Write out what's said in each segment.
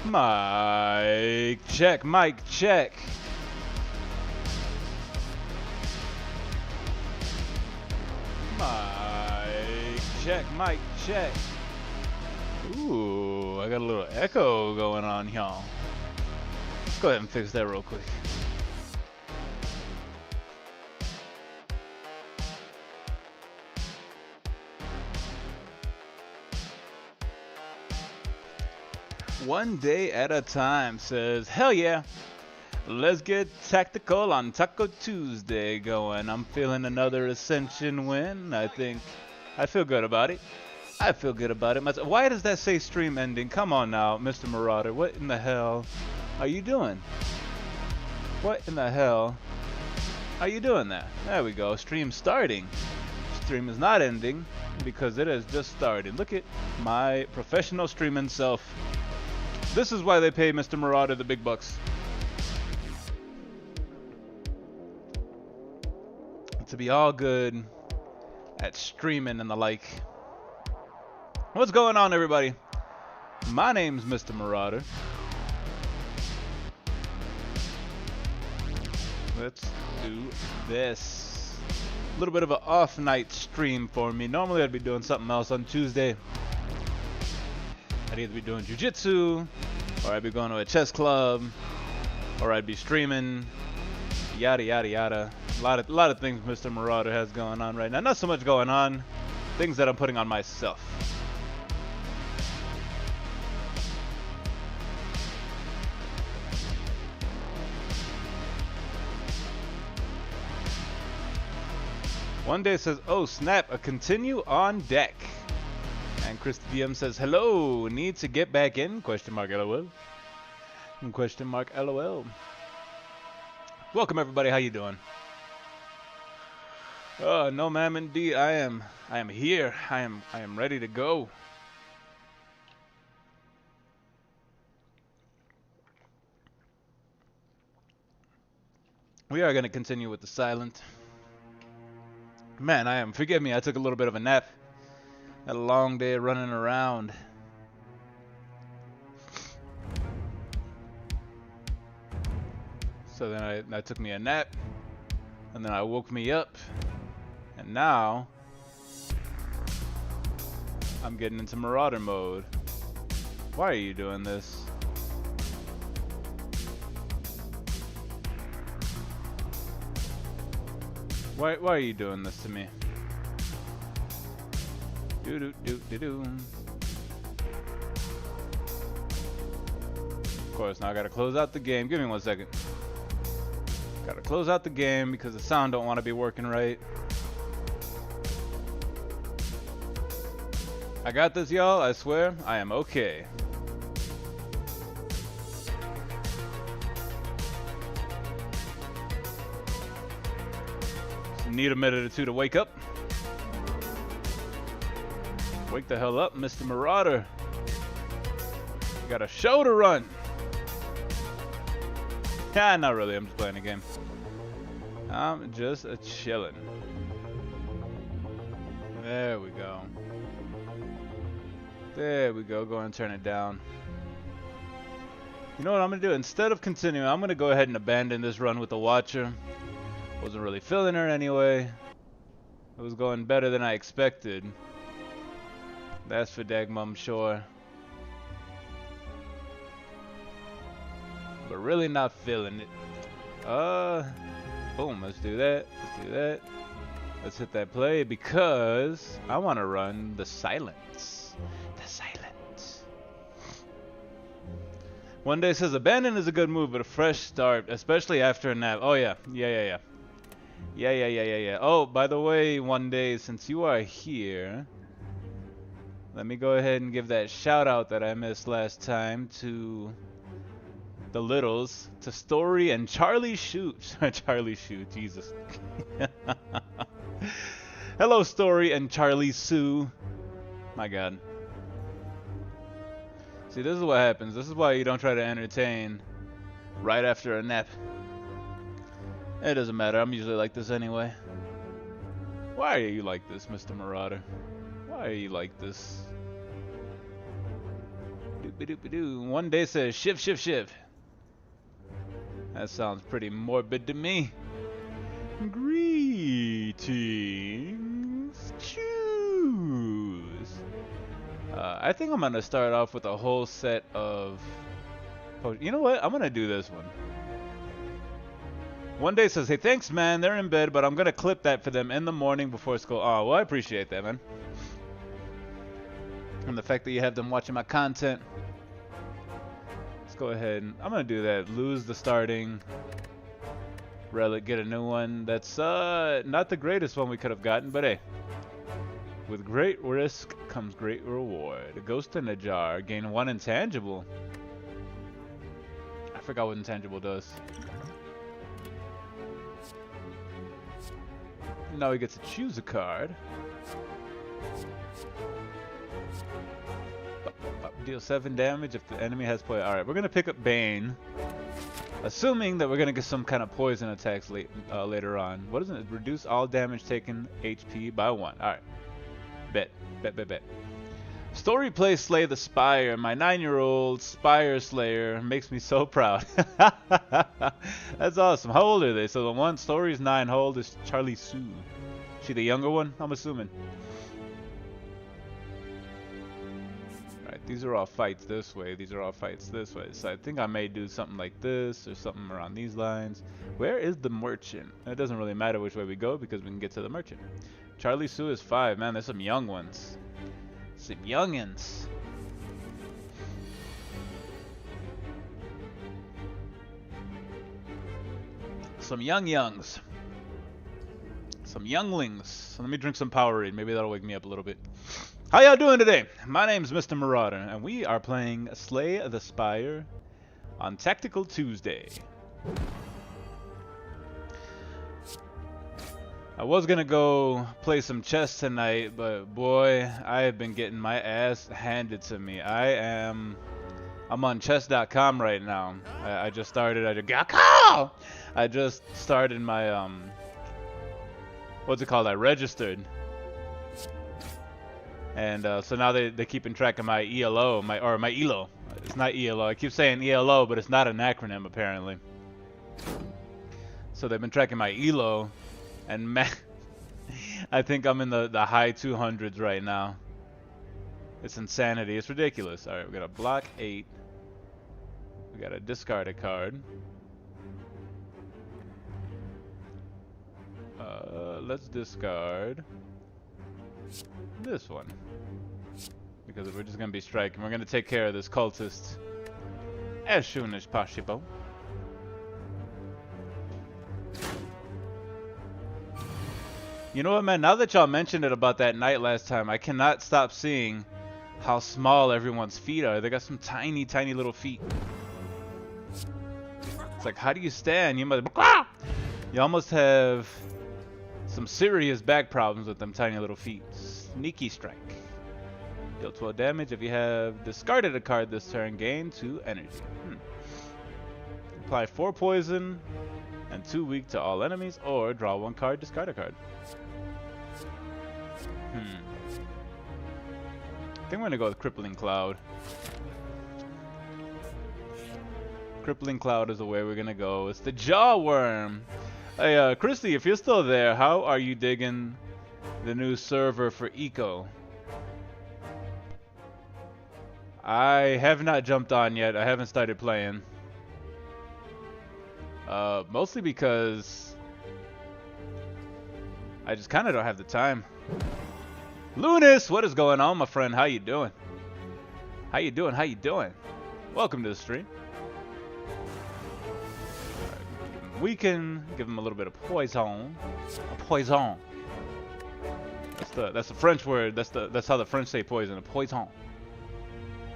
Mic check, mic check. Mic check, mic check. Ooh, I got a little echo going on, y'all. Let's go ahead and fix that real quick. One day at a time says, hell yeah. Let's get tactical on Taco Tuesday going. I'm feeling another Ascension win. I feel good about it. I feel good about it. Why does that say stream ending? Come on now, Mr. Marauder. What in the hell are you doing? What in the hell are you doing that? There we go. Stream starting. Stream is not ending because it has just started. Look at my professional streaming self. This is why they pay Mr. Marauder the big bucks. To be all good at streaming and the like. What's going on, everybody? My name's Mr. Marauder. Let's do this. A little bit of an off night stream for me. Normally I'd be doing something else on Tuesday. I'd either be doing jiu-jitsu, or I'd be going to a chess club, or I'd be streaming, yada yada yada. A lot of things Mr. Marauder has going on right now. Not so much going on, things that I'm putting on myself. One day says, oh snap, a continue on deck. And Chris DM says, hello, need to get back in? Question mark LOL. Question mark LOL. Welcome everybody, how you doing? No ma'am indeed, I am here. I am ready to go. We are going to continue with the silent. Man, forgive me, I took a little bit of a nap. Had a long day running around. So then I took me a nap, and then I woke me up, and now I'm getting into Marauder mode. Why are you doing this? Why are you doing this to me? Do. Of course, now I gotta close out the game. Give me 1 second. Gotta close out the game because the sound don't want to be working right. I got this, y'all. I swear, I am okay. Just need a minute or two to wake up. Wake the hell up, Mr. Marauder. You got a show to run. Not really. I'm just playing a game. I'm just chilling. There we go. There we go. Go ahead and turn it down. You know what I'm going to do? Instead of continuing, I'm going to go ahead and abandon this run with the Watcher. Wasn't really feeling her anyway. It was going better than I expected. That's for dagmum sure. But really not feeling it. Boom, let's do that. Let's do that. Let's hit that play because I want to run the silence. The silence. One day says abandon is a good move, but a fresh start, especially after a nap. Oh yeah. Yeah. Oh, by the way, one day, since you are here, let me go ahead and give that shout out that I missed last time to the littles, to Story and Charlie Shoot. Charlie Shoot, Jesus. Hello, Story and Charlie Sue. My God. See, this is what happens. This is why you don't try to entertain right after a nap. It doesn't matter. I'm usually like this anyway. Why are you like this, Mr. Marauder? Why are you like this? Doop-a-doop-a-doo. One day says shiv shiv shiv. That sounds pretty morbid to me. Greetings. Choose. I think I'm gonna start off with a whole set of. You know what? I'm gonna do this one. One day says, hey, thanks, man. They're in bed, but I'm gonna clip that for them in the morning before school. Oh, well, I appreciate that, man. And the fact that you have them watching my content. Let's go ahead and I'm gonna do that. Lose the starting relic, get a new one. That's not the greatest one we could have gotten, but hey. With great risk comes great reward. A ghost in a jar. Gain 1 intangible. I forgot what intangible does. Now he gets to choose a card. Deal 7 damage if the enemy has poison. Alright, we're going to pick up Bane. Assuming that we're going to get some kind of poison attacks later on. What is it? Reduce all damage taken HP by 1. Alright. Bet. Story play Slay the Spire. My 9-year-old Spire Slayer makes me so proud. That's awesome. How old are they? So the one story's 9. How old is Charlie Sue? She the younger one? I'm assuming. Alright, these are all fights this way. These are all fights this way. So I think I may do something like this or something around these lines. Where is the merchant? It doesn't really matter which way we go because we can get to the merchant. Charlie Sue is 5. Man, there's some young ones. Some youngins. Some youngs. Some younglings. So let me drink some Powerade. Maybe that'll wake me up a little bit. How y'all doing today? My name's Mr. Marauder, and we are playing Slay the Spire on Tactical Tuesday. I was gonna go play some chess tonight, but boy, I have been getting my ass handed to me. I'm on chess.com right now. I just started. I just started my what's it called? I registered, and so now they're keeping track of my ELO, my ELO. It's not ELO. I keep saying ELO, but it's not an acronym apparently. So they've been tracking my ELO. And man, I think I'm in the high 200s right now. It's insanity. It's ridiculous. All right, we got a block 8. We got to discard a card. Let's discard this one. Because we're just going to be striking. We're going to take care of this cultist as soon as possible. You know what, man? Now that y'all mentioned it about that night last time, I cannot stop seeing how small everyone's feet are. They got some tiny, tiny little feet. It's like, how do you stand? You almost have some serious back problems with them tiny little feet. Sneaky strike. Deal 12 damage if you have discarded a card this turn. Gain 2 energy. Apply 4 poison and 2 weak to all enemies, or draw 1 card, discard a card. I think we're gonna go with Crippling Cloud. Crippling Cloud is the way we're gonna go. It's the Jaw Worm. Hey, Christy, if you're still there, how are you digging the new server for Eco? I have not jumped on yet. I haven't started playing. Mostly because I just kind of don't have the time. Lunas, what is going on, my friend? How you doing? How you doing? How you doing? Welcome to the stream. Right, weaken. Give him a little bit of poison. A poison. That's the French word. That's how the French say poison. A poison.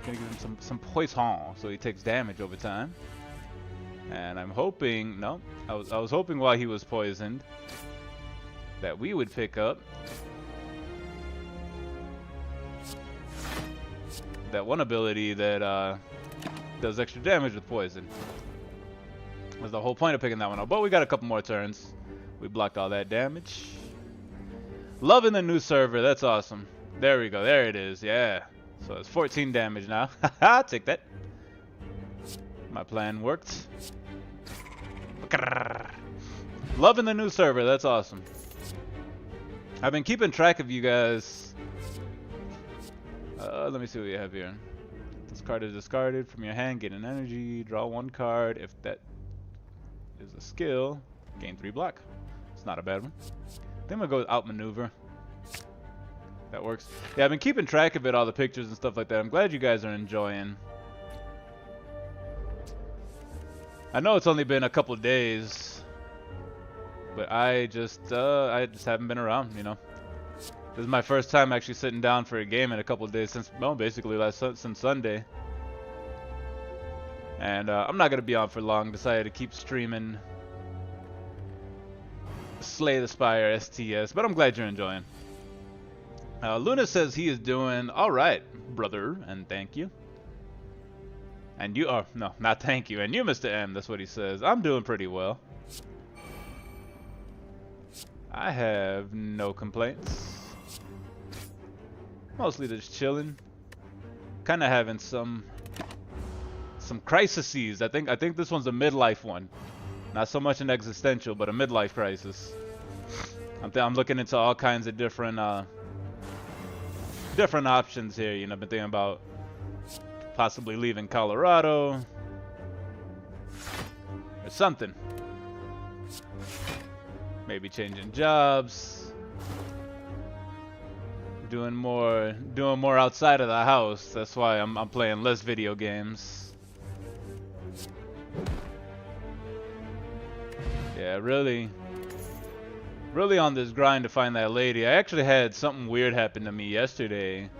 Gonna give him some poison so he takes damage over time. And I'm hoping. No, I was hoping while he was poisoned that we would pick up that one ability that does extra damage with poison. Was the whole point of picking that one up. But we got a couple more turns. We blocked all that damage. Loving the new server. That's awesome. There we go. There it is. Yeah. So it's 14 damage now. Haha, take that. My plan worked. Loving the new server, that's awesome. I've been keeping track of you guys. Let me see what we have here. This card is discarded from your hand, gain an energy, draw one card. If that is a skill, gain 3 block. It's not a bad one. I think I'm gonna go with outmaneuver. That works. Yeah, I've been keeping track of it, all the pictures and stuff like that. I'm glad you guys are enjoying. I know it's only been a couple days, but I just haven't been around, you know. This is my first time actually sitting down for a game in a couple of days since, well, basically since Sunday. And I'm not gonna be on for long. Decided to keep streaming Slay the Spire STS, but I'm glad you're enjoying. Luna says he is doing all right, brother, and thank you. And you are no, not thank you. And you, Mr. M, that's what he says. I'm doing pretty well. I have no complaints. Mostly just chilling. Kind of having some crises. I think this one's a midlife one. Not so much an existential, but a midlife crisis. I'm looking into all kinds of different options here. You know, I've been thinking about possibly leaving Colorado or something. Maybe changing jobs. Doing more outside of the house. That's why I'm playing less video games. Yeah, really on this grind to find that lady. I actually had something weird happen to me yesterday,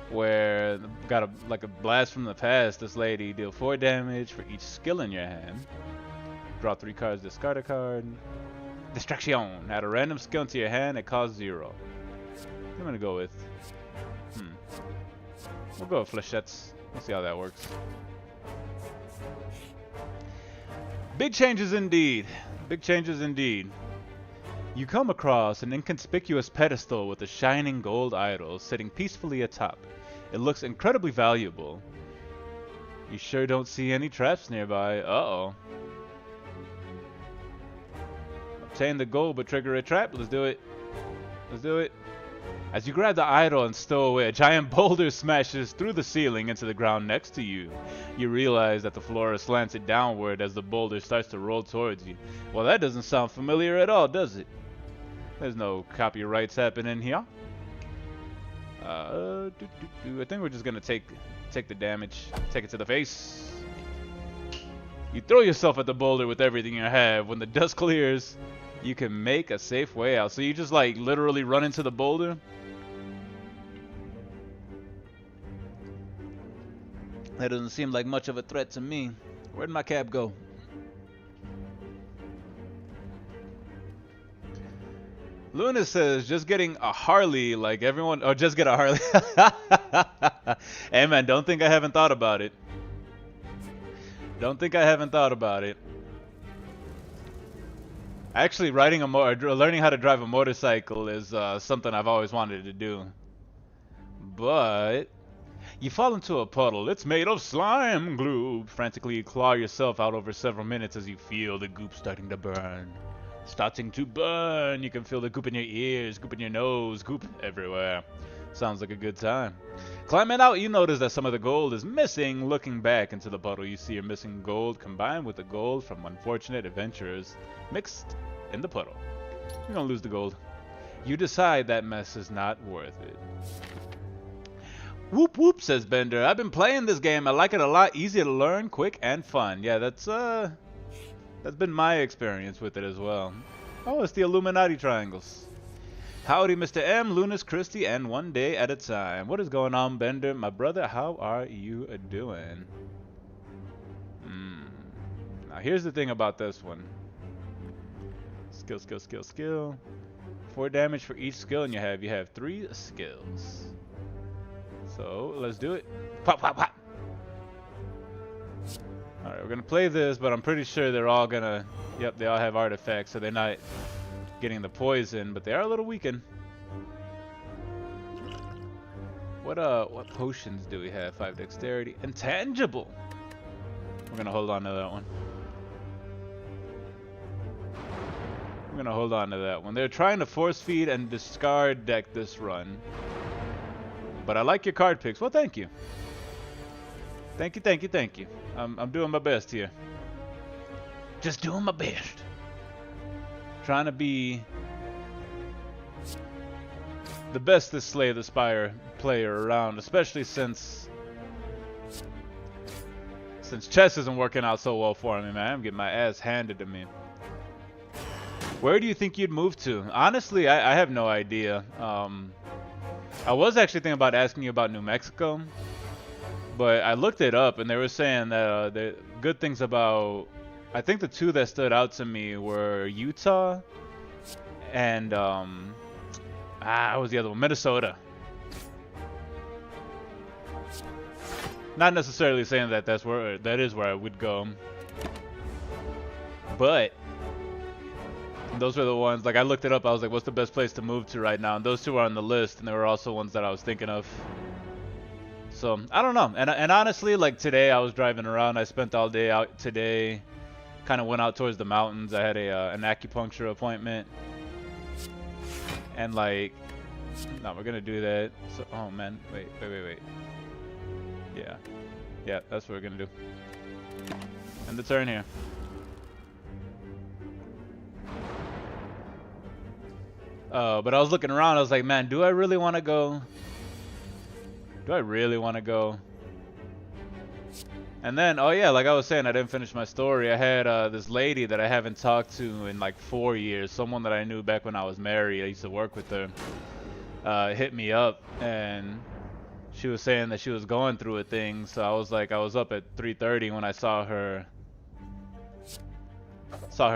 where got a blast from the past. This lady deal 4 damage for each skill in your hand. Draw 3 cards, discard a card. Distraction. Add a random skill into your hand. It costs 0. I'm gonna go with. We'll go with flechettes. We'll see how that works. Big changes indeed. Big changes indeed. You come across an inconspicuous pedestal with a shining gold idol sitting peacefully atop. It looks incredibly valuable. You sure don't see any traps nearby. Uh-oh. Obtain the gold but trigger a trap. Let's do it. Let's do it. As you grab the idol and stow away, a giant boulder smashes through the ceiling into the ground next to you. You realize that the floor is slanted downward as the boulder starts to roll towards you. Well, that doesn't sound familiar at all, does it? There's no copyrights happening here. I think we're just gonna take the damage, take it to the face. You throw yourself at the boulder with everything you have. When the dust clears, you can make a safe way out. So you just like literally run into the boulder. That doesn't seem like much of a threat to me. Where'd my cab go? Luna says, just getting a Harley like everyone, or just get a Harley. Hey man, don't think I haven't thought about it. Don't think I haven't thought about it. Actually, learning how to drive a motorcycle is something I've always wanted to do. But you fall into a puddle. It's made of slime glue. Frantically, you claw yourself out over several minutes as you feel the goop starting to burn. Starting to burn. You can feel the goop in your ears, goop in your nose, goop everywhere. Sounds like a good time. Climbing out, you notice that some of the gold is missing. Looking back into the puddle, you see your missing gold combined with the gold from unfortunate adventurers mixed in the puddle. You're gonna lose the gold. You decide that mess is not worth it. Whoop whoop, says Bender. I've been playing this game. I like it a lot. Easy to learn, quick, and fun. Yeah, that's been my experience with it as well. Oh, it's the Illuminati triangles. Howdy, Mr. M, Lunas, Christy, and one day at a time. What is going on, Bender? My brother, how are you doing? Now, here's the thing about this one. Skill, skill, skill, skill. 4 damage for each skill, and you have 3 skills. So, let's do it. Pop, pop, pop. Alright, we're gonna play this, but I'm pretty sure they're all gonna... Yep, they all have artifacts, so they're not getting the poison, but they are a little weakened. What potions do we have? 5 dexterity. Intangible! We're gonna hold on to that one. We're gonna hold on to that one. They're trying to force feed and discard deck this run. But I like your card picks. Well, thank you. Thank you, thank you, thank you. I'm doing my best here. Just doing my best. Trying to be the best this Slay the Spire player around, especially since chess isn't working out so well for me, man. I'm getting my ass handed to me. Where do you think you'd move to? Honestly, I have no idea. I was actually thinking about asking you about New Mexico, but I looked it up and they were saying that the good things about, I think the two that stood out to me were Utah and what was the other one? Minnesota. Not necessarily saying that that is where I would go, but those were the ones, like I looked it up, I was like, what's the best place to move to right now? And those two are on the list, and they were also ones that I was thinking of. So, I don't know. And honestly, like today I was driving around, I spent all day out today, kind of went out towards the mountains. I had an acupuncture appointment. And like, no, we're gonna do that. So, oh man, wait. Yeah, that's what we're gonna do. End the turn here. But I was looking around, I was like, man, do I really want to go? Do I really want to go? And then, oh yeah, like I was saying, I didn't finish my story. I had this lady that I haven't talked to in like 4 years, someone that I knew back when I was married. I used to work with her. Hit me up, and she was saying that she was going through a thing. So I was like, I was up at 3:30 when I saw her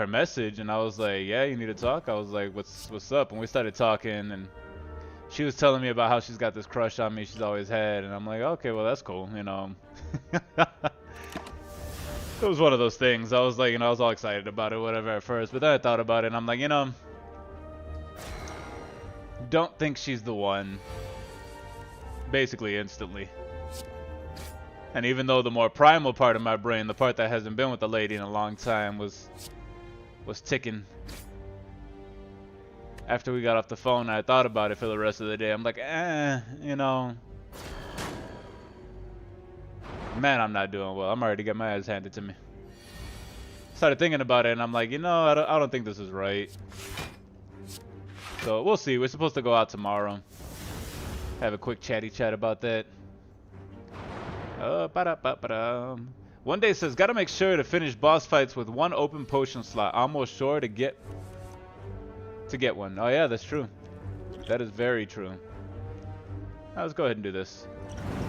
message, and I was like, yeah, you need to talk? I was like, what's up? And we started talking, and she was telling me about how she's got this crush on me she's always had, and I'm like, okay, well, that's cool, you know. It was one of those things. I was like, you know, I was all excited about it, whatever, at first, but then I thought about it, and I'm like, you know, don't think she's the one, basically instantly. And even though the more primal part of my brain, the part that hasn't been with the lady in a long time, was ticking. After we got off the phone, I thought about it for the rest of the day. I'm like, you know, man, I'm not doing well. I'm already getting my ass handed to me. Started thinking about it, and I'm like, you know, I don't think this is right. So we'll see. We're supposed to go out tomorrow. Have a quick chatty chat about that. One day says, gotta make sure to finish boss fights with one open potion slot. Almost sure to get one. Oh yeah, that's true. That is very true. Now, let's go ahead and do this.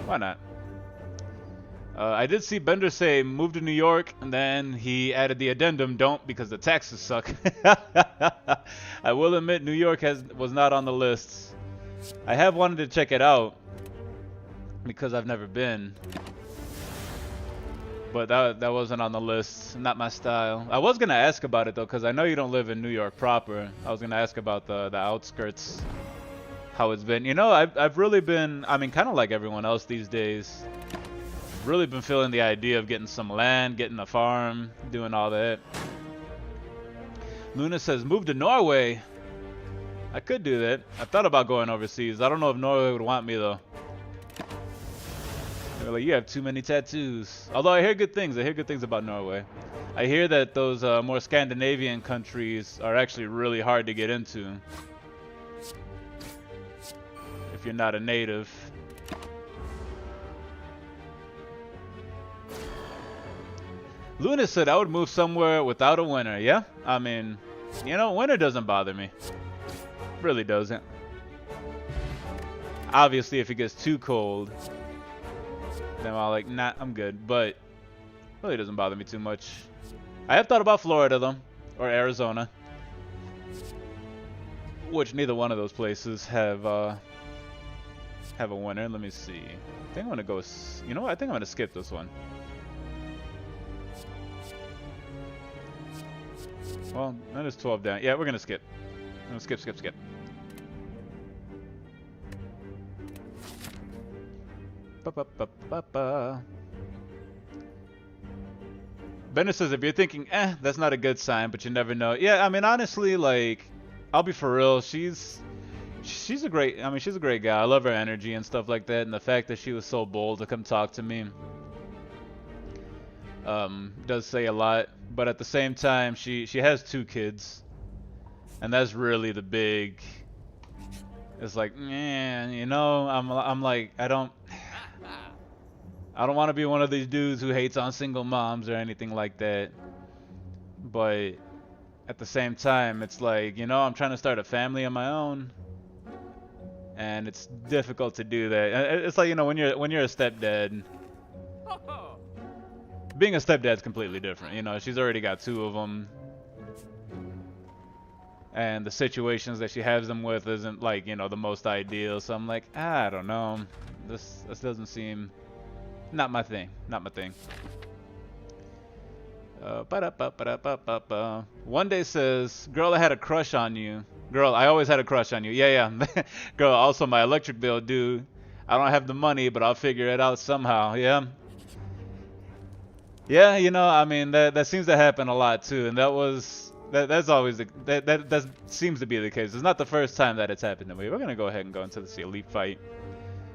Why not? I did see Bender say move to New York, and then he added the addendum, don't, because the taxes suck. I will admit New York was not on the list. I have wanted to check it out because I've never been. But that wasn't on the list. Not my style. I was going to ask about it, though, because I know you don't live in New York proper. I was going to ask about the outskirts, how it's been. You know, I've really been, I mean, kind of like everyone else these days, really been feeling the idea of getting some land, getting a farm, doing all that. Luna says, move to Norway. I could do that. I thought about going overseas. I don't know if Norway would want me, though. They're like, you have too many tattoos. Although I hear good things. I hear good things about Norway. I hear that those more Scandinavian countries are actually really hard to get into if you're not a native. Luna said I would move somewhere without a winter. Yeah? I mean, you know, winter doesn't bother me. Really doesn't. Obviously, if it gets too cold, then I'm like, nah, I'm good. But really doesn't bother me too much. I have thought about Florida, though, or Arizona, which neither one of those places have a winter. Let me see. I think I'm gonna go. You know what? I think I'm gonna skip this one. Well, that is 12 down. Yeah, we're gonna skip. I'm gonna skip. Ba, ba, ba, ba, ba. Bender says, if you're thinking, that's not a good sign, but you never know. Yeah, I mean, honestly, like, I'll be for real. She's a great, I mean, she's a great guy. I love her energy and stuff like that, and the fact that she was so bold to come talk to me, does say a lot. But at the same time, she has 2 kids, and that's really the big. It's like, man, you know, I'm like, I don't want to be one of these dudes who hates on single moms or anything like that. But at the same time, it's like, you know, I'm trying to start a family of my own, and it's difficult to do that. It's like, you know, when you're a stepdad, being a stepdad's completely different. You know, she's already got 2 of them, and the situations that she has them with isn't, like, you know, the most ideal. So I'm like, I don't know, this doesn't seem. Not my thing. Not my thing. One day says, girl, I had a crush on you. Girl, I always had a crush on you. Yeah. Girl, also my electric bill due. I don't have the money, but I'll figure it out somehow. Yeah. Yeah, you know, I mean, that seems to happen a lot too. And that's always that seems to be the case. It's not the first time that it's happened to me. We're going to go ahead and go into the elite fight,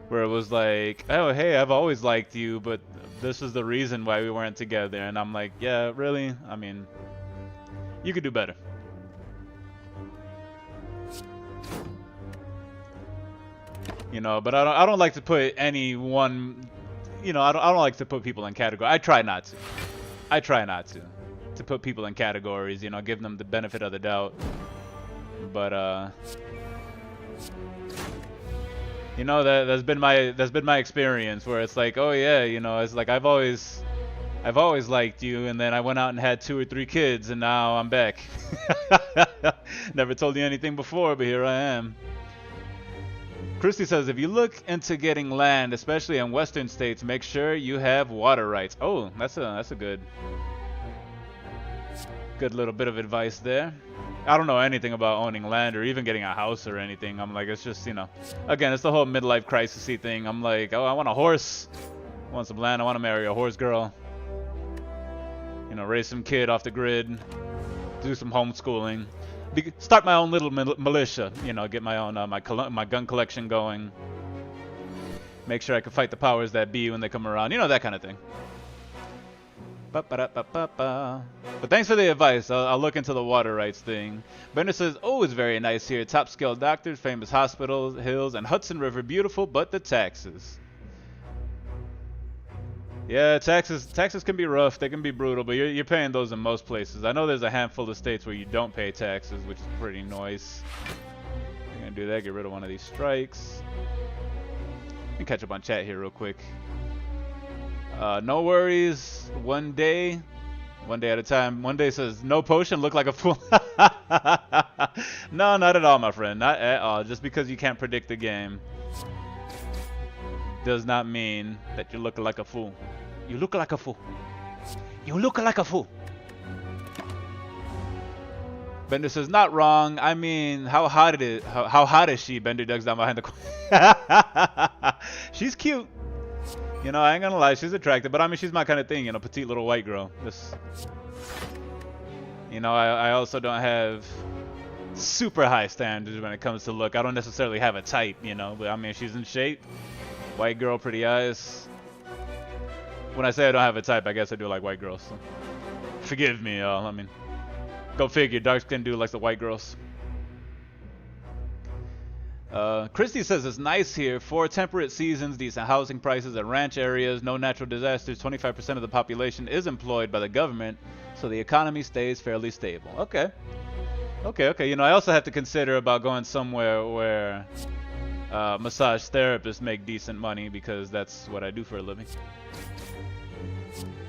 where it was like, oh, hey, I've always liked you, but this is the reason why we weren't together. And I'm like, yeah, really? I mean, you could do better. You know, but I don't like to put anyone, you know, I don't like to put people in categories. I try not to put people in categories, you know, give them the benefit of the doubt. But you know, that's been my experience, where it's like, oh yeah, you know, it's like I've always liked you, and then I went out and had 2 or 3 kids, and now I'm back. Never told you anything before, but here I am. Christy says, if you look into getting land, especially in western states, make sure you have water rights. Oh, that's a good little bit of advice there. I don't know anything about owning land or even getting a house or anything. I'm like, it's just, you know, again, it's the whole midlife crisis-y thing. I'm like, oh, I want a horse. I want some land. I want to marry a horse girl. You know, raise some kid off the grid. Do some homeschooling. Start my own little militia. You know, get my own my gun collection going. Make sure I can fight the powers that be when they come around. You know, that kind of thing. But thanks for the advice. I'll look into the water rights thing. Bender says, oh, it's very nice here. Top scale doctors, famous hospitals, hills, and Hudson River. Beautiful, but the taxes. Yeah, taxes can be rough. They can be brutal, but you're paying those in most places. I know there's a handful of states where you don't pay taxes, which is pretty nice. I'm going to do that, get rid of one of these strikes. And catch up on chat here real quick. No worries. One day at a time. One day says, no potion, look like a fool. No, not at all, my friend. Not at all. Just because you can't predict the game does not mean that you look like a fool. You look like a fool. You look like a fool. Bender says, not wrong. I mean, how hot is she? Bender ducks down behind the corner. She's cute. You know, I ain't gonna lie, she's attractive, but I mean, she's my kind of thing, you know, petite little white girl. Just, you know, I also don't have super high standards when it comes to look. I don't necessarily have a type, you know, but I mean, she's in shape. White girl, pretty eyes. When I say I don't have a type, I guess I do like white girls. So. Forgive me, y'all. I mean, go figure, dark skin dude likes the white girls. Christy says it's nice here. 4 temperate seasons, decent housing prices at ranch areas, no natural disasters. 25% of the population is employed by the government, so the economy stays fairly stable. Okay. You know, I also have to consider about going somewhere where massage therapists make decent money, because that's what I do for a living.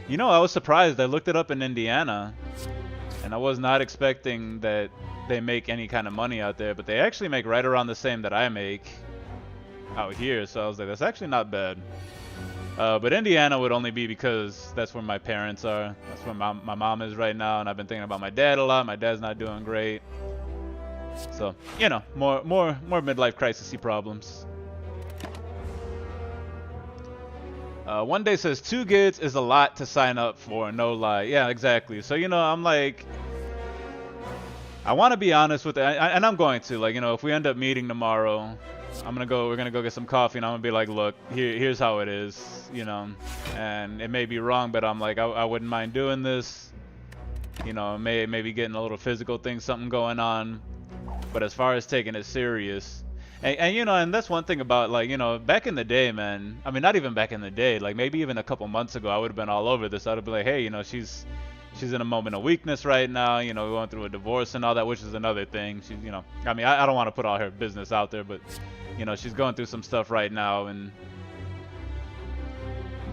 You know, I was surprised. I looked it up in Indiana, and I was not expecting that they make any kind of money out there, but they actually make right around the same that I make out here, so I was like, that's actually not bad. But Indiana would only be because that's where my parents are. That's where my mom is right now, and I've been thinking about my dad a lot. My dad's not doing great. So, you know, more midlife crisis-y problems. One day says 2 gigs is a lot to sign up for, no lie. Yeah, exactly. So, you know, I'm like, I want to be honest with it, and I'm going to. Like, you know, if we end up meeting tomorrow, we're gonna go get some coffee, and I'm gonna be like, look, here's how it is, you know, and it may be wrong, but I'm like, I wouldn't mind doing this, you know, maybe getting a little physical thing, something going on, but as far as taking it serious, and you know, and that's one thing about, like, you know, back in the day, man, I mean, not even back in the day, like maybe even a couple months ago, I would have been all over this. I'd have been like, hey, you know, she's in a moment of weakness right now, you know, going through a divorce and all that, which is another thing. She's, you know, I mean, I don't want to put all her business out there, but, you know, she's going through some stuff right now, and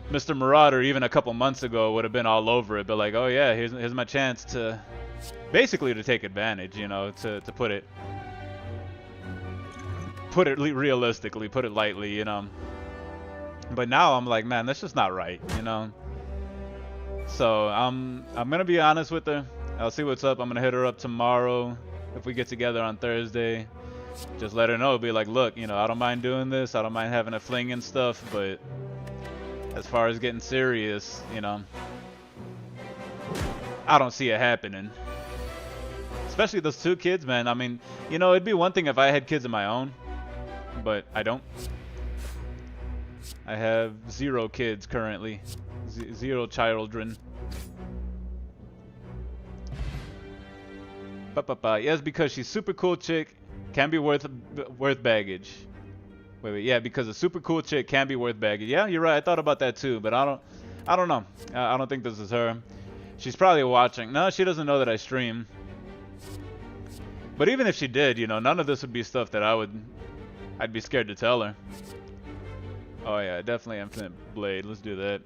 Mr. Marauder, even a couple months ago, would have been all over it, but like, oh yeah, here's my chance to, basically to take advantage, you know, to put it realistically, put it lightly, you know. But now I'm like, man, that's just not right, you know. So I'm gonna be honest with her. I'll see what's up. I'm gonna hit her up tomorrow if we get together on Thursday. Just let her know. Be like, look, you know, I don't mind doing this. I don't mind having a fling and stuff, but as far as getting serious, you know, I don't see it happening. Especially those 2 kids, man. I mean, you know, it'd be one thing if I had kids of my own, but I don't. I have 0 kids currently. 0 children. Yes, because she's super cool chick, can be worth baggage. Wait, yeah, because a super cool chick can be worth baggage. Yeah, you're right. I thought about that too, but I don't know. I don't think this is her. She's probably watching. No, she doesn't know that I stream. But even if she did, you know, none of this would be stuff that I'd be scared to tell her. Oh yeah, definitely Infinite Blade. Let's do that.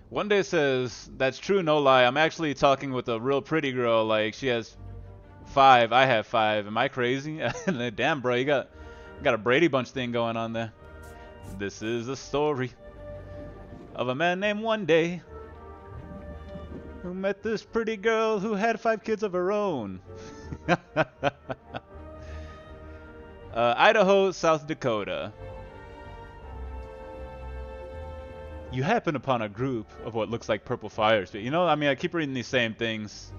One day says, that's true, no lie. I'm actually talking with a real pretty girl. Like, she has 5, I have 5. Am I crazy? Damn, bro, you got a Brady Bunch thing going on there. This is a story of a man named One Day who met this pretty girl who had 5 kids of her own. Idaho, South Dakota. You happen upon a group of what looks like purple fires. You know, I mean, I keep reading these same things.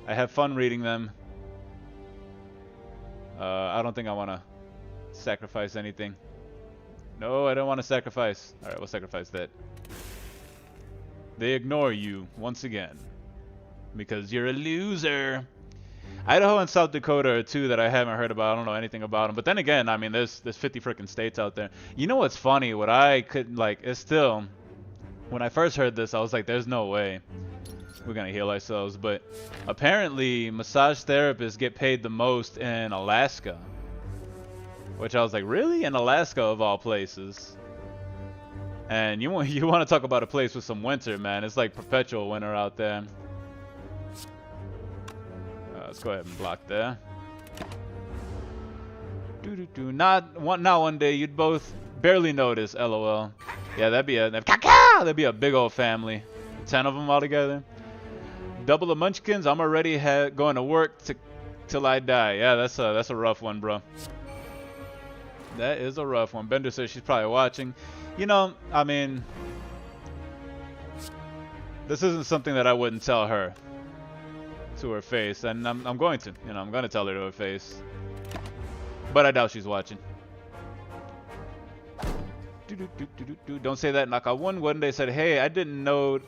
I have fun reading them. I don't think I want to sacrifice anything. No, I don't want to sacrifice. Alright, we'll sacrifice that. They ignore you once again because you're a loser. Idaho and South Dakota are 2 that I haven't heard about. I don't know anything about them. But then again, I mean, there's 50 freaking states out there. You know what's funny? What I could, like, it's still, when I first heard this, I was like, there's no way we're going to heal ourselves. But apparently, massage therapists get paid the most in Alaska. Which I was like, really? In Alaska, of all places? And you want to talk about a place with some winter, man. It's like perpetual winter out there. Let's go ahead and block there. Not one day you'd both barely notice. LOL. Yeah, that'd be a big old family. 10 of them all together. Double the Munchkins. I'm already going to work till I die. Yeah, that's a rough one, bro. That is a rough one. Bender says she's probably watching. You know, I mean, this isn't something that I wouldn't tell her to her face, and I'm going to. You know, I'm going to tell her to her face. But I doubt she's watching. Don't say that, knock on wood. One day said, hey, I didn't know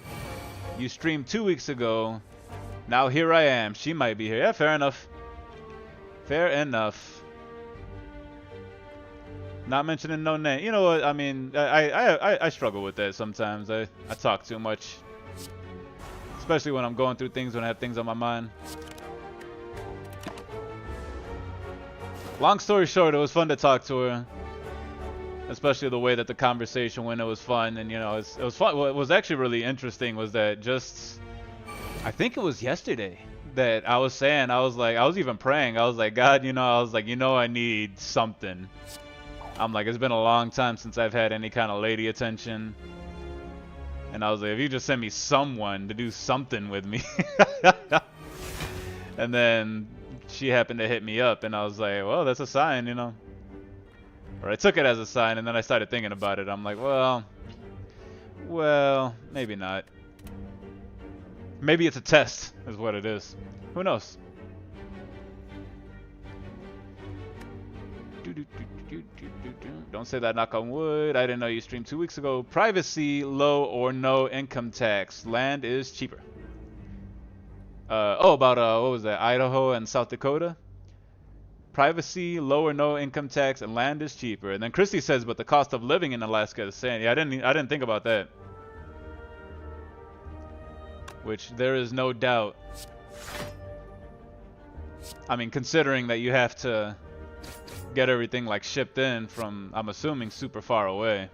you streamed 2 weeks ago. Now here I am. She might be here. Yeah, fair enough. Fair enough. Not mentioning no name. You know what? I mean, I struggle with that sometimes. I talk too much. Especially when I'm going through things, when I have things on my mind. Long story short, it was fun to talk to her. Especially the way that the conversation went. It was fun. And, you know, it was fun. What was actually really interesting was that just, I think it was yesterday that I was saying, I was even praying. I was like, God, you know, I need something. I'm like, it's been a long time since I've had any kind of lady attention. And I was like, if you just send me someone to do something with me. And then she happened to hit me up, and I was like, well, that's a sign, you know. Or I took it as a sign, and then I started thinking about it. I'm like, well, maybe not. Maybe it's a test, is what it is. Who knows? Don't say that, knock on wood. I didn't know you streamed 2 weeks ago. Privacy, low or no income tax. Land is cheaper. About what was that? Idaho and South Dakota? Privacy, low or no income tax, and land is cheaper. And then Christy says, but the cost of living in Alaska is the same. Yeah, I didn't think about that. Which there is no doubt. I mean, considering that you have to get everything like shipped in from, I'm assuming, super far away.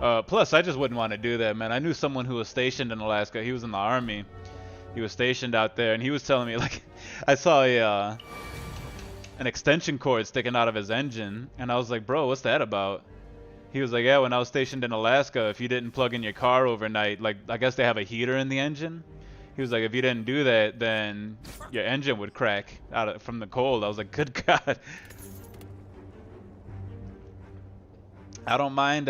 Plus, I just wouldn't want to do that, man. I knew someone who was stationed in Alaska. He was in the army. He was stationed out there, and he was telling me, like, I saw an extension cord sticking out of his engine, and I was like, bro, what's that about? He was like, yeah, when I was stationed in Alaska, if you didn't plug in your car overnight, like, I guess they have a heater in the engine. He was like, if you didn't do that, then your engine would crack from the cold. I was like, good God. I don't mind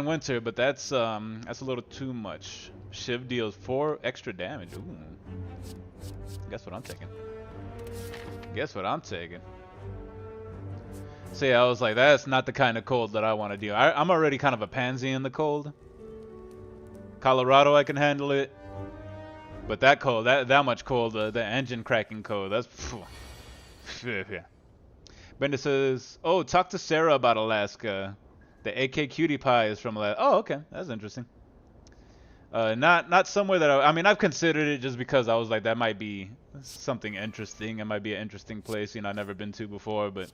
winter, but that's a little too much. Shiv deals 4 extra damage. Ooh. Guess what I'm taking? Guess what I'm taking? So yeah, I was like, that's not the kind of cold that I want to deal. I'm already kind of a pansy in the cold. Colorado, I can handle it. But that cold, that much cold, the engine cracking cold, that's... Yeah. Bender says, oh, talk to Sarah about Alaska. The AK Cutie Pie is from Alaska. Oh, okay. That's interesting. Not somewhere that I mean, I've considered it just because I was like, that might be something interesting. It might be an interesting place, you know, I've never been to before, but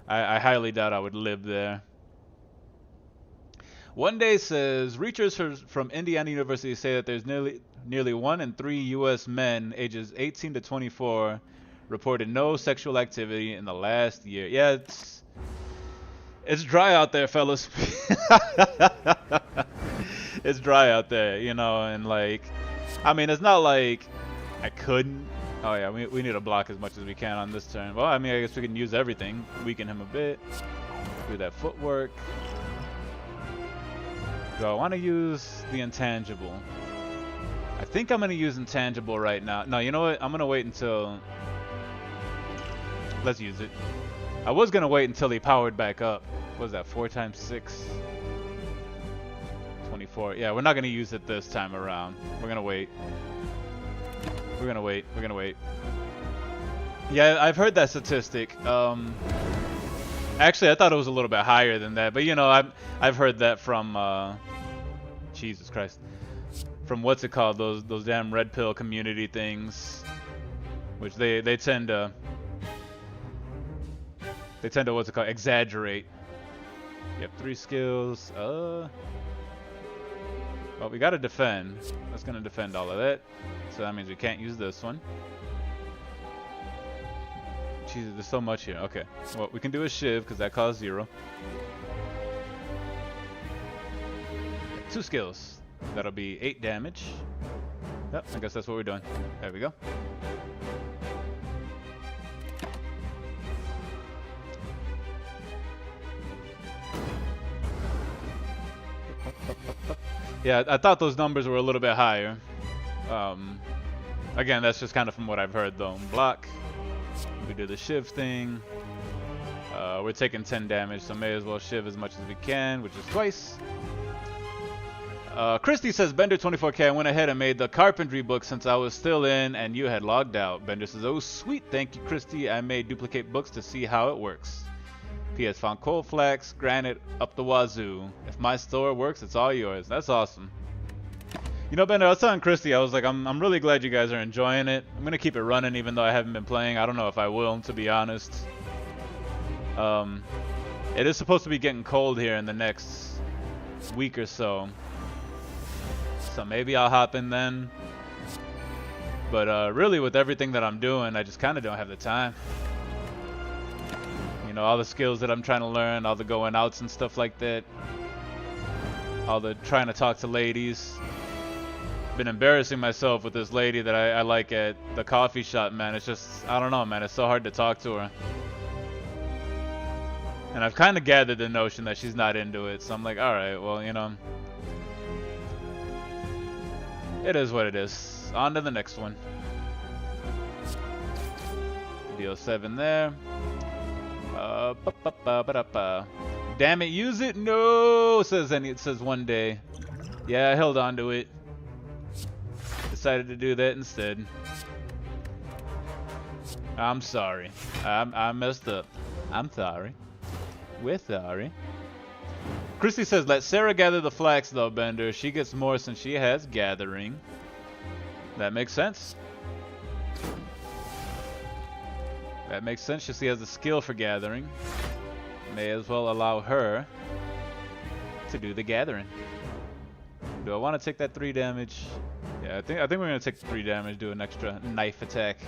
I highly doubt I would live there. One Day says, researchers from Indiana University say that there's nearly 1 in 3 U.S. men ages 18 to 24 reported no sexual activity in the last year. Yeah, it's dry out there, fellas. It's dry out there, you know, and like, I mean, it's not like I couldn't. Oh yeah, we need to block as much as we can on this turn. Well, I mean, I guess we can use everything. Weaken him a bit. Do that footwork. Do I want to use the intangible? I think I'm going to use intangible right now. No, you know what? I'm going to wait until... Let's use it. I was going to wait until he powered back up. What was that? 4 times 6? 24. Yeah, we're not going to use it this time around. We're going to wait. We're going to wait. We're going to wait. Yeah, I've heard that statistic. Actually, I thought it was a little bit higher than that. But, you know, I've heard that from... Jesus Christ. From what's it called? Those damn red pill community things. Which they tend to... They tend to, what's it called? Exaggerate. You have 3 skills. Well, we gotta defend. That's gonna defend all of that. So that means we can't use this one. Jesus, there's so much here. Okay. Well, we can do a Shiv, because that costs 0. 2 skills. That'll be 8 damage. Yep, I guess that's what we're doing. There we go. Yeah, I thought those numbers were a little bit higher. Again, that's just kind of from what I've heard, though. Block. We do the Shiv thing. We're taking 10 damage, so may as well Shiv as much as we can, which is twice. Christy says, Bender24K, I went ahead and made the carpentry book since I was still in and you had logged out. Bender says, oh sweet, thank you Christy. I made duplicate books to see how it works. P.S. Found coal flax, granite up the wazoo. If my store works, it's all yours. That's awesome. You know, Bender, I was telling Christy, I was like, I'm really glad you guys are enjoying it. I'm going to keep it running even though I haven't been playing. I don't know if I will, to be honest. It is supposed to be getting cold here in the next week or so. So maybe I'll hop in then. But really with everything that I'm doing, I just kind of don't have the time. You know, all the skills that I'm trying to learn, all the going outs and stuff like that. All the trying to talk to ladies. been embarrassing myself with this lady that I like at the coffee shop, man. It's just, I don't know, man. It's so hard to talk to her. And I've kind of gathered the notion that she's not into it. So I'm like, alright, well, you know. It is what it is. On to the next one. Deal 7 there. Damn it, use it. No, it says one day. Yeah, I held on to it. Decided to do that instead. I'm sorry. I messed up. I'm sorry. We're sorry. Christy says, let Sarah gather the flax though, Bender. She gets more since she has gathering. That makes sense. That makes sense. She has the skill for gathering. May as well allow her to do the gathering. Do I want to take that 3 damage? Yeah, I think we're gonna take 3 damage. Do an extra knife attack.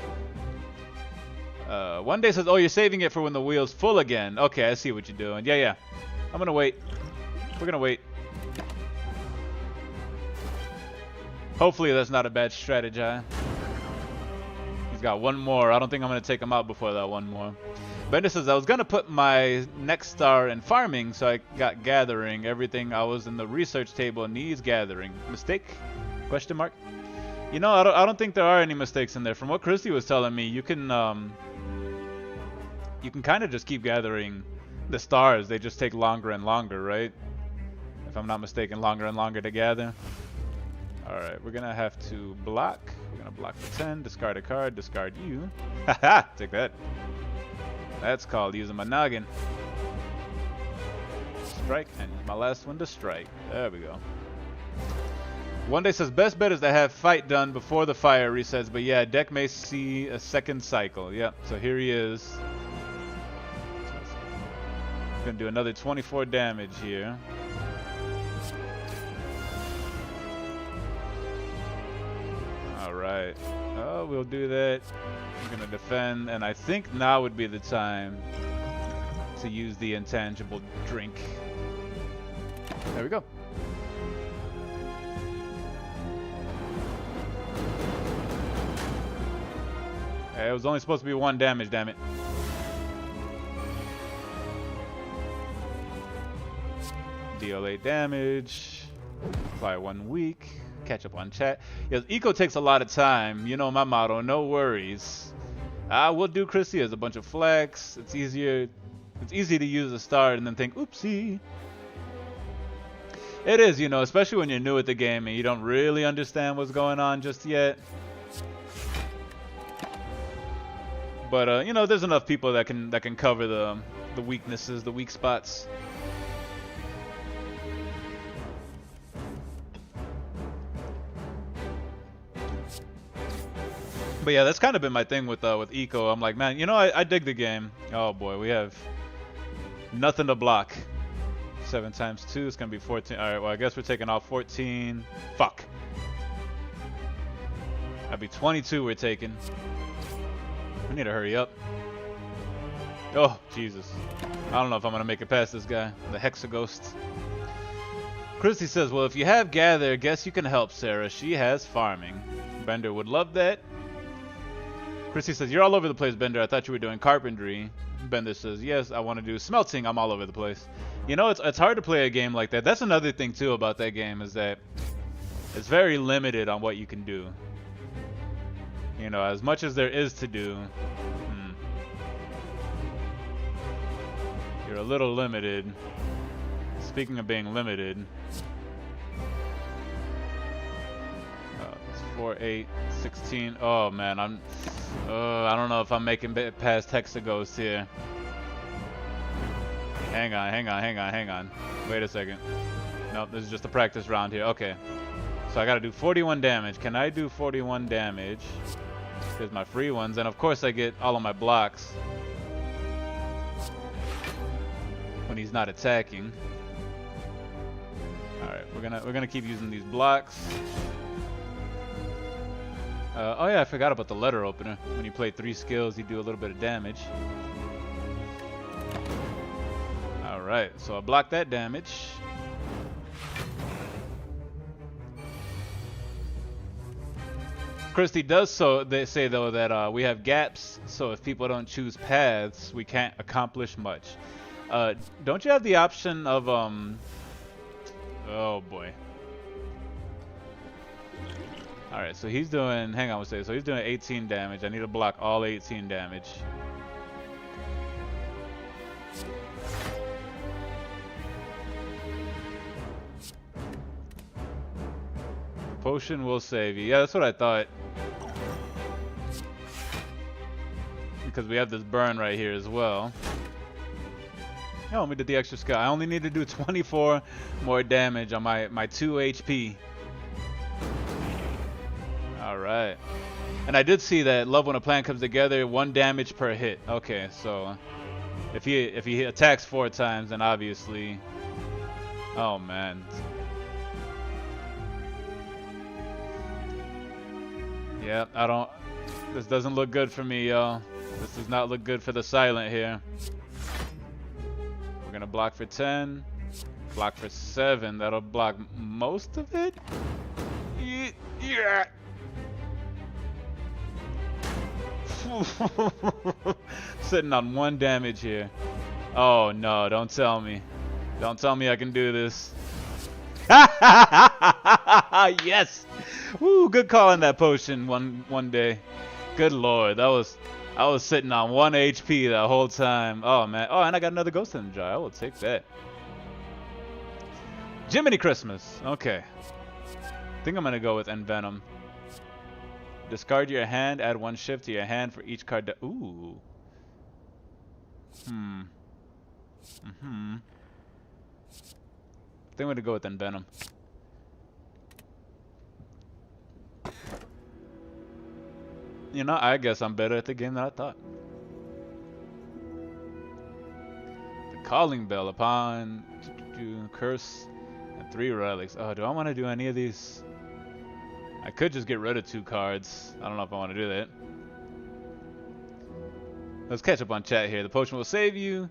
One day says, oh, you're saving it for when the wheel's full again. Okay, I see what you're doing. Yeah. I'm gonna wait. We're gonna wait. Hopefully that's not a bad strategy. He's got one more. I don't think I'm gonna take him out before that one more. Bender says, I was gonna put my next star in farming, so I got gathering. Everything I was in the research table needs gathering. Mistake? Question mark? You know, I don't think there are any mistakes in there. From what Christy was telling me, you can kind of just keep gathering the stars. They just take longer and longer, right? If I'm not mistaken, longer and longer to gather. Alright, we're gonna have to block. We're gonna block for 10, discard a card, discard you. Haha, take that. That's called using my noggin. Strike, and my last one to strike. There we go. One day says, best bet is to have fight done before the fire resets, but yeah, deck may see a second cycle. Yep, so here he is. Gonna do another 24 damage here. Alright. Oh, we'll do that. I'm gonna defend, and I think now would be the time to use the intangible drink. There we go. It was only supposed to be 1 damage, damn it. Deal 8 damage. Apply 1 week. Catch up on chat. Yes, eco takes a lot of time. You know my motto, no worries. We'll do Chrissy as a bunch of flex. It's easier. It's easy to use a star and then think, oopsie. It is, you know, especially when you're new at the game and you don't really understand what's going on just yet. But you know, there's enough people that can cover the weaknesses, the weak spots. But yeah, that's kind of been my thing with eco. I'm like, man, you know, I dig the game. Oh boy, we have nothing to block. 7 times 2 is gonna be 14. All right, well I guess we're taking off 14. Fuck. That'd be 22 we're taking. We need to hurry up. Oh, Jesus. I don't know if I'm going to make it past this guy. The Hexaghost. Christy says, well, if you have gather, guess you can help Sarah. She has farming. Bender would love that. Christy says, you're all over the place, Bender. I thought you were doing carpentry. Bender says, yes, I want to do smelting. I'm all over the place. You know, it's hard to play a game like that. That's another thing, too, about that game is that it's very limited on what you can do. You know, as much as there is to do, you're a little limited. Speaking of being limited, it's 4, 8, 16. Oh man, I don't know if I'm making it past Hexaghost here. Hang on. Wait a second. Nope, this is just a practice round here. Okay. So I gotta do 41 damage. Can I do 41 damage? Here's my free ones, and of course I get all of my blocks when he's not attacking. All right, we're gonna keep using these blocks. Oh yeah, I forgot about the letter opener. When you play 3 skills, you do a little bit of damage. All right, so I block that damage. Christy does so. They say though that we have gaps, so if people don't choose paths, we can't accomplish much. Don't you have the option of Oh boy. All right, so he's doing. Hang on, one second. So he's doing 18 damage. I need to block all 18 damage. Potion will save you. Yeah, that's what I thought. Because we have this burn right here as well. Oh, we did the extra skill. I only need to do 24 more damage on my 2 HP. Alright. And I did see that love when a plan comes together, 1 damage per hit. Okay, so if he attacks 4 times, then obviously. Oh man. Yeah, this doesn't look good for me, y'all. This does not look good for the silent here. We're gonna block for 10, block for 7. That'll block most of it. Yeah. Sitting on 1 damage here. Oh no, don't tell me. Don't tell me I can do this. Yes! Woo, good call on that potion one day. Good lord, I was sitting on 1 HP the whole time. Oh man. Oh, and I got another ghost in the jar. I will take that. Jiminy Christmas. Okay. I think I'm gonna go with Envenom. Discard your hand, add 1 shift to your hand for each card. Ooh. I think I'm gonna go with Envenom. You know, I guess I'm better at the game than I thought. The calling bell upon curse and 3 relics. Oh, do I want to do any of these? I could just get rid of 2 cards. I don't know if I want to do that. Let's catch up on chat here. The potion will save you.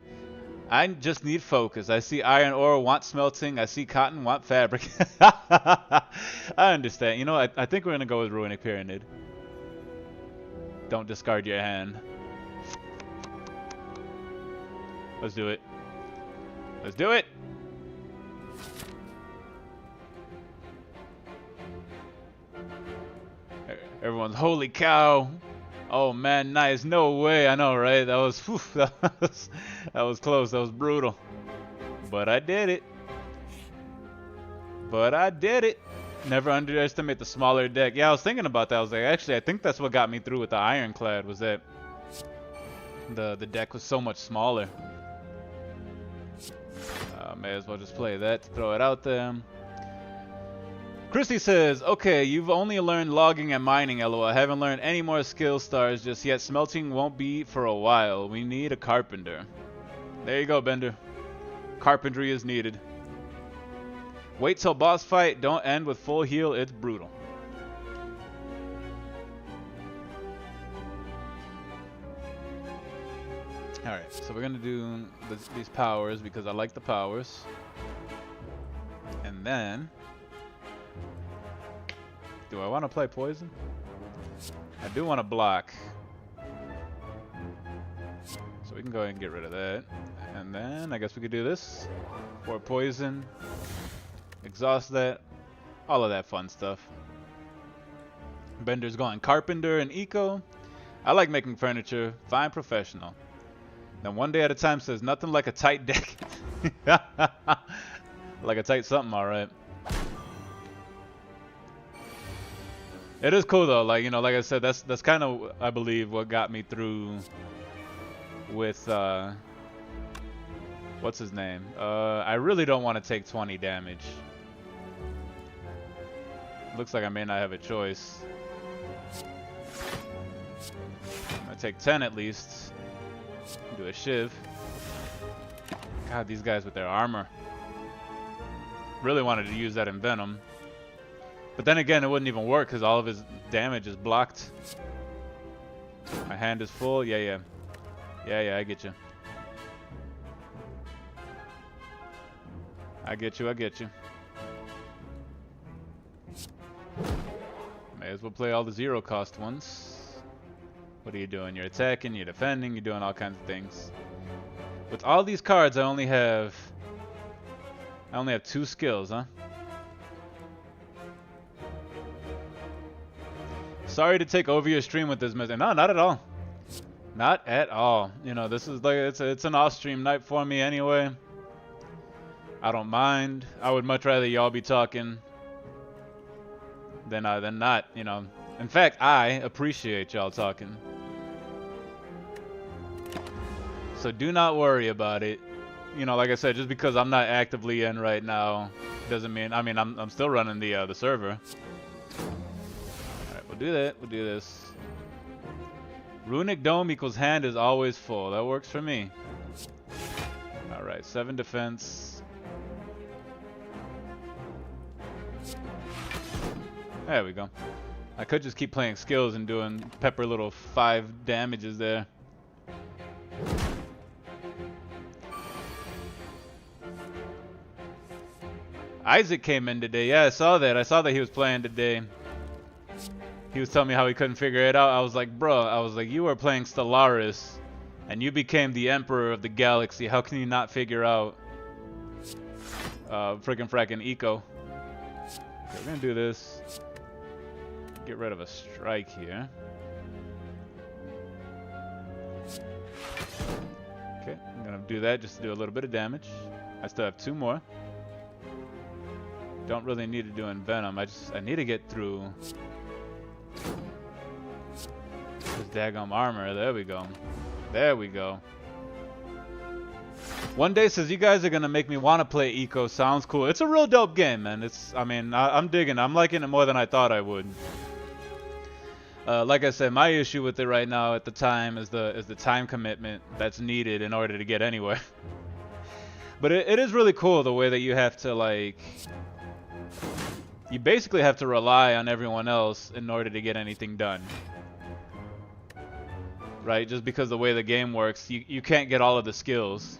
I just need focus. I see iron ore, want smelting. I see cotton, want fabric. I understand. You know, I think we're going to go with Ruinic Pyramid. Don't discard your hand. Let's do it. Let's do it. Everyone's holy cow. Oh man, nice. No way. I know, right? That was that was close. That was brutal. But I did it. But I did it. Never underestimate the smaller deck. Yeah, I was thinking about that. I was like, actually, I think that's what got me through with the Ironclad, was that the deck was so much smaller. May as well just play that to throw it out there. Christy says, okay, you've only learned logging and mining, LOL. I haven't learned any more skill stars just yet. Smelting won't be for a while. We need a carpenter. There you go, Bender. Carpentry is needed. Wait till boss fight. Don't end with full heal. It's brutal. Alright, so we're going to do these powers because I like the powers. And then... do I want to play poison? I do want to block. So we can go ahead and get rid of that. And then I guess we could do this. For poison. Exhaust that. All of that fun stuff. Bender's going carpenter and eco. I like making furniture. Fine professional. Then 1 day at a time says nothing like a tight deck. Like a tight something, alright. It is cool though, like, you know, like I said, that's kind of, I believe, what got me through with what's his name? I really don't want to take 20 damage. Looks like I may not have a choice. I'm gonna take 10 at least. Do a shiv. God, these guys with their armor. Really wanted to use that in Venom. But then again, it wouldn't even work because all of his damage is blocked. My hand is full. Yeah, I get you. I get you. May May as well play all the 0 cost ones. What are you doing? You're attacking, you're defending, you're doing all kinds of things. With all these cards, I only have 2 skills, huh? Sorry to take over your stream with this message. No, not at all. Not at all. You know, this is like it's an off-stream night for me anyway. I don't mind. I would much rather y'all be talking than not. You know. In fact, I appreciate y'all talking. So do not worry about it. You know, like I said, just because I'm not actively in right now doesn't mean. I mean, I'm still running the server. All right, we'll do that. We'll do this. Runic Dome equals hand is always full. That works for me. All right, 7 defense. There we go. I could just keep playing skills and doing pepper little 5 damages there. Isaac came in today. Yeah, I saw that. I saw that he was playing today. He was telling me how he couldn't figure it out. I was like, bro, you were playing Stellaris, and you became the Emperor of the Galaxy. How can you not figure out frickin' Eco? Okay, we're gonna do this. Get rid of a strike here. Okay, I'm gonna do that just to do a little bit of damage. I still have 2 more. Don't really need to do Envenom. I need to get through this daggum armor. There we go. There we go. One day says you guys are gonna make me want to play Eco. Sounds cool. It's a real dope game, man. I'm digging. I'm liking it more than I thought I would. Like I said, my issue with it right now at the time is the time commitment that's needed in order to get anywhere. But it is really cool the way that you have to like. You basically have to rely on everyone else in order to get anything done. Right? Just because the way the game works, you can't get all of the skills.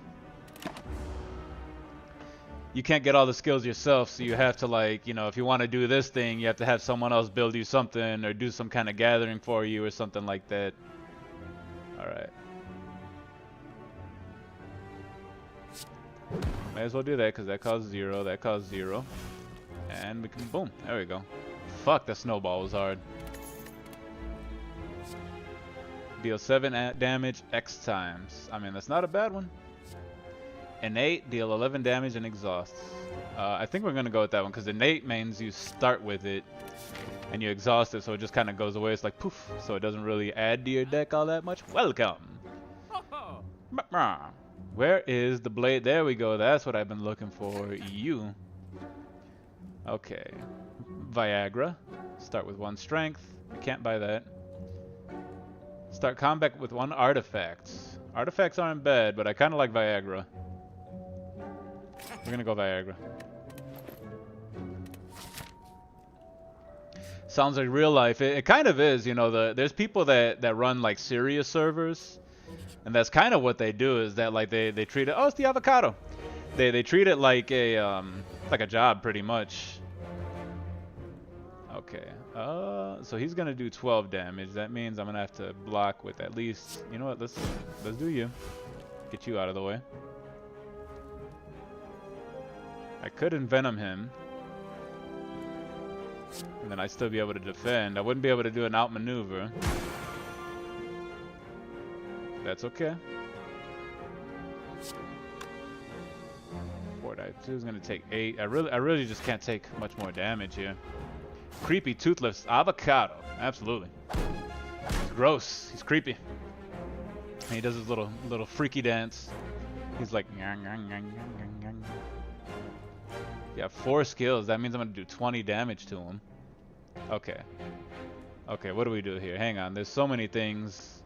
You can't get all the skills yourself, so you have to like, you know, if you want to do this thing, you have to have someone else build you something or do some kind of gathering for you or something like that. Alright. May as well do that because that caused 0, that caused 0. And we can, boom, there we go. Fuck, that snowball was hard. Deal 7 damage X times. I mean, that's not a bad one. Innate, deal 11 damage and exhausts. I think we're going to go with that one because innate means you start with it and you exhaust it, so it just kind of goes away. It's like poof, so it doesn't really add to your deck all that much. Welcome. Where is the blade? There we go. That's what I've been looking for. You. Okay. Viagra. Start with 1 strength. I can't buy that. Start combat with 1 artifact. Artifacts aren't bad, but I kind of like Viagra. We're gonna go Viagra. Sounds like real life. It kind of is, you know. There's people that run like serious servers, and that's kind of what they do. Is that like they treat it? Oh, it's the avocado. They treat it like a job pretty much. Okay. So he's gonna do 12 damage. That means I'm gonna have to block with at least. You know what? Let's do you. Get you out of the way. I could envenom him, and then I'd still be able to defend. I wouldn't be able to do an outmaneuver. That's okay. 4-2 is gonna take 8. I really just can't take much more damage here. Creepy toothless avocado. Absolutely. He's gross. He's creepy. And he does his little freaky dance. He's like. Yeah, 4 skills. That means I'm gonna do 20 damage to him. Okay. Okay, what do we do here? Hang on. There's so many things,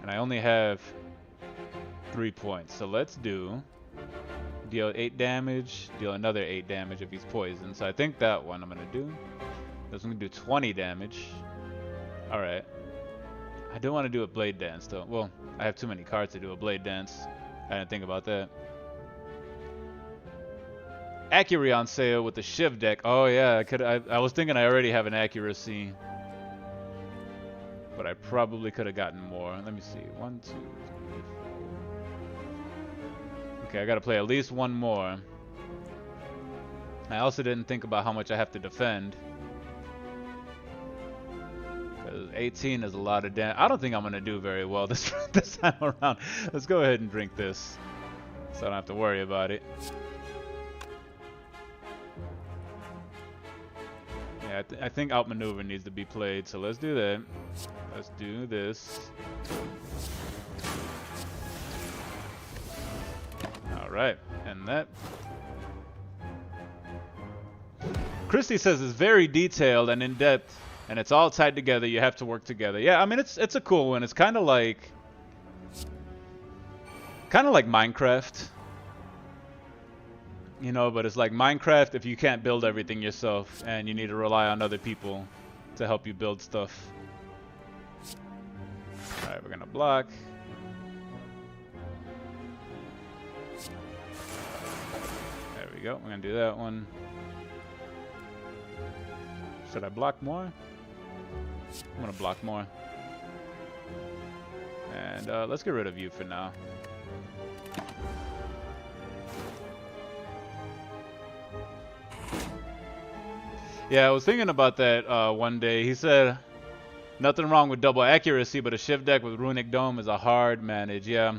and I only have 3 points. So let's do. Deal 8 damage, deal another 8 damage if he's poisoned. So I think that one I'm going to do. This one's going to do 20 damage. Alright. I don't want to do a blade dance though. Well, I have too many cards to do a blade dance. I didn't think about that. Accuracy on sale with the Shiv deck. Oh yeah, I was thinking I already have an accuracy, but I probably could have gotten more. Let me see. 1, 2, 3, 4. Okay, I gotta play at least one more. I also didn't think about how much I have to defend. 18 is a lot of damage. I don't think I'm gonna do very well this time around. Let's go ahead and drink this, so I don't have to worry about it. Yeah, I think outmaneuver needs to be played, so let's do that. Let's do this. All right, and that. Christy says it's very detailed and in depth. And it's all tied together. You have to work together. Yeah, I mean it's a cool one. It's kind of like Minecraft, you know. But it's like Minecraft if you can't build everything yourself and you need to rely on other people to help you build stuff. All right, we're gonna block. There we go. We're gonna do that one. Should I block more? I'm gonna block more. And let's get rid of you for now. Yeah, I was thinking about that one day. He said, nothing wrong with double accuracy, but a Shiv deck with Runic Dome is a hard manage. Yeah.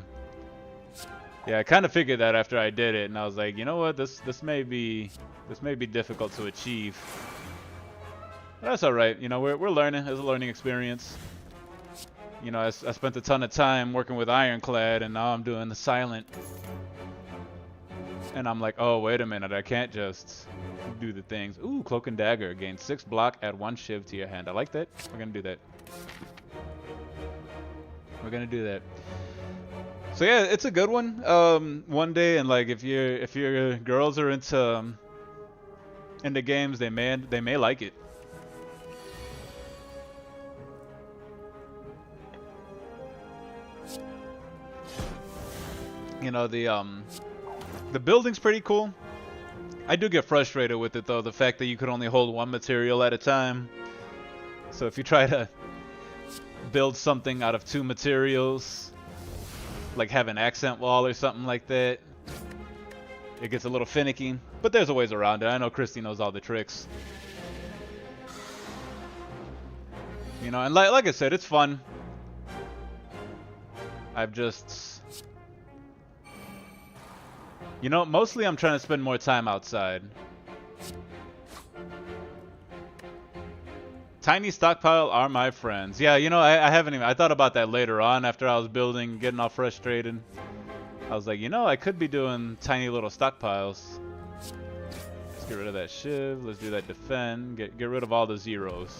Yeah, I kind of figured that after I did it, and I was like, you know what, this may be difficult to achieve. That's all right. You know, we're learning. It's a learning experience. You know, I spent a ton of time working with Ironclad, and now I'm doing the Silent. And I'm like, oh, wait a minute. I can't just do the things. Ooh, Cloak and Dagger. Gain 6 block, add 1 Shiv to your hand. I like that. We're going to do that. We're going to do that. So, yeah, it's a good one. One day, and like, if your girls are into games, they may like it. You know, the building's pretty cool. I do get frustrated with it though, the fact that you could only hold one material at a time. So if you try to build something out of 2 materials, like have an accent wall or something like that, it gets a little finicky. But there's a ways around it. I know Christy knows all the tricks. You know, and like I said, it's fun. I've just... You know, mostly I'm trying to spend more time outside. Tiny stockpile are my friends. Yeah, you know, I haven't even... I thought about that later on after I was building, getting all frustrated. I was like, you know, I could be doing tiny little stockpiles. Let's get rid of that Shiv. Let's do that defend. Get rid of all the zeros.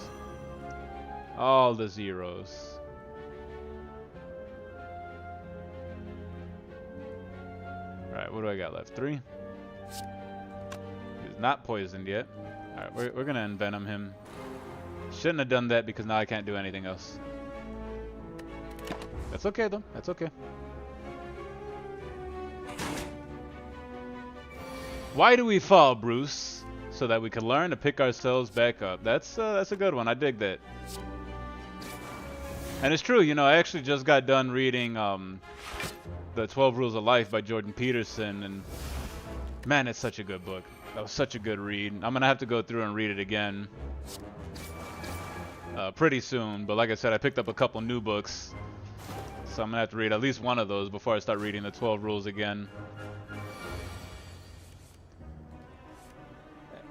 All the zeros. Alright, what do I got left? 3. He's not poisoned yet. Alright, we're gonna envenom him. Shouldn't have done that because now I can't do anything else. That's okay though. That's okay. Why do we fall, Bruce? So that we can learn to pick ourselves back up. That's a good one. I dig that. And it's true, you know, I actually just got done reading The 12 Rules of Life by Jordan Peterson, and man, it's such a good book. That was such a good read. I'm gonna have to go through and read it again pretty soon, but like I said, I picked up a couple new books, so I'm gonna have to read at least one of those before I start reading the 12 Rules again.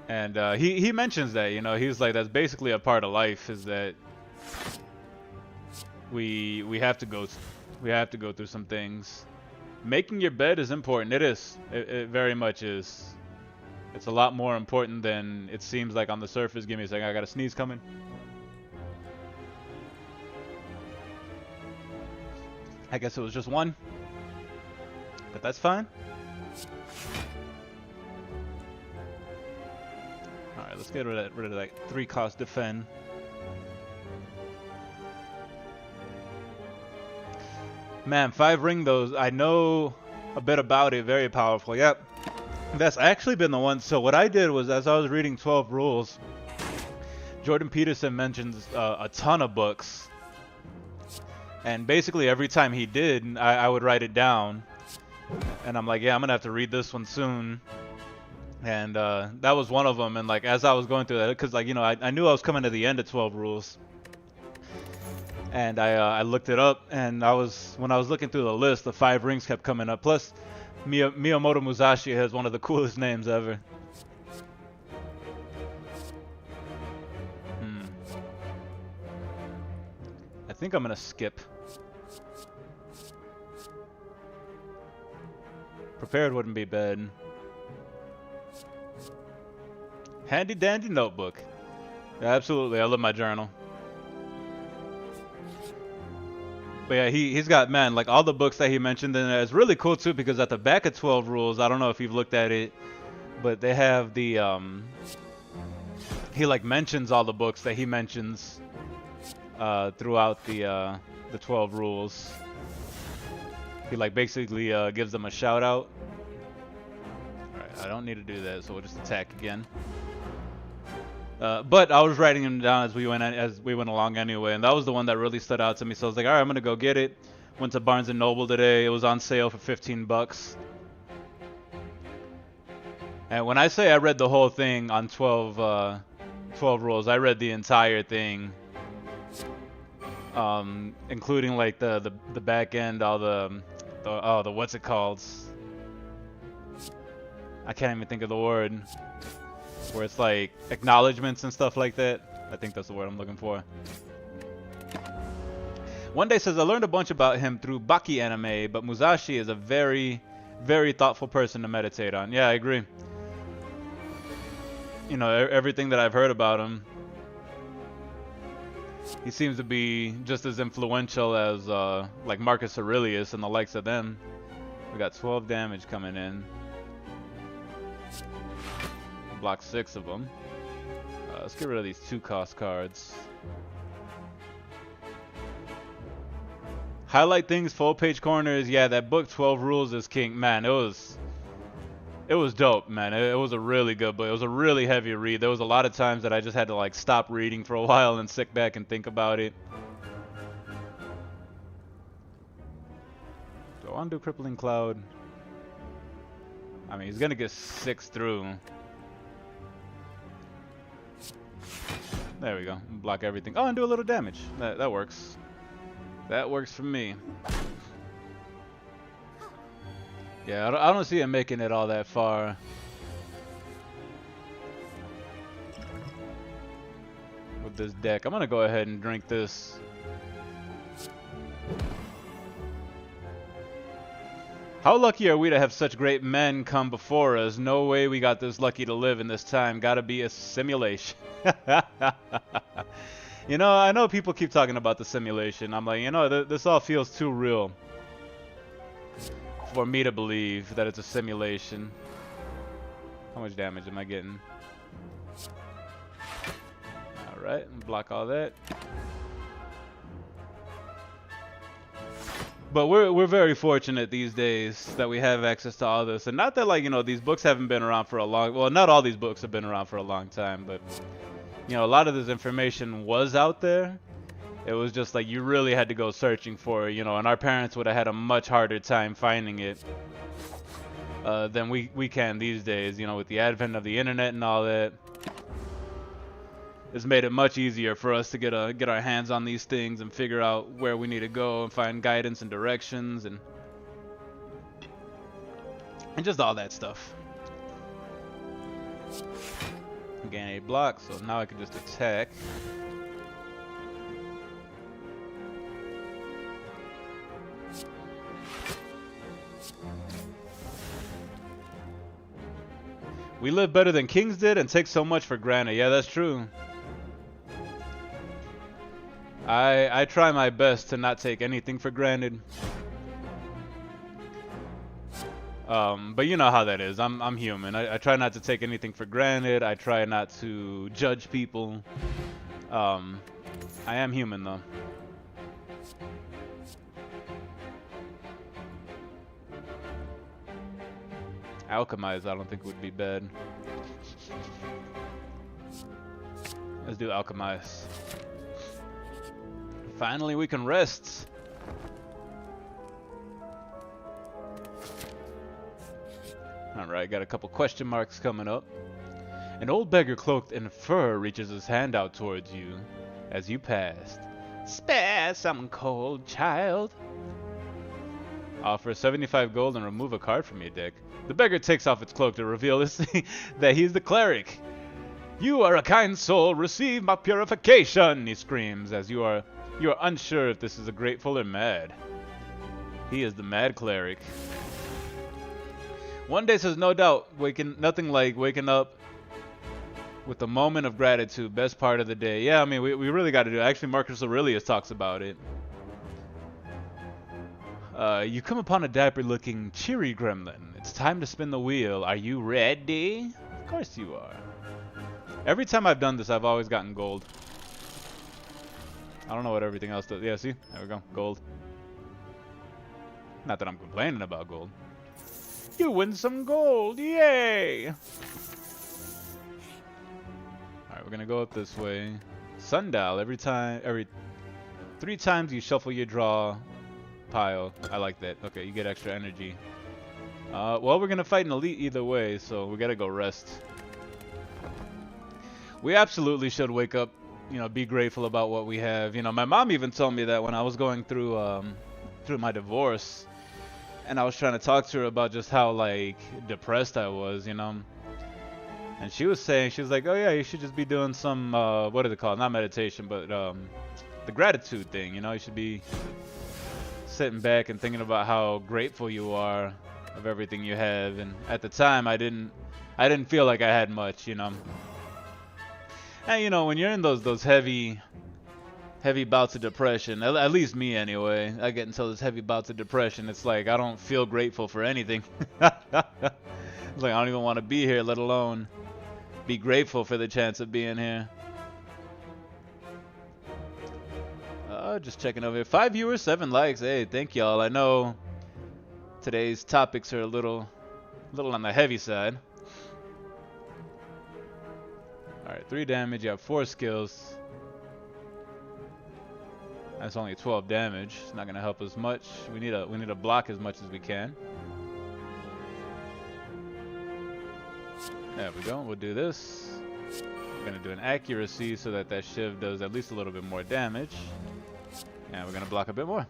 And he mentions that, you know, he's like, that's basically a part of life, is that we have to go through some things. Making your bed is important. It is. It very much is. It's a lot more important than it seems like on the surface. Give me a second. I got a sneeze coming. I guess it was just one. But that's fine. Alright, let's get rid of that 3-cost defend. Man, 5 ring those. I know a bit about it. Very powerful. Yep. That's actually been the one. So what I did was, as I was reading 12 Rules, Jordan Peterson mentions a ton of books. And basically every time he did, I would write it down. And I'm like, yeah, I'm going to have to read this one soon. And that was one of them. And like, as I was going through that, because like, you know, I knew I was coming to the end of 12 Rules. And I looked it up, and when I was looking through the list, the 5 rings kept coming up. Plus, Miyamoto Musashi has one of the coolest names ever. I think I'm gonna skip. Prepared wouldn't be bad. Handy dandy notebook. Yeah, absolutely, I love my journal. But yeah, he's got, man, like all the books that he mentioned, and it's really cool too because at the back of 12 Rules, I don't know if you've looked at it, but they have the he like mentions all the books that he mentions throughout the 12 Rules. He like basically gives them a shout out. All right, I don't need to do that, so we'll just attack again. But I was writing them down as we went along anyway, and that was the one that really stood out to me. So I was like, all right, I'm gonna go get it. Went to Barnes and Noble today. It was on sale for 15 bucks. And when I say I read the whole thing on 12 Rules, I read the entire thing, including like the back end, all the what's it called? I can't even think of the word. Where it's like acknowledgements and stuff like that. I think that's the word I'm looking for. One Day says, I learned a bunch about him through Baki anime, but Musashi is a very, very thoughtful person to meditate on. Yeah, I agree. You know, everything that I've heard about him, he seems to be just as influential as like Marcus Aurelius and the likes of them. We got 12 damage coming in. Block 6 of them. Let's get rid of these 2-cost cards. Highlight things, full page corners. Yeah, that book 12 Rules is King. Man, it was dope, man. It was a really good book. It was a really heavy read. There was a lot of times that I just had to like stop reading for a while and sit back and think about it. Do I want to do Crippling Cloud? I mean, he's gonna get 6 through. There we go. Block everything. Oh, and do a little damage. That works. That works for me. Yeah, I don't see him making it all that far. With this deck. I'm going to go ahead and drink this. How lucky are we to have such great men come before us? No way we got this lucky to live in this time. Gotta be a simulation. You know, I know people keep talking about the simulation. I'm like, you know, this all feels too real for me to believe that it's a simulation. How much damage am I getting? Alright, block all that. But we're very fortunate these days that we have access to all this. And not that, like, you know, these books haven't been around for a long... Well, not all these books have been around for a long time, but... You know, a lot of this information was out there. It was just like you really had to go searching for it, you know, and our parents would have had a much harder time finding it than we can these days, you know, with the advent of the internet and all that. It's made it much easier for us to get our hands on these things and figure out where we need to go and find guidance and directions and just all that stuff. Gain 8 blocks, so now I can just attack. We live better than kings did and take so much for granted. Yeah, that's true. I try my best to not take anything for granted. But you know how that is. I'm human. I try not to take anything for granted. I try not to judge people. I am human though. Alchemize, I don't think would be bad. Let's do Alchemize. Finally, we can rest. Alright, got a couple question marks coming up. An old beggar cloaked in fur reaches his hand out towards you as you passed. Spare some cold, child. Offer 75 gold and remove a card from your deck. The beggar takes off its cloak to reveal that he's the cleric. You are a kind soul, receive my purification, he screams as you are unsure if this is a grateful or mad. He is the mad cleric. One day says, no doubt, nothing like waking up with a moment of gratitude, best part of the day. Yeah, I mean, we really got to do it. Actually, Marcus Aurelius talks about it. You come upon a dapper-looking, cheery gremlin. It's time to spin the wheel. Are you ready? Of course you are. Every time I've done this, I've always gotten gold. I don't know what everything else does. Yeah, see? There we go. Gold. Not that I'm complaining about gold. You win some gold. Yay! Alright, we're going to go up this way. Sundial. Every 3 times you shuffle your draw pile. I like that. Okay, you get extra energy. Well, we're going to fight an elite either way, so we got to go rest. We absolutely should wake up, you know, be grateful about what we have. You know, my mom even told me that when I was going through my divorce, and I was trying to talk to her about just how, like, depressed I was, you know. And she was saying, she was like, oh yeah, you should just be doing some, what is it called? Not meditation, but the gratitude thing, you know. You should be sitting back and thinking about how grateful you are of everything you have. And at the time, I didn't feel like I had much, you know. And you know, when you're in those heavy bouts of depression, at least me anyway, I get into those heavy bouts of depression, it's like I don't feel grateful for anything. It's like I don't even want to be here, let alone be grateful for the chance of being here. Just checking over here. 5 viewers, 7 likes. Hey, thank y'all. I know today's topics are a little on the heavy side. Alright, 3 damage. You have 4 skills. That's only 12 damage. It's not gonna help us much. We need to block as much as we can. There we go. We'll do this. We're gonna do an accuracy so that shiv does at least a little bit more damage. And we're gonna block a bit more.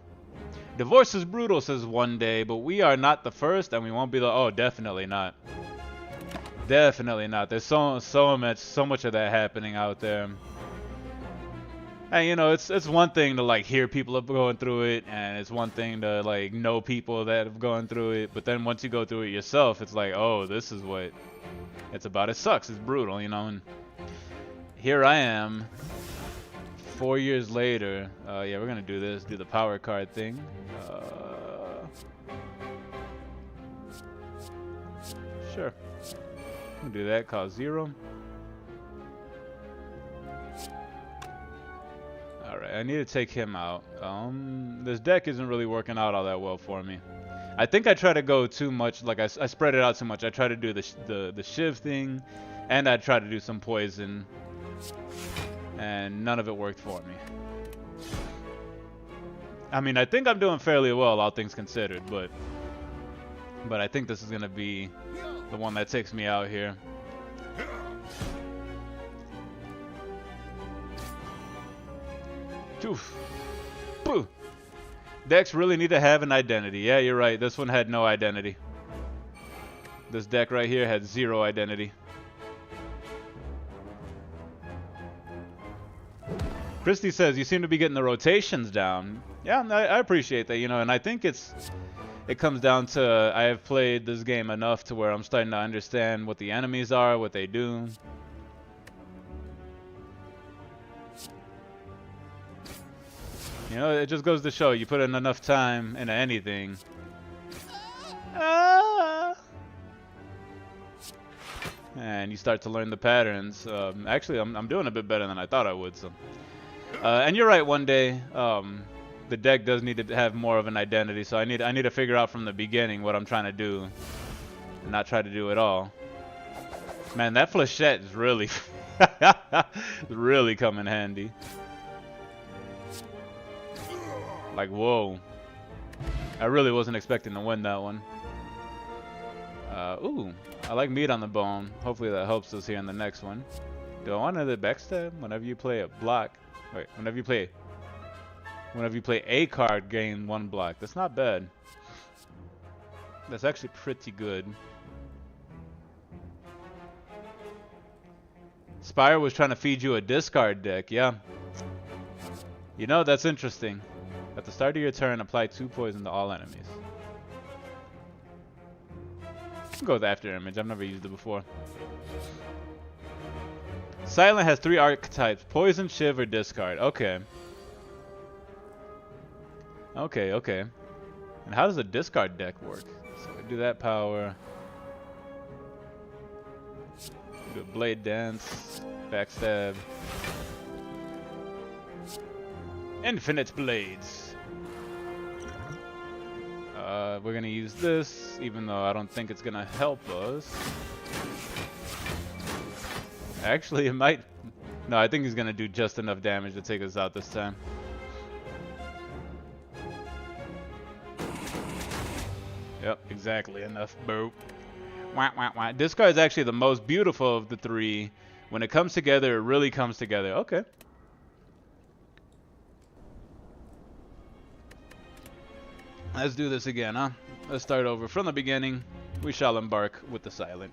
Divorce is brutal, says One Day, but we are not the first, and we won't be the. Oh, definitely not. Definitely not. There's so much of that happening out there. And you know, it's one thing to like hear people are going through it, and it's one thing to like know people that have gone through it. But then once you go through it yourself, it's like, oh, this is what it's about. It sucks. It's brutal, you know. And here I am, 4 years later. Yeah, we're gonna do this. Do the power card thing. Sure. We'll do that. Cost 0. Alright, I need to take him out. This deck isn't really working out all that well for me. I think I try to go too much, like I spread it out too much. I try to do the shiv thing, and I try to do some poison, and none of it worked for me. I mean, I think I'm doing fairly well, all things considered, but I think this is gonna be the one that takes me out here. Oof. Boo. Decks really need to have an identity. Yeah, you're right. This one had no identity. This deck right here had 0 identity. Christy says, you seem to be getting the rotations down. Yeah, I appreciate that, you know, and I think it comes down to I have played this game enough to where I'm starting to understand what the enemies are, what they do. You know, it just goes to show you put in enough time into anything. And you start to learn the patterns. Actually, I'm doing a bit better than I thought I would. So, and you're right. One day, the deck does need to have more of an identity. So I need to figure out from the beginning what I'm trying to do. and not try to do it all. Man, that flechette is really, really come in handy. Like, whoa. I really wasn't expecting to win that one. Ooh, I like meat on the bone. Hopefully that helps us here in the next one. Do I want another backstab? Whenever you play a block, wait, whenever you play a card, gain 1 block. That's not bad. That's actually pretty good. Spire was trying to feed you a discard deck, yeah. You know, that's interesting. At the start of your turn, apply 2 poison to all enemies. Go with After Image. I've never used it before. Silent has 3 archetypes: poison, shiv, or discard. Okay. Okay, okay. And how does a discard deck work? So we do that power. Do a blade dance, backstab. Infinite blades. We're gonna use this, even though I don't think it's gonna help us. Actually, it might. No, I think he's gonna do just enough damage to take us out this time. Yep, exactly enough. Boop. Wah, wah, wah. Discard is actually the most beautiful of the 3. When it comes together, it really comes together. Okay. Let's do this again, huh? Let's start over from the beginning. We shall embark with the silent.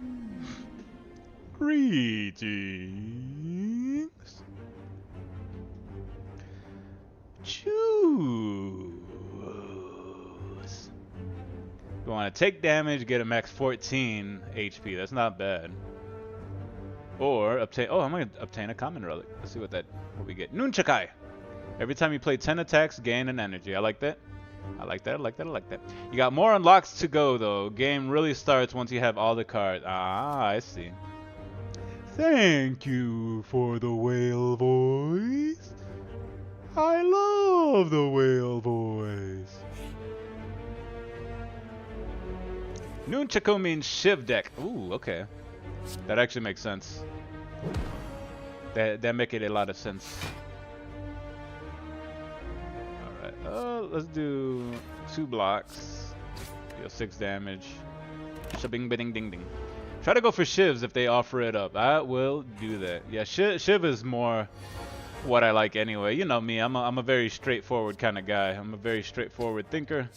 Greetings. Choose. You want to take damage, get a max 14 HP. That's not bad. Or obtain. Oh, I'm gonna obtain a common relic. Let's see what we get. Nunchakai. Every time you play 10 attacks, gain an energy. I like that. I like that, I like that, I like that. You got more unlocks to go, though. Game really starts once you have all the cards. Ah, I see. Thank you for the whale voice. I love the whale voice. Nunchaku means Shiv deck. Ooh, okay. That actually makes sense. That make it a lot of sense. Let's do 2 blocks. Deal 6 damage. Shabing bidding ding ding. Try to go for shivs if they offer it up. I will do that. Yeah, shiv is more what I like anyway. You know me, I'm a very straightforward kind of guy. I'm a very straightforward thinker.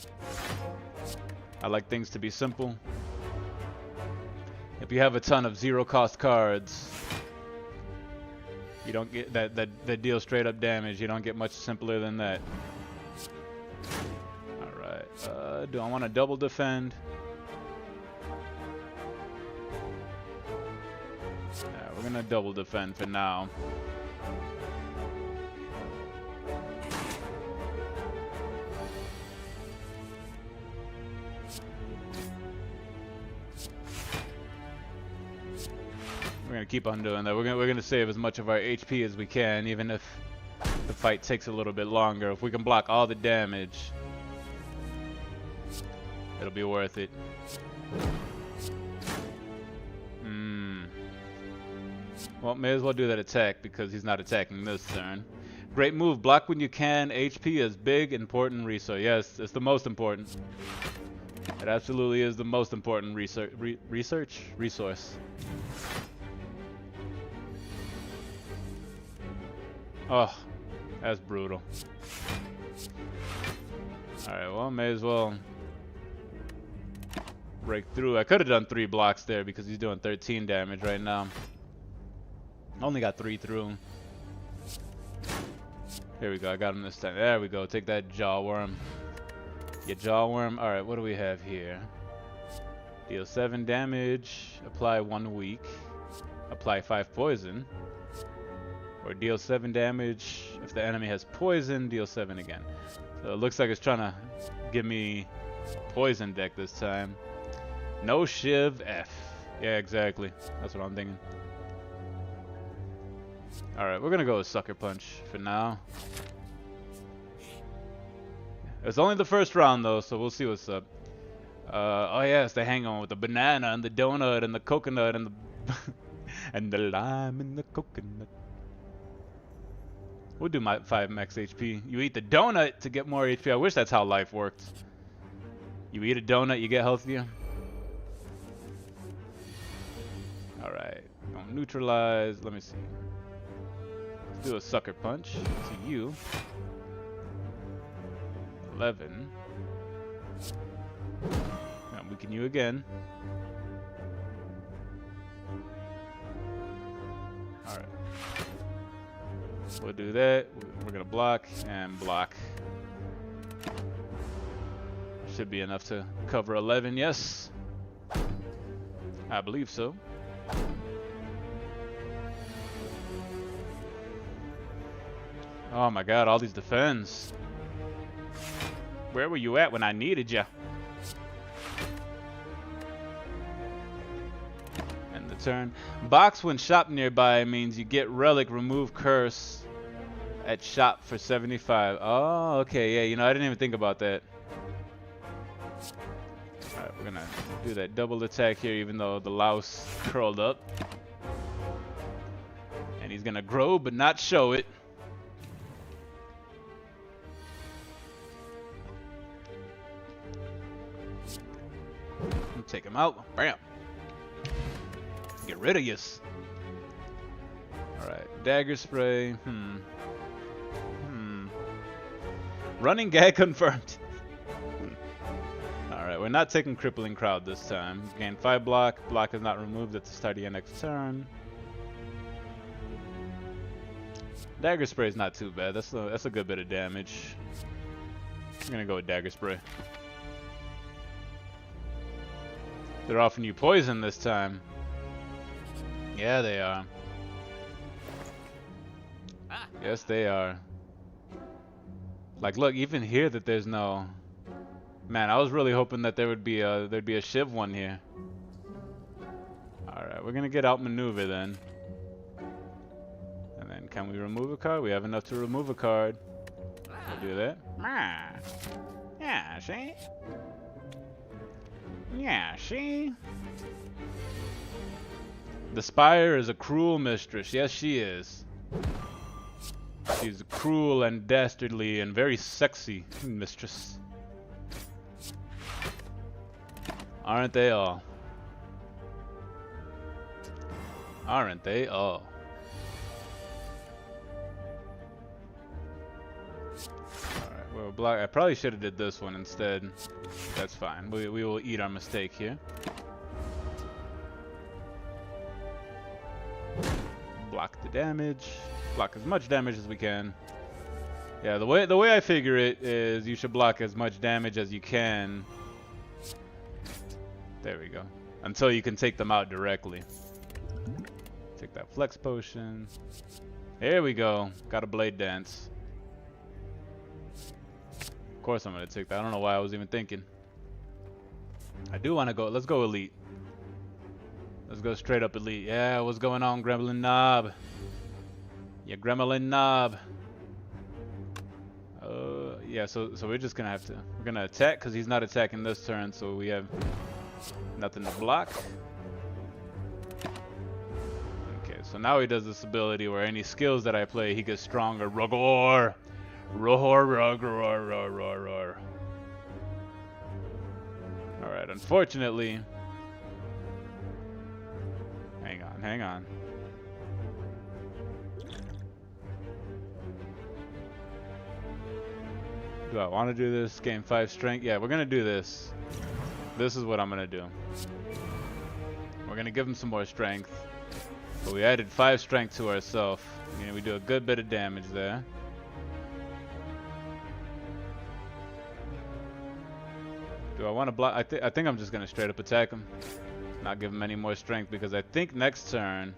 I like things to be simple. If you have a ton of 0-cost cards, you don't get that deal straight up damage. You don't get much simpler than that. Do I want to double defend? Yeah, we're gonna double defend for now. We're gonna keep on doing that. We're gonna save as much of our HP as we can, even if the fight takes a little bit longer. If we can block all the damage, it'll be worth it. Well, may as well do that attack because he's not attacking this turn. Great move. Block when you can. HP is big, important resource. Yes, it's the most important. It absolutely is the most important resource. Oh, that's brutal. Alright, well, may as well break through. I could have done 3 blocks there because he's doing 13 damage right now. Only got 3 through. Here we go. I got him this time. There we go. Take that jaw worm. Your jaw worm. Alright, what do we have here? Deal 7 damage. Apply 1 weak. Apply 5 poison. Or deal 7 damage. If the enemy has poison, deal 7 again. So it looks like it's trying to give me poison deck this time. No Shiv F. Yeah, exactly. That's what I'm thinking. Alright, we're gonna go with Sucker Punch for now. It's only the first round though, so we'll see what's up. Oh yes, they hang on with the banana and the donut and the coconut and the and the lime and the coconut. We'll do my 5 max HP. You eat the donut to get more HP. I wish that's how life worked. You eat a donut, you get healthier. Alright, gonna neutralize. Let me see. Let's do a sucker punch to you. 11. Gonna weaken you again. Alright. We'll do that. We're gonna block and block. Should be enough to cover 11, yes. I believe so. Oh my god, all these defends. Where were you at when I needed you? End the turn. Box when shop nearby means you get relic, remove curse at shop for 75. Oh, okay, yeah, you know, I didn't even think about that. Alright, we're gonna do that double attack here even though the louse curled up. And he's gonna grow but not show it. Take him out. Bam. Get rid of yous. Alright, dagger spray. Running gag confirmed. Alright, we're not taking crippling crowd this time. Gain 5 block. Block is not removed at the start of your next turn. Dagger spray is not too bad. That's a good bit of damage. I'm gonna go with dagger spray. They're offering you poison this time. Yeah, they are. Yes, they are. Like, look, even here that there's no. Man, I was really hoping that there'd be a Shiv one here. All right, we're gonna get outmaneuver then. And then, can we remove a card? We have enough to remove a card. We'll do that. Yeah, see. Yeah, see? The Spire is a cruel mistress. Yes, she is. She's a cruel and dastardly and very sexy mistress. Aren't they all? Aren't they all? Alright, well, block. I probably should have did this one instead. That's fine. We will eat our mistake here. Block the damage. Block as much damage as we can. Yeah, the way I figure it is you should block as much damage as you can. There we go. Until you can take them out directly. Take that flex potion. There we go. Got a blade dance. Of course I'm gonna take that. I don't know why I was even thinking. I do want to go. Let's go elite. Let's go straight up elite. Yeah, what's going on, Gremlin Knob? Yeah, Gremlin Knob. Yeah, so we're just gonna have to. We're gonna attack because he's not attacking this turn, so we have nothing to block. Okay, so now he does this ability where any skills that I play, he gets stronger. Rogor, roar, roar, roar, roar, roar, roar. All right, unfortunately. Hang on. Do I want to do this? Gain 5 strength? Yeah, we're gonna do this. This is what I'm gonna do. We're gonna give him some more strength. But we added 5 strength to ourselves. You know, we do a good bit of damage there. Do I want to block? I think I'm just gonna straight up attack him. Not give him any more strength because I think next turn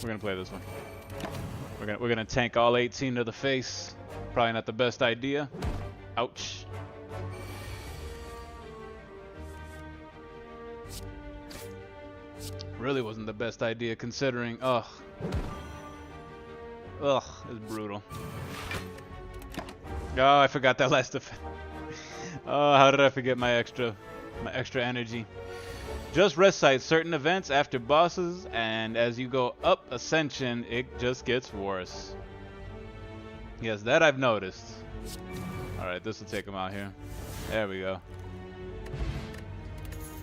we're gonna play this one. We're gonna tank all 18 to the face. Probably not the best idea. Ouch. Really wasn't the best idea considering. Ugh, it's brutal. Oh, I forgot that last defense. Oh, how did I forget my extra energy? Just recite certain events after bosses, and as you go up Ascension, it just gets worse. Yes, that I've noticed. Alright, this will take him out here. There we go.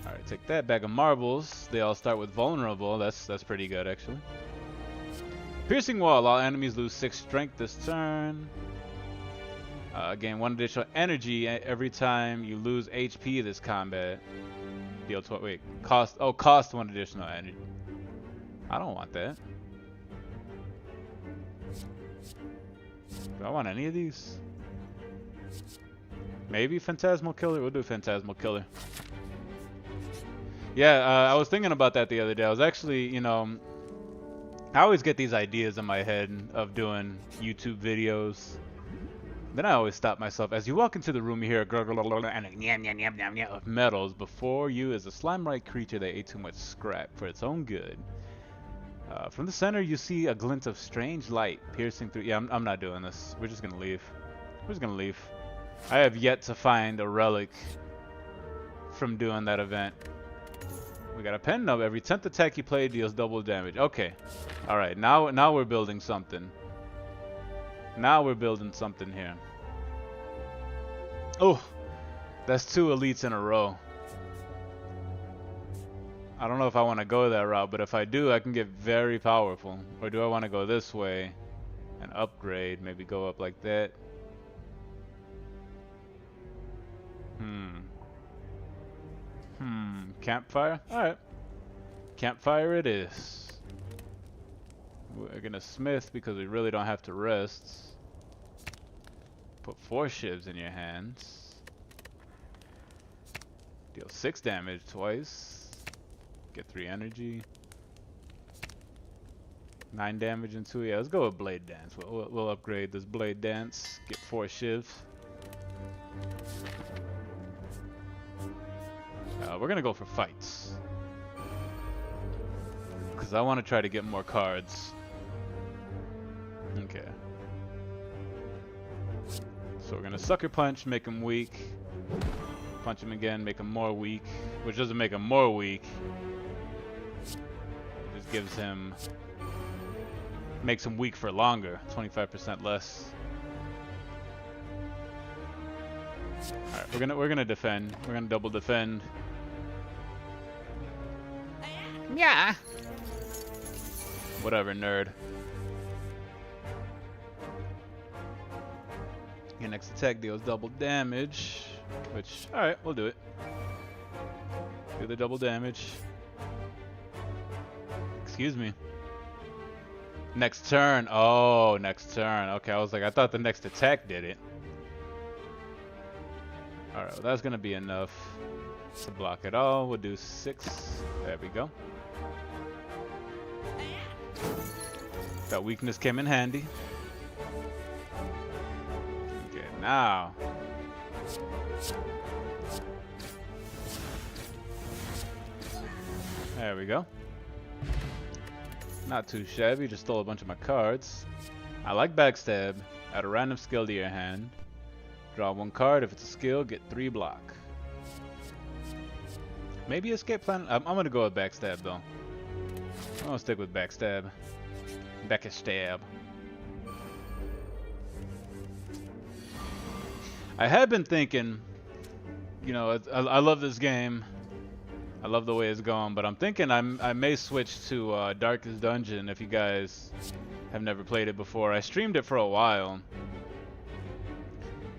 Alright, take that. Bag of marbles. They all start with vulnerable. That's pretty good, actually. Piercing wall. All enemies lose 6 strength this turn. Gain 1 additional energy every time you lose HP this combat. Deal wait, cost 1 additional energy. I don't want that. Do I want any of these? Maybe Phantasmal Killer? We'll do Phantasmal Killer. Yeah, I was thinking about that the other day. I was actually, you know, I always get these ideas in my head of doing YouTube videos. Then I always stop myself. As you walk into the room, you hear a gurgle and a yam yam yam yam yam of metals. Before you is a slime-like creature that ate too much scrap for its own good. From the center, you see a glint of strange light piercing through. Yeah, I'm not doing this. We're just gonna leave. We're just gonna leave. I have yet to find a relic from doing that event. We got a pen nub. Every 10th attack you play deals double damage. Okay. All right. Now we're building something. Now we're building something here. Oh, that's 2 elites in a row. I don't know if I want to go that route, but if I do, I can get very powerful. Or do I want to go this way and upgrade? Maybe go up like that. Campfire? Alright. Campfire it is. We're gonna smith because we really don't have to rest. Put 4 shivs in your hands. Deal 6 damage twice. Get 3 energy. 9 damage in 2. Yeah, let's go with Blade Dance. We'll upgrade this Blade Dance. Get 4 shivs. We're gonna go for fights. Because I want to try to get more cards. Okay. So we're gonna Sucker Punch, make him weak. Punch him again, make him more weak. Which doesn't make him more weak. It just gives him... makes him weak for longer. 25% less. Alright, we're gonna defend. We're gonna double defend. Yeah. Whatever, nerd. Your next attack deals double damage, which, alright, we'll do it. Do the double damage. Excuse me. Next turn. Oh, next turn. Okay, I was like, I thought the next attack did it. Alright, well, that's gonna be enough to block it all. We'll do 6. There we go. That weakness came in handy. Okay, now. There we go. Not too shabby, just stole a bunch of my cards. I like Backstab. Add a random skill to your hand. Draw 1 card. If it's a skill, get 3 block. Maybe Escape Plan. I'm gonna go with Backstab though. I'm gonna stick with Backstab. Backstab. I have been thinking, you know, I love this game. I love the way it's going, but I'm thinking I may switch to Darkest Dungeon if you guys have never played it before. I streamed it for a while,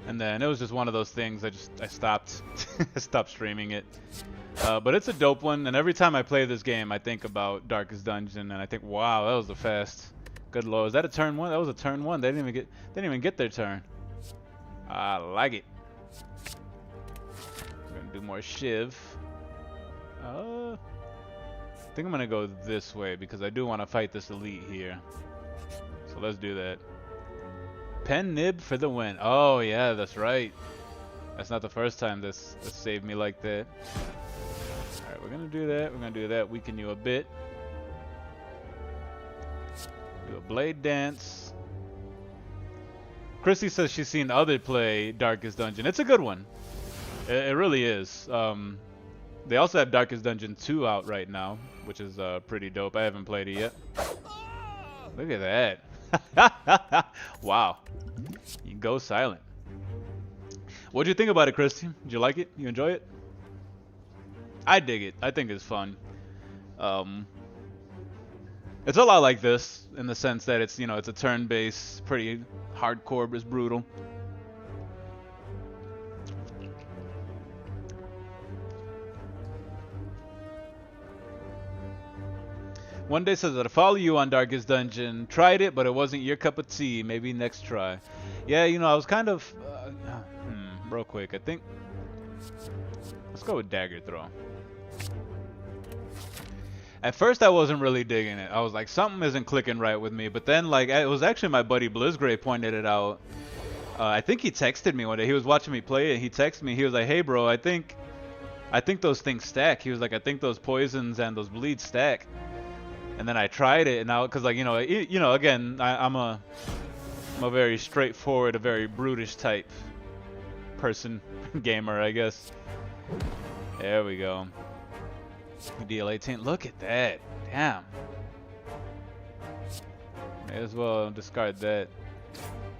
and then it was just one of those things. I stopped I stopped streaming it. But it's a dope one, and every time I play this game, I think about Darkest Dungeon, and I think, wow, that was a fast. Good lord, is that a turn 1? That was a turn 1. They didn't even get their turn. I like it. We're gonna do more Shiv. I think I'm gonna go this way because I do want to fight this elite here. So let's do that. Pen Nib for the win. Oh yeah, that's right. That's not the first time this saved me like that. Alright, we're gonna do that. We're gonna do that. Weaken you a bit. Do a Blade Dance. Chrissy says she's seen other play Darkest Dungeon. It's a good one. It really is. They also have Darkest Dungeon 2 out right now, which is pretty dope. I haven't played it yet. Look at that. Wow. You go silent. What'd you think about it, Christy? Did you like it? You enjoy it? I dig it. I think it's fun. It's a lot like this in the sense that it's, you know, it's a turn-based, pretty hardcore, but it's brutal. One day says that I follow you on Darkest Dungeon. Tried it, but it wasn't your cup of tea. Maybe next try. Yeah, you know, I was kind of real quick. I think let's go with Dagger Throw. At first, I wasn't really digging it. I was like, something isn't clicking right with me. But then, like, it was actually my buddy Blizzgray pointed it out. I think he texted me one day. He was watching me play it. He texted me. He was like, "Hey, bro, I think those things stack." He was like, "I think those poisons and those bleeds stack." And then I tried it, and now, cause like you know, again, I'm a very straightforward, a very brutish type person, gamer, I guess. There we go. Deal 18. Look at that. Damn. May as well discard that.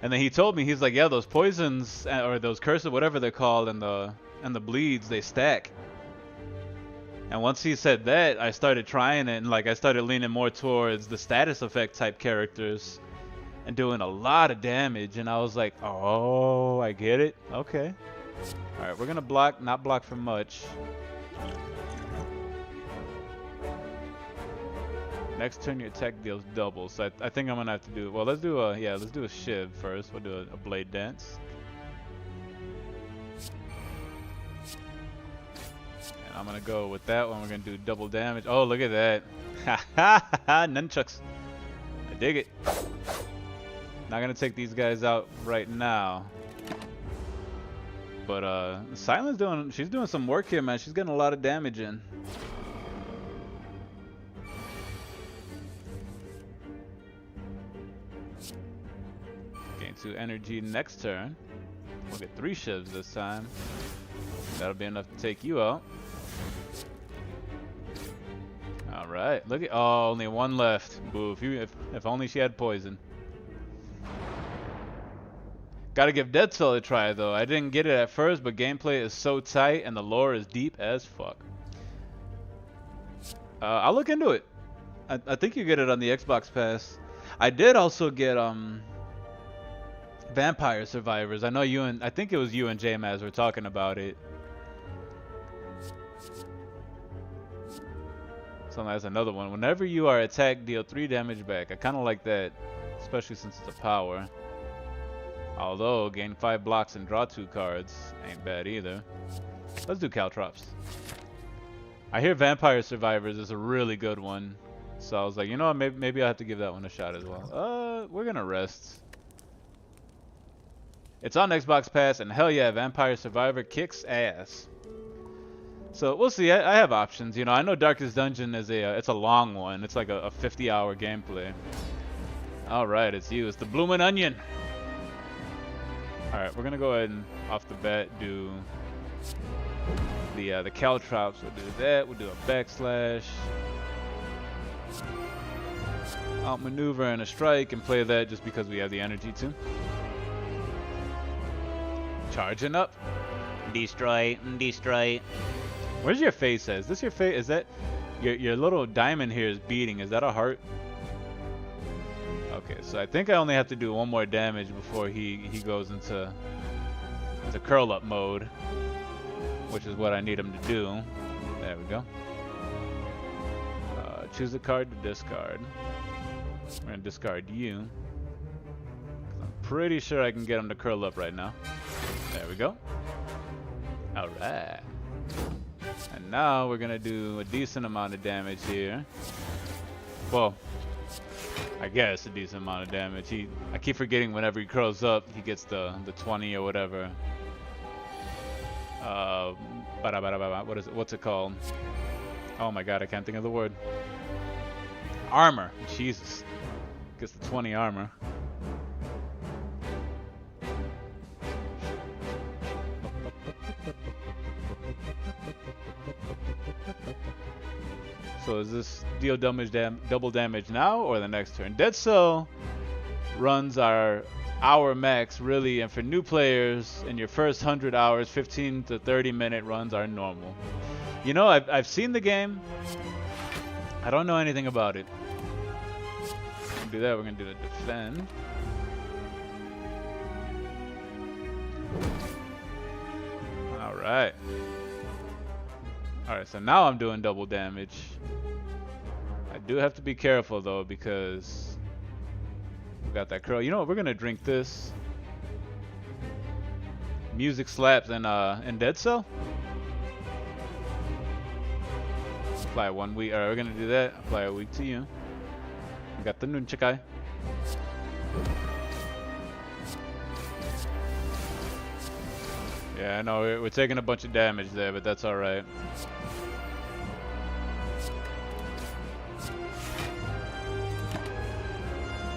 And then he told me, he's like, yeah, those poisons or those curses, whatever they're called, and the bleeds, they stack. And once he said that, I started trying it, and like I started leaning more towards the status effect type characters and doing a lot of damage, and I was like, oh, I get it. Okay. All right, we're gonna block, not block for much. Next turn your attack deals double, so I think I'm gonna have to do, well, let's do a shiv first. We'll do a blade dance. And I'm gonna go with that one. We're gonna do double damage. Oh, look at that. Ha ha ha, nunchucks. I dig it. Not gonna take these guys out right now. But Silent's she's doing some work here, man. She's getting a lot of damage in. Gain 2 energy next turn. We'll get 3 shivs this time. That'll be enough to take you out. All right, look at, oh, only 1 left. Boo! If only she had poison. Gotta give Dead Cell a try though. I didn't get it at first, but gameplay is so tight and the lore is deep as fuck. I'll look into it. I think you get it on the Xbox Pass. I did also get Vampire Survivors. I know I think it was you and J-Maz were talking about it. So that's another one. Whenever you are attacked, deal 3 damage back. I kind of like that, especially since it's a power. Although, gain 5 blocks and draw 2 cards. Ain't bad either. Let's do Caltrops. I hear Vampire Survivors is a really good one. So I was like, you know what, maybe I'll have to give that one a shot as well. We're gonna rest. It's on Xbox Pass, and hell yeah, Vampire Survivor kicks ass. So we'll see. I have options. You know, I know Darkest Dungeon is it's a long one. It's like a 50-hour gameplay. All right, it's you. It's the Bloomin' Onion. All right, we're gonna go ahead and off the bat do the Caltrops. We'll do that. We'll do a backslash, outmaneuver, and a strike, and play that just because we have the energy to. Charging up. Destroy. Destroy. Where's your face at? Is this your face? Is that your little diamond here is beating? Is that a heart? Okay, so I think I only have to do 1 more damage before he goes into curl up mode, which is what I need him to do. There we go. Choose a card to discard. We're gonna discard you. I'm pretty sure I can get him to curl up right now. There we go. All right. And now we're gonna do a decent amount of damage here. Well, I guess a decent amount of damage. I keep forgetting whenever he curls up, he gets the 20 or whatever. What is it? What's it called? Oh my god, I can't think of the word. Armor. Jesus. Gets the 20 armor. So is this deal double damage now or the next turn? Dead Cell runs our max really, and for new players in your first 100 hours, 15 to 30 minute runs are normal. You know, I've seen the game. I don't know anything about it. We're gonna do that. We're gonna do the defend. All right. All right. So now I'm doing double damage. I do have to be careful though because we got that curl. You know what? We're gonna drink this. Music slaps and Dead Cell. Apply 1 week. Alright, we're gonna do that. Apply a week to you. We got the nunchakai. Yeah, I know we're taking a bunch of damage there, but that's alright.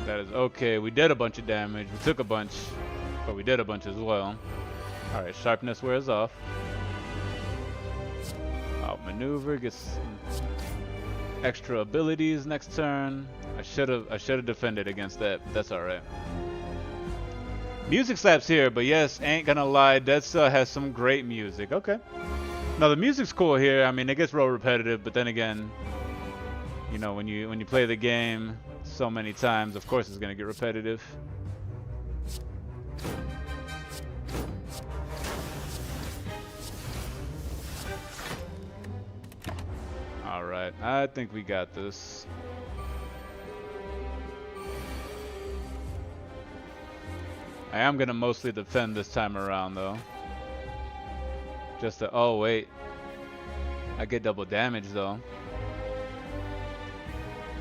That is okay. We did a bunch of damage. We took a bunch, but we did a bunch as well. Alright, sharpness wears off. Outmaneuver gets extra abilities next turn. I should have defended against that, but that's alright. Music slaps here, but yes, ain't gonna lie, Dead Cell has some great music. Okay. Now the music's cool here. I mean, it gets real repetitive, but then again, you know, when you play the game so many times, of course it's gonna get repetitive. Alright, I think we got this. I am gonna mostly defend this time around though. Just to, oh wait. I get double damage though.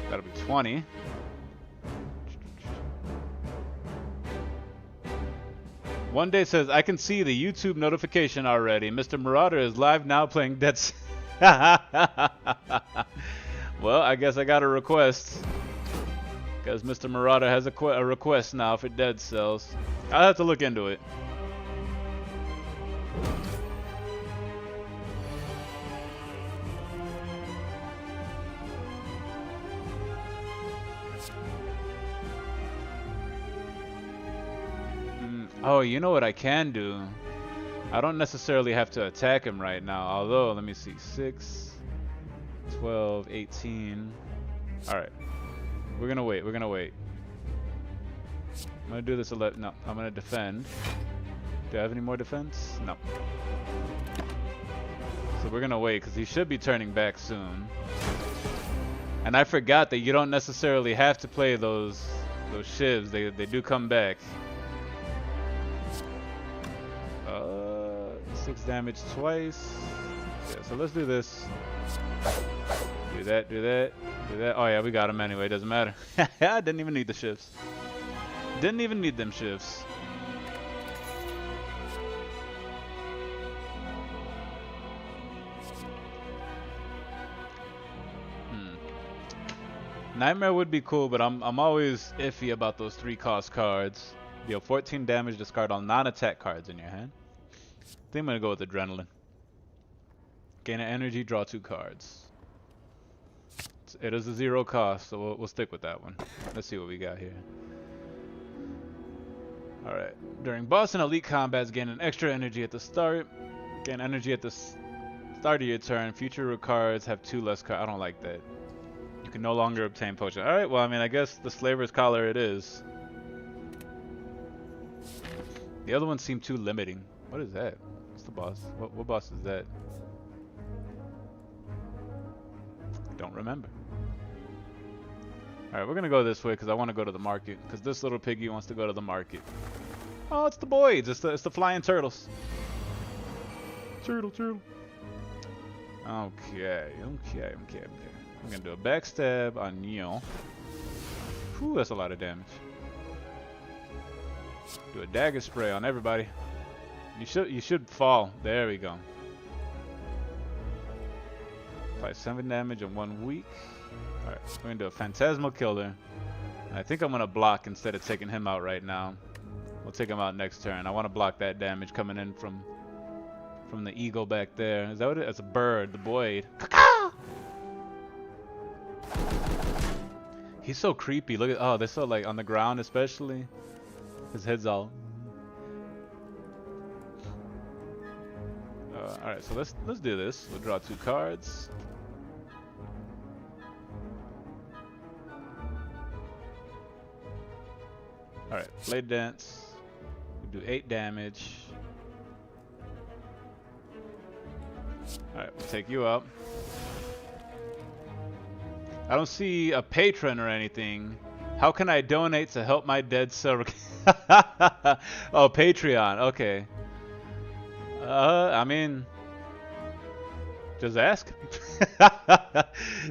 That'll be 20. One day says, I can see the YouTube notification already. Mr. Marauder is live now playing Dead Cell. Well, I guess I got a request. Because Mr. Marauder has a request now for Dead Cells. I'll have to look into it. Oh, you know what I can do? I don't necessarily have to attack him right now. Although, let me see. 6, 12, 18. Alright. We're gonna wait. We're gonna wait. I'm gonna do this 11. No, I'm gonna defend. Do I have any more defense? No. So we're gonna wait because he should be turning back soon. And I forgot that you don't necessarily have to play those shivs. They do come back. 6 damage twice. Yeah, so let's do this. Do that, do that, do that. Oh yeah, we got him anyway, doesn't matter. I didn't even need the shifts. Didn't even need them shifts. Nightmare would be cool, but I'm always iffy about those 3-cost cards. Deal 14 damage, discard all non-attack cards in your hand. I think I'm gonna go with Adrenaline. Gain an energy, draw 2 cards. It is a 0 cost, so we'll stick with that one. Let's see what we got here. Alright. During boss and elite combats, gain an extra energy at the start. Gain energy at the start of your turn. Future cards have 2 less cards. I don't like that. You can no longer obtain potion. Alright, well, I mean, I guess the Slaver's Collar it is. The other ones seem too limiting. What is that? What's the boss? What boss is that? Don't remember. Alright, we're gonna go this way because I want to go to the market. Because this little piggy wants to go to the market. Oh, it's the boys. It's the flying turtles. Turtle. Okay. I'm gonna do a backstab on Neo. Whew, that's a lot of damage. Do a dagger spray on everybody. You should fall. There we go. Apply 7 damage in 1 week. Alright, we're gonna do a Phantasmal Killer. I think I'm gonna block instead of taking him out right now. We'll take him out next turn. I want to block that damage coming in from the eagle back there. Is that what it is? It's a bird, the Boyd. He's so creepy. Look at, oh, they're so like on the ground especially. His head's all. All right, so let's do this. We'll draw 2 cards. All right, blade dance. We do 8 damage. All right, we'll take you up. I don't see a patron or anything. How can I donate to help my dead soul? Oh, Patreon. Okay. I mean, just ask.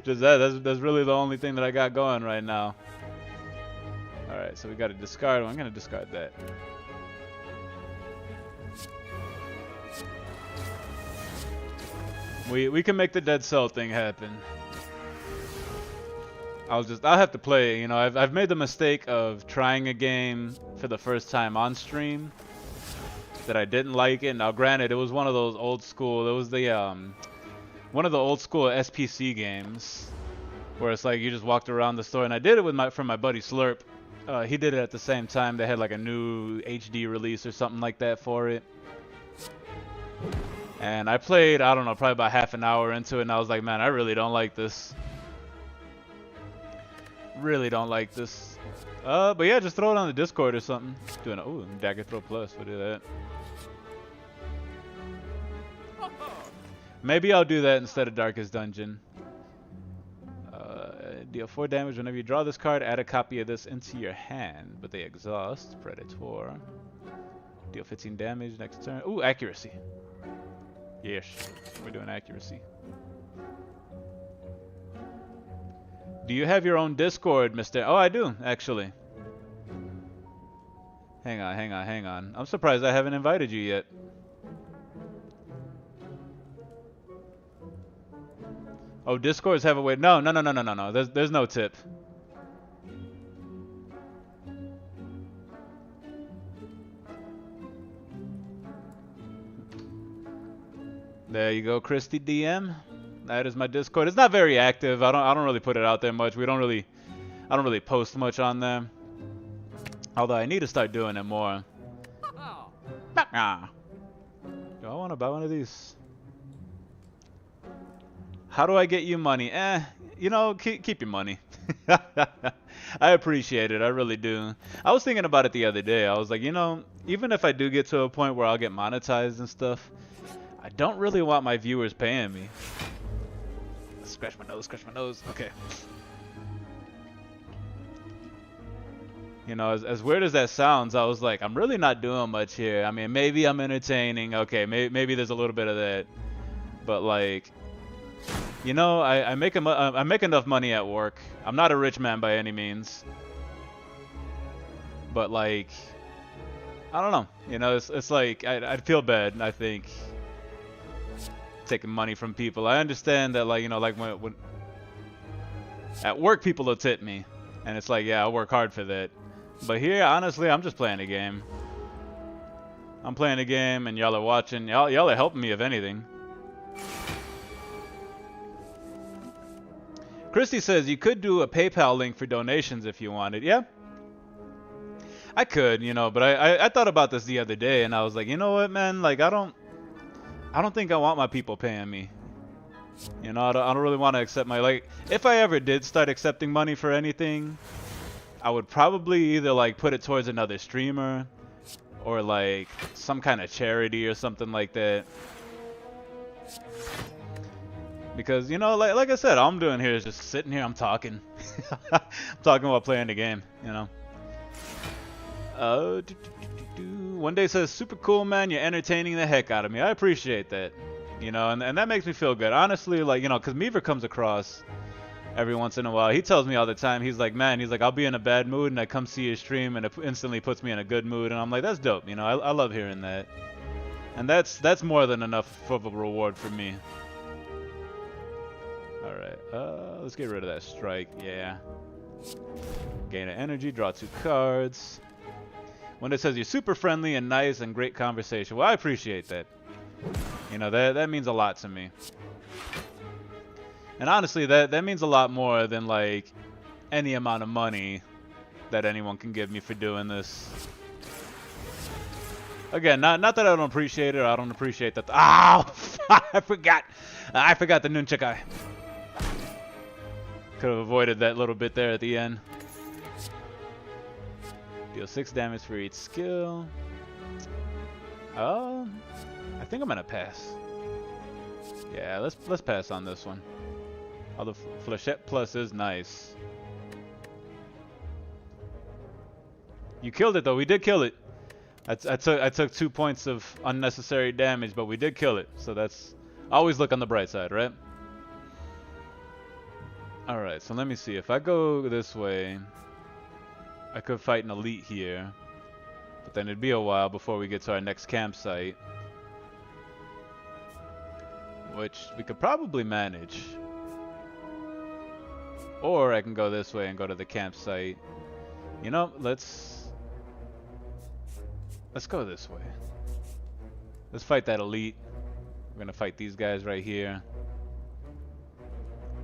Just that. That's really the only thing that I got going right now. All right, so we got to discard. I'm gonna discard that. We can make the dead cell thing happen. I'll have to play it. You know, I've made the mistake of trying a game for the first time on stream that I didn't like it. Now, granted, it was one of those old school. It was the one of the old school SPC games where it's like you just walked around the store, and I did it with from my buddy Slurp. He did it at the same time. They had like a new HD release or something like that for it. And I played, I don't know, probably about half an hour into it, and I was like, man, I really don't like this. Really don't like this. But yeah, just throw it on the Discord or something. Doing ooh, dagger throw plus. We'll do that. Maybe I'll do that instead of Darkest Dungeon. Deal 4 damage whenever you draw this card. Add a copy of this into your hand, but they exhaust. Predator. Deal 15 damage next turn. Ooh, accuracy. Yes, we're doing accuracy. Do you have your own Discord, Mr.? Oh, I do, actually. Hang on. I'm surprised I haven't invited you yet. Oh, Discords have a way. No. There's no tip. There you go, Christy DM. That is my Discord. It's not very active. I don't really put it out there much. I don't really post much on there. Although I need to start doing it more. Do I want to buy one of these? How do I get you money? You know, keep your money. I appreciate it. I really do. I was thinking about it the other day. I was like, you know, even if I do get to a point where I'll get monetized and stuff, I don't really want my viewers paying me. Scratch my nose. Okay. You know, as weird as that sounds, I was like, I'm really not doing much here. I mean, maybe I'm entertaining. Okay, maybe there's a little bit of that. But like, you know, I make enough money at work. I'm not a rich man by any means. But like, I don't know. You know, it's like I'd feel bad, I think, taking money from people. I understand that, like, you know, like when at work people will tip me, and it's like, yeah, I work hard for that. But here, honestly, I'm just playing a game. I'm playing a game, and y'all are watching. Y'all are helping me, if anything. Christy says you could do a PayPal link for donations if you wanted. Yeah, I could, you know, but I thought about this the other day, and I was like, you know what, man? Like, I don't think I want my people paying me. You know, I don't really want to accept my, like, if I ever did start accepting money for anything, I would probably either like put it towards another streamer or like some kind of charity or something like that. Because, you know, like I said, all I'm doing here is just sitting here, I'm talking. I'm talking while playing the game, you know. One day says, super cool, man, you're entertaining the heck out of me. I appreciate that. You know, and that makes me feel good. Honestly, like, you know, because Meaver comes across every once in a while. He tells me all the time, he's like, man, he's like, I'll be in a bad mood and I come see your stream and it instantly puts me in a good mood. And I'm like, that's dope. You know, I love hearing that. And that's more than enough of a reward for me. Alright, let's get rid of that strike. Yeah. Gain an energy, draw 2 cards. When it says you're super friendly and nice and great conversation. Well, I appreciate that. You know, that means a lot to me. And honestly, that means a lot more than, like, any amount of money that anyone can give me for doing this. Again, not that I don't appreciate it. I don't appreciate that. Oh, I forgot the nunchakai. Could have avoided that little bit there at the end. Deal 6 damage for each skill. I think I'm gonna pass. Yeah, let's pass on this one. Although Flechette Plus is nice. You killed it though. We did kill it. I took 2 points of unnecessary damage, but we did kill it. So that's always look on the bright side, right? All right. So let me see. If I go this way, I could fight an elite here, but then it'd be a while before we get to our next campsite, which we could probably manage. Or I can go this way and go to the campsite. You know, let's go this way. Let's fight that elite. We're gonna fight these guys right here.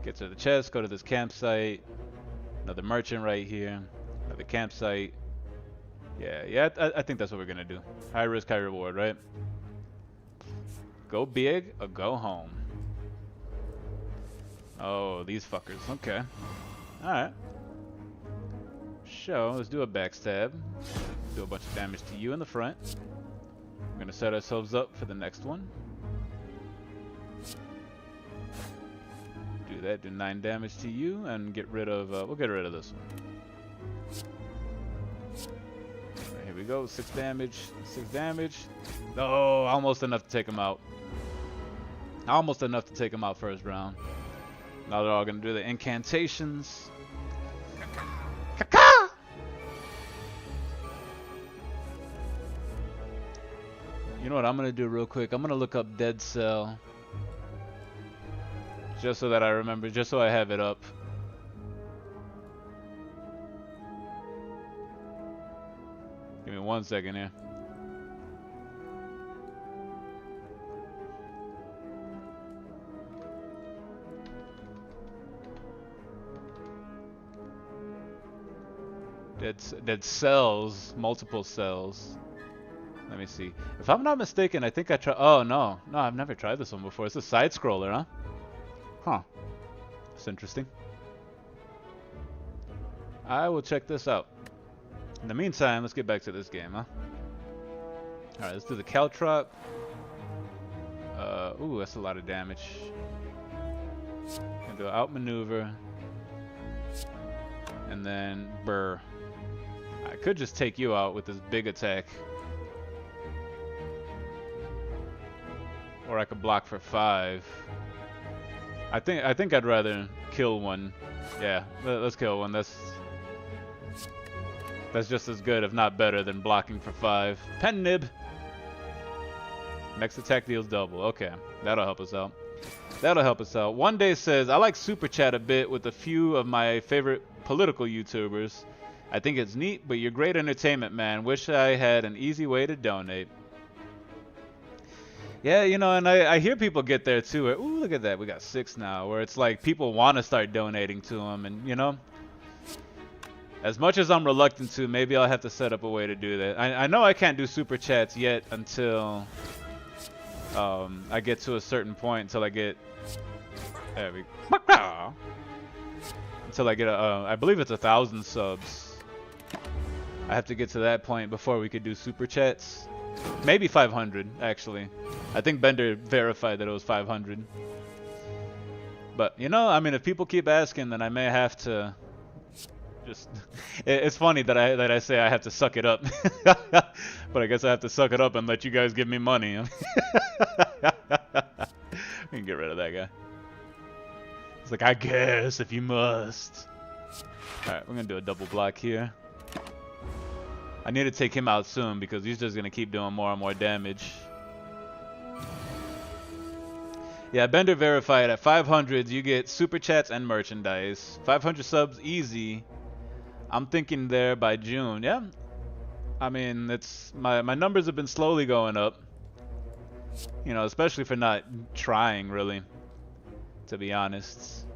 Get to the chest, go to this campsite. Another merchant right here. Another campsite. Yeah, I think that's what we're gonna do. High risk, high reward, right? Go big or go home. Oh, these fuckers. Okay. Alright. So, let's do a backstab. Do a bunch of damage to you in the front. We're gonna set ourselves up for the next one. Do that, do 9 damage to you, and get rid of, we'll get rid of this one. Right, here we go, 6 damage, 6 damage. Oh, almost enough to take him out. Almost enough to take him out first round. Now they're all gonna do the incantations. Caca! You know what I'm gonna do real quick? I'm gonna look up Dead Cell. Just so that I remember, just so I have it up. Give me 1 second here. Dead cells, multiple cells. Let me see. If I'm not mistaken, I think I tried. Oh no, I've never tried this one before. It's a side scroller, huh? Huh. That's interesting. I will check this out. In the meantime, let's get back to this game, huh? All right, let's do the Caltrop. Ooh, that's a lot of damage. Gonna do an outmaneuver, and then burr. I could just take you out with this big attack. Or I could block for 5. I think I'd rather kill one. Yeah, let's kill one. That's just as good, if not better, than blocking for 5. Pen nib. Next attack deals double. Okay, that'll help us out. That'll help us out. One Day says, I like Super Chat a bit with a few of my favorite political YouTubers. I think it's neat, but you're great entertainment, man. Wish I had an easy way to donate. Yeah, you know, and I hear people get there too. Ooh, look at that. We got 6 now, where it's like people want to start donating to them. And, you know, as much as I'm reluctant to, maybe I'll have to set up a way to do that. I know I can't do Super Chats yet until I get to a certain point, until I get... There we go. Until I get, I believe it's 1,000 subs. I have to get to that point before we could do Super Chats. Maybe 500, actually. I think Bender verified that it was 500. But, you know, I mean, if people keep asking, then I may have to just... It's funny that I say I have to suck it up. But I guess I have to suck it up and let you guys give me money. We can get rid of that guy. It's like, I guess, if you must. Alright, we're going to do a double block here. I need to take him out soon because he's just going to keep doing more and more damage. Yeah, Bender verified at 500s you get super chats and merchandise. 500 subs easy. I'm thinking there by June. Yeah. I mean, it's my numbers have been slowly going up. You know, especially for not trying really, to be honest.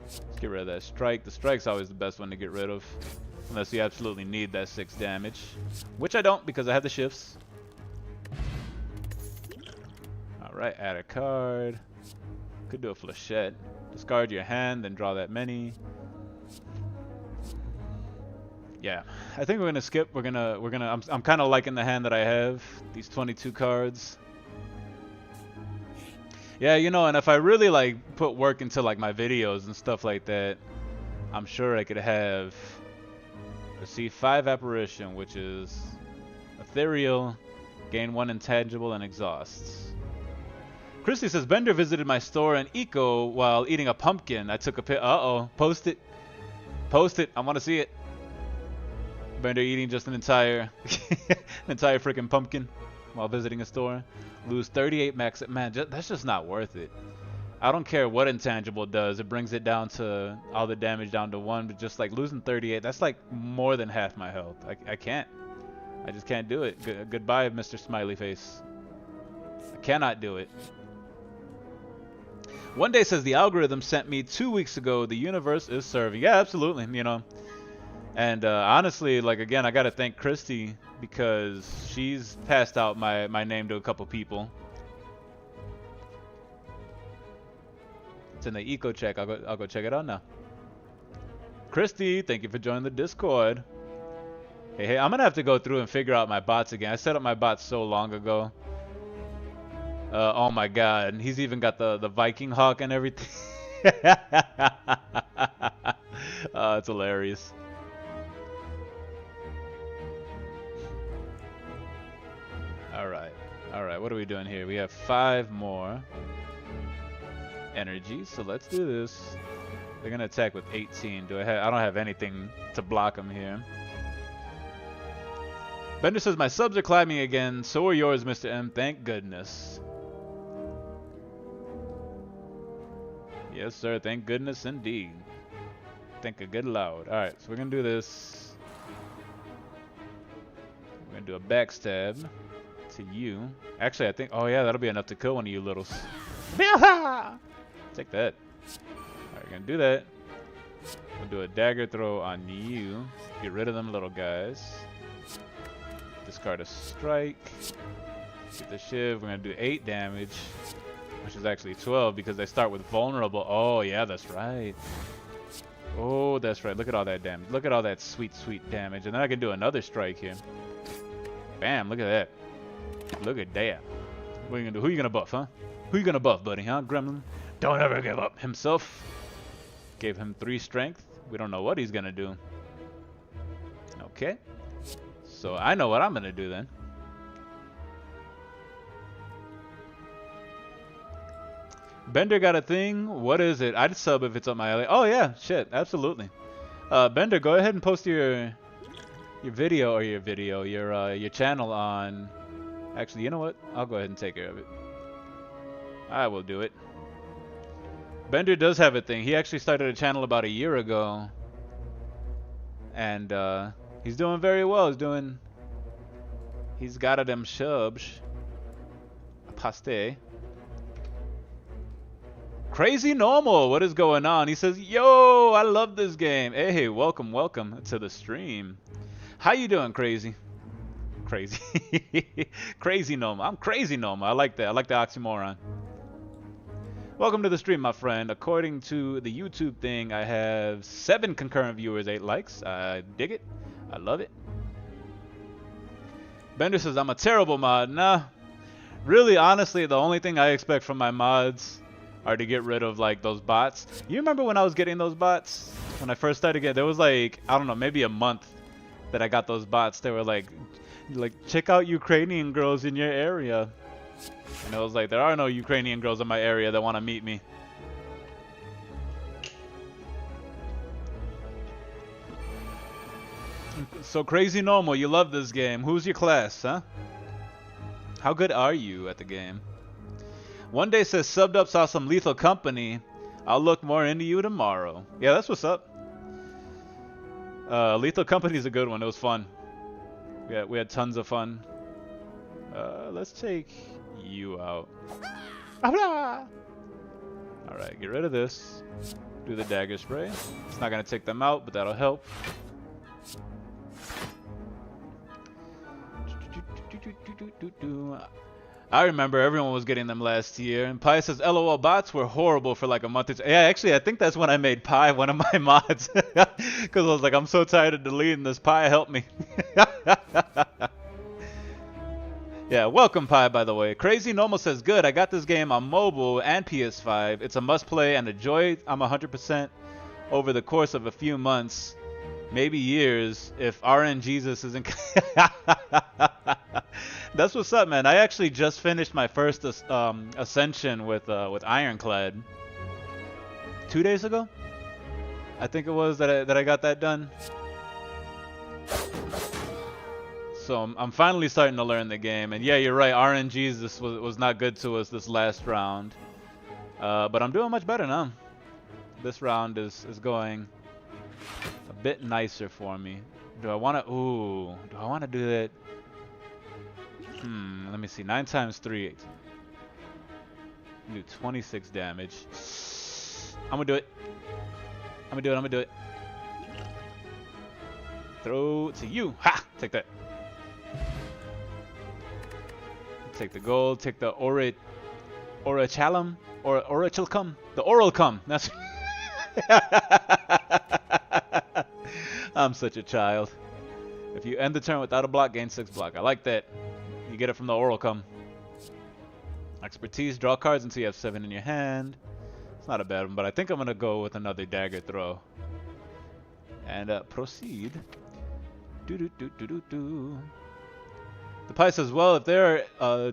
Let's get rid of that strike. The strike's always the best one to get rid of. Unless you absolutely need that 6 damage. Which I don't because I have the shifts. Alright, add a card. Could do a flechette. Discard your hand, then draw that many. Yeah, I think we're gonna skip. I'm kind of liking the hand that I have. These 22 cards. Yeah, you know, and if I really like put work into like my videos and stuff like that, I'm sure I could have. Let's see, 5 apparition, which is ethereal, gain 1 intangible, and exhausts. Christy says, Bender visited my store in Eco while eating a pumpkin. I took a pic. Uh-oh. Post it. Post it. I want to see it. Bender eating just an entire freaking pumpkin while visiting a store. Lose 38 max. Man, that's just not worth it. I don't care what intangible does. It brings it down to all the damage down to 1. But just like losing 38, that's like more than half my health. I can't. I just can't do it. Goodbye, Mr. Smiley Face. I cannot do it. One day says the algorithm sent me 2 weeks ago. The universe is serving. Yeah, absolutely. You know. And honestly, like again, I gotta thank Christy because she's passed out my name to a couple people. It's in the eco check. I'll go check it out now. Christy, thank you for joining the Discord. Hey, I'm gonna have to go through and figure out my bots again. I set up my bots so long ago. Oh my god, and he's even got the Viking hawk and everything. It's hilarious. Alright, what are we doing here? We have 5 more energy, so let's do this. They're gonna attack with 18. I don't have anything to block them here. Bender says, my subs are climbing again, so are yours, Mr. M. Thank goodness. Yes, sir. Thank goodness indeed. Thank a good loud. Alright, so we're going to do this. We're going to do a backstab to you. Actually, I think... Oh, yeah, that'll be enough to kill one of you littles. Take that. Alright, we're going to do that. We'll do a dagger throw on you. Get rid of them little guys. Discard a strike. Get the shiv. We're going to do 8 damage. Which is actually 12 because they start with vulnerable. Oh, yeah, that's right. Oh, that's right. Look at all that damage. Look at all that sweet, sweet damage. And then I can do another strike here. Bam, look at that. Look at that. What are you going to do? Who are you going to buff, huh? Who are you going to buff, buddy, huh? Gremlin? Don't ever give up. Himself. Gave him 3 strength. We don't know what he's going to do. Okay. So I know what I'm going to do then. Bender got a thing. What is it? I'd sub if it's up my alley. Oh yeah, shit, absolutely. Bender, go ahead and post your video or your channel on. Actually, you know what? I'll go ahead and take care of it. I will do it. Bender does have a thing. He actually started a channel about a year ago, and he's doing very well. He's got a them shubs. Paste. Crazy Normal, what is going on? He says, yo, I love this game. Hey, welcome to the stream. How you doing, Crazy? Crazy. Crazy Normal. I'm Crazy Normal. I like that. I like the oxymoron. Welcome to the stream, my friend. According to the YouTube thing, I have 7 concurrent viewers, 8 likes. I dig it. I love it. Bender says, I'm a terrible mod. Nah. Really, honestly, the only thing I expect from my mods are to get rid of like those bots. You remember when I was getting those bots? When I first started getting, there was like, I don't know, maybe a month that I got those bots. They were like check out Ukrainian girls in your area. And I was like, there are no Ukrainian girls in my area that want to meet me. So Crazy Normal, you love this game. Who's your class, huh? How good are you at the game? One day says, subbed up, saw some Lethal Company. I'll look more into you tomorrow. Yeah, that's what's up. Lethal Company's a good one. It was fun. We had tons of fun. Let's take you out. Alright, get rid of this. Do the dagger spray. It's not gonna take them out, but that'll help. I remember everyone was getting them last year. And Pi says, LOL, bots were horrible for like a month or two. Yeah, actually, I think that's when I made Pi one of my mods. Because I was like, I'm so tired of deleting this. Pi, help me. Yeah, welcome Pi, by the way. Crazy Normal says, good, I got this game on mobile and PS5. It's a must play and a joy. I'm 100% over the course of a few months, maybe years, if RNGesus isn't... That's what's up, man. I actually just finished my first Ascension with Ironclad 2 days ago. I think it was that I got that done. So I'm finally starting to learn the game, and yeah, you're right. RNGesus was not good to us this last round, but I'm doing much better now. This round is going a bit nicer for me. Do I want to? Ooh, do I want to do that? Let me see. 9 times 3. Do 26 damage. I'm gonna do it. I'm gonna do it. Throw to you. Ha! Take that. Take the gold. Take the orachalum or orachalcum. The oralcum. That's. I'm such a child. If you end the turn without a block, gain 6 block. I like that. You get it from the oralcum. Expertise. Draw cards until you have 7 in your hand. It's not a bad one, but I think I'm gonna go with another dagger throw. And proceed. The Pi says, well, if there are,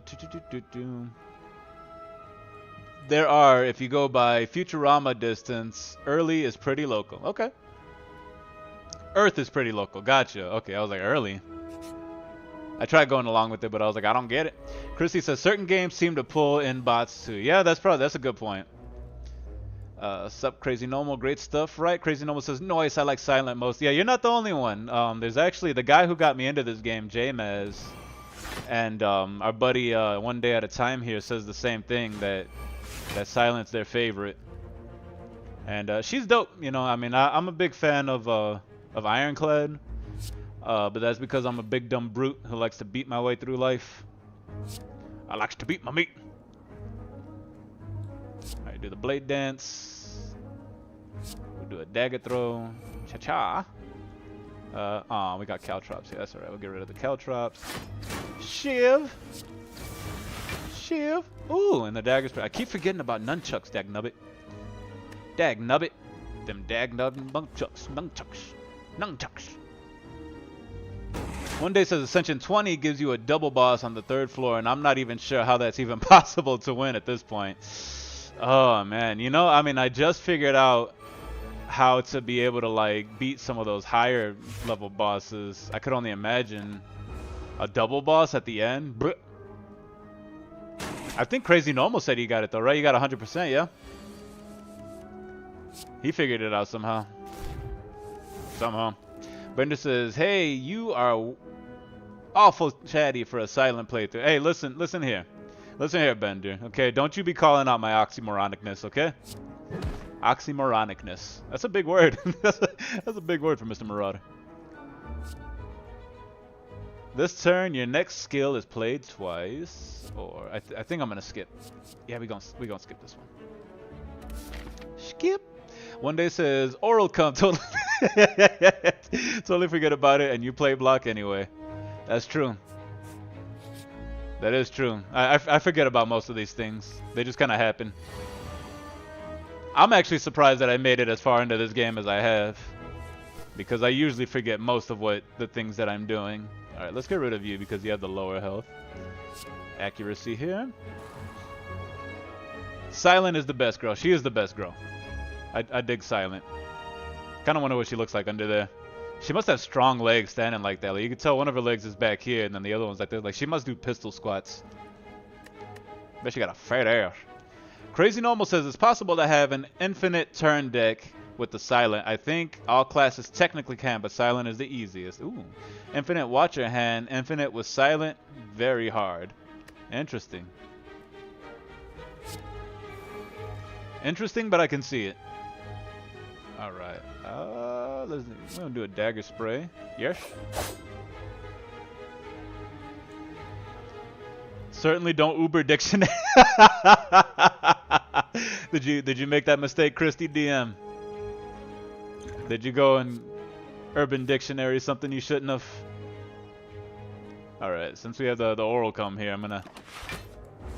there are, if you go by Futurama distance, early is pretty local. Okay. Earth is pretty local. Gotcha. Okay, I was like, early. I tried going along with it, but I was like, I don't get it. Chrissy says, certain games seem to pull in bots too. Yeah, that's a good point. Sup, Crazy Normal, great stuff, right? Crazy Normal says, noise, I like silent most. Yeah, you're not the only one. There's actually the guy who got me into this game, J-Maz, and our buddy One Day at a Time here says the same thing, that silent's their favorite. And she's dope, you know. I mean, I'm a big fan of Ironclad, but that's because I'm a big dumb brute who likes to beat my way through life. I likes to beat my meat. Alright, do the blade dance. We'll do a dagger throw. Cha-cha. We got caltrops here. That's alright. We'll get rid of the caltrops. Shiv. Shiv. Ooh, and the daggers. I keep forgetting about nunchucks, dagnubbit. Dagnubbit. Them dagnubbin nunchucks. Nunchucks. One Day says Ascension 20 gives you a double boss on the 3rd floor, and I'm not even sure how that's even possible to win at this point. Oh man, you know, I mean, I just figured out how to be able to like beat some of those higher level bosses. I could only imagine a double boss at the end. I think Crazy Normal said he got it though, right? You got 100%, yeah? He figured it out somehow. Brenda says, hey, you are awful chatty for a silent playthrough. Hey, listen here. Listen here, Bender. Okay, don't you be calling out my oxymoronicness, okay? Oxymoronicness. That's a big word. That's a big word for Mr. Marauder. This turn, your next skill is played twice. Or I think I'm gonna skip. Yeah, we gonna skip this one. Skip. One Day says oral cum. Totally forget about it, and you play block anyway. That's true. That is true. I forget about most of these things. They just kind of happen. I'm actually surprised that I made it as far into this game as I have, because I usually forget most of the things that I'm doing. All right, let's get rid of you because you have the lower health. Accuracy here. Silent is the best girl. She is the best girl. I dig Silent. Kind of wonder what she looks like under there. She must have strong legs standing like that. Like, you can tell one of her legs is back here, and then the other one's like this. Like, she must do pistol squats. Bet she got a fat ass. Crazy Normal says it's possible to have an infinite turn deck with the Silent. I think all classes technically can, but Silent is the easiest. Ooh. Infinite Watcher Hand. Infinite with Silent. Very hard. Interesting. Interesting, but I can see it. Alright. We're gonna do a dagger spray. Yes. Certainly don't Uber dictionary. Did you make that mistake, Christy DM? Did you go and Urban Dictionary something you shouldn't have? Alright, since we have the oral come here, I'm gonna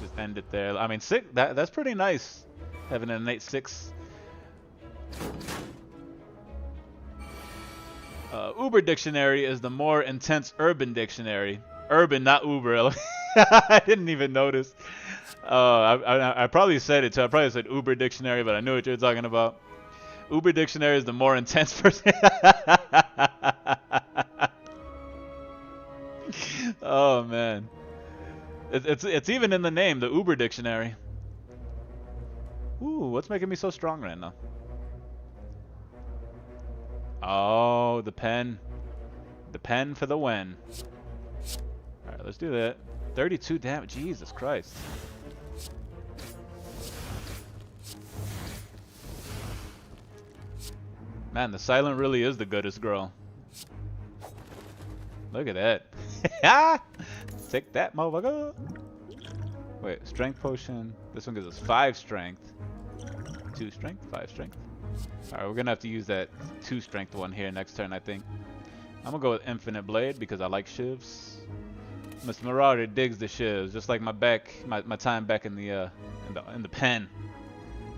just end it there. I mean, that's pretty nice. Having an innate 6. Uber Dictionary is the more intense Urban Dictionary. Urban, not Uber. I didn't even notice. I probably said it too. I probably said Uber Dictionary, but I knew what you were talking about. Uber Dictionary is the more intense person. Oh man, it's even in the name, the Uber Dictionary. Ooh, what's making me so strong right now? Oh, the pen. The pen for the win. Alright, let's do that. 32 damage. Jesus Christ. Man, the silent really is the goodest girl. Look at that. Take that, motherfucker. Wait, strength potion. This one gives us 5 strength. 2 strength, 5 strength. Alright, we're gonna have to use that 2 strength one here next turn, I think. I'm gonna go with Infinite Blade because I like shivs. Mr. Marauder digs the shivs, just like my time back in the pen.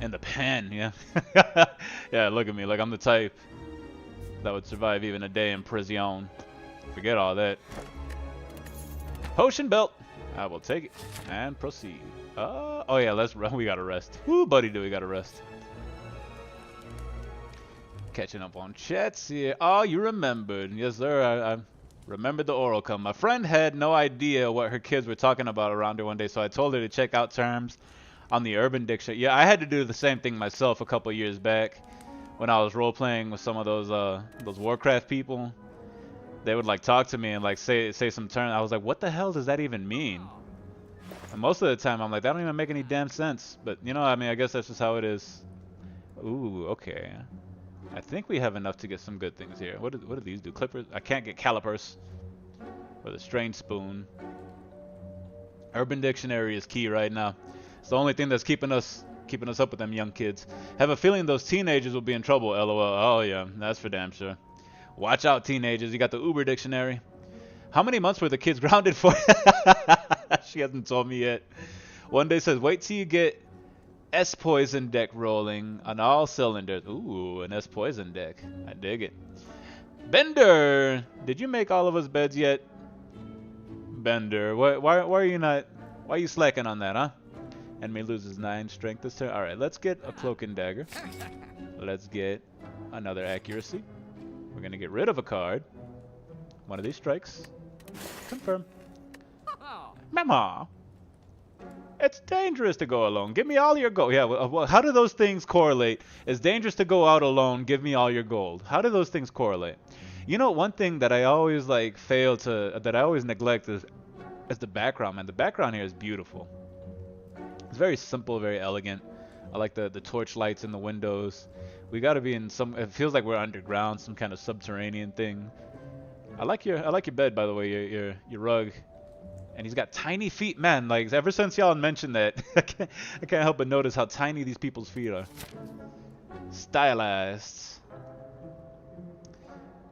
In the pen, yeah. Yeah, look at me, like I'm the type that would survive even a day in prison. Forget all that. Potion belt. I will take it and proceed. Oh yeah, let's run. We gotta rest. Woo, buddy, do we gotta rest? Catching up on chats here. Oh, you remembered. Yes, sir. I remembered the oral come. My friend had no idea what her kids were talking about around her one day, so I told her to check out terms on the Urban Dictionary. Yeah, I had to do the same thing myself a couple years back when I was role-playing with some of those Warcraft people. They would like talk to me and like say some terms. I was like, what the hell does that even mean? And most of the time, I'm like, that don't even make any damn sense. But you know, I mean, I guess that's just how it is. Ooh, okay. I think we have enough to get some good things here. What do these do? Clippers? I can't get calipers. Or the strange spoon. Urban Dictionary is key right now. It's the only thing that's keeping us up with them young kids. Have a feeling those teenagers will be in trouble. LOL. Oh yeah, that's for damn sure. Watch out, teenagers. You got the Uber Dictionary. How many months were the kids grounded for? She hasn't told me yet. One day says, wait till you get S Poison deck rolling on all cylinders. Ooh, an S Poison deck. I dig it. Bender! Did you make all of us beds yet? Bender, why are you not... Why are you slacking on that, huh? Enemy loses 9 strength this turn. Alright, let's get a cloak and dagger. Let's get another accuracy. We're gonna get rid of a card. One of these strikes. Confirm. Mama! It's dangerous to go alone. Give me all your gold. Yeah, well, how do those things correlate? It's dangerous to go out alone. Give me all your gold. How do those things correlate? You know, one thing that I always like that I always neglect is the background, man. The background here is beautiful. It's very simple, very elegant. I like the torch lights in the windows. We gotta be in some. It feels like we're underground, some kind of subterranean thing. I like your bed, by the way. Your rug. And he's got tiny feet, man. Like ever since y'all mentioned that, I can't help but notice how tiny these people's feet are. Stylized.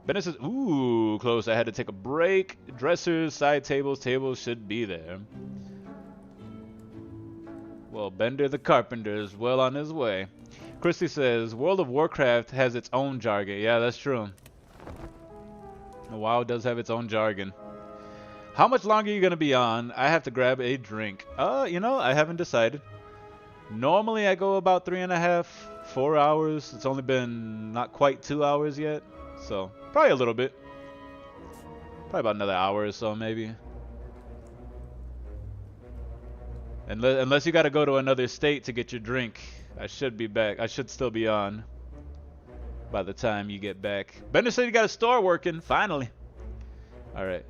Bennett says, ooh, close. I had to take a break. Dressers, side tables, tables should be there. Well, Bender the Carpenter is well on his way. Christy says, World of Warcraft has its own jargon. Yeah, that's true. WoW does have its own jargon. How much longer are you going to be on? I have to grab a drink. You know, I haven't decided. Normally I go about 3.5, 4 hours. It's only been not quite 2 hours yet. So, probably a little bit. Probably about another hour or so, maybe. Unless you got to go to another state to get your drink. I should be back. I should still be on by the time you get back. Bender said you got a store working. Finally. Alright.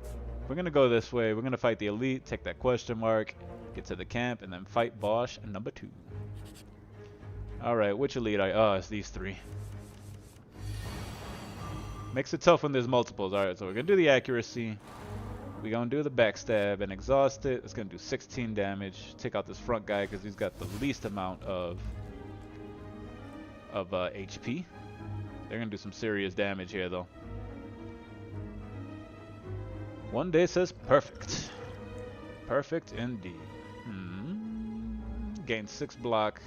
We're going to go this way. We're going to fight the elite. Take that question mark. Get to the camp. And then fight Bosch number 2. Alright. Which elite? Oh, it's these 3. Makes it tough when there's multiples. Alright, so we're gonna do the accuracy. We're gonna do the backstab and exhaust it. It's gonna do 16 damage. Take out this front guy because he's got the least amount of HP. They're gonna do some serious damage here though. One day says perfect. Perfect indeed. Gain 6 block.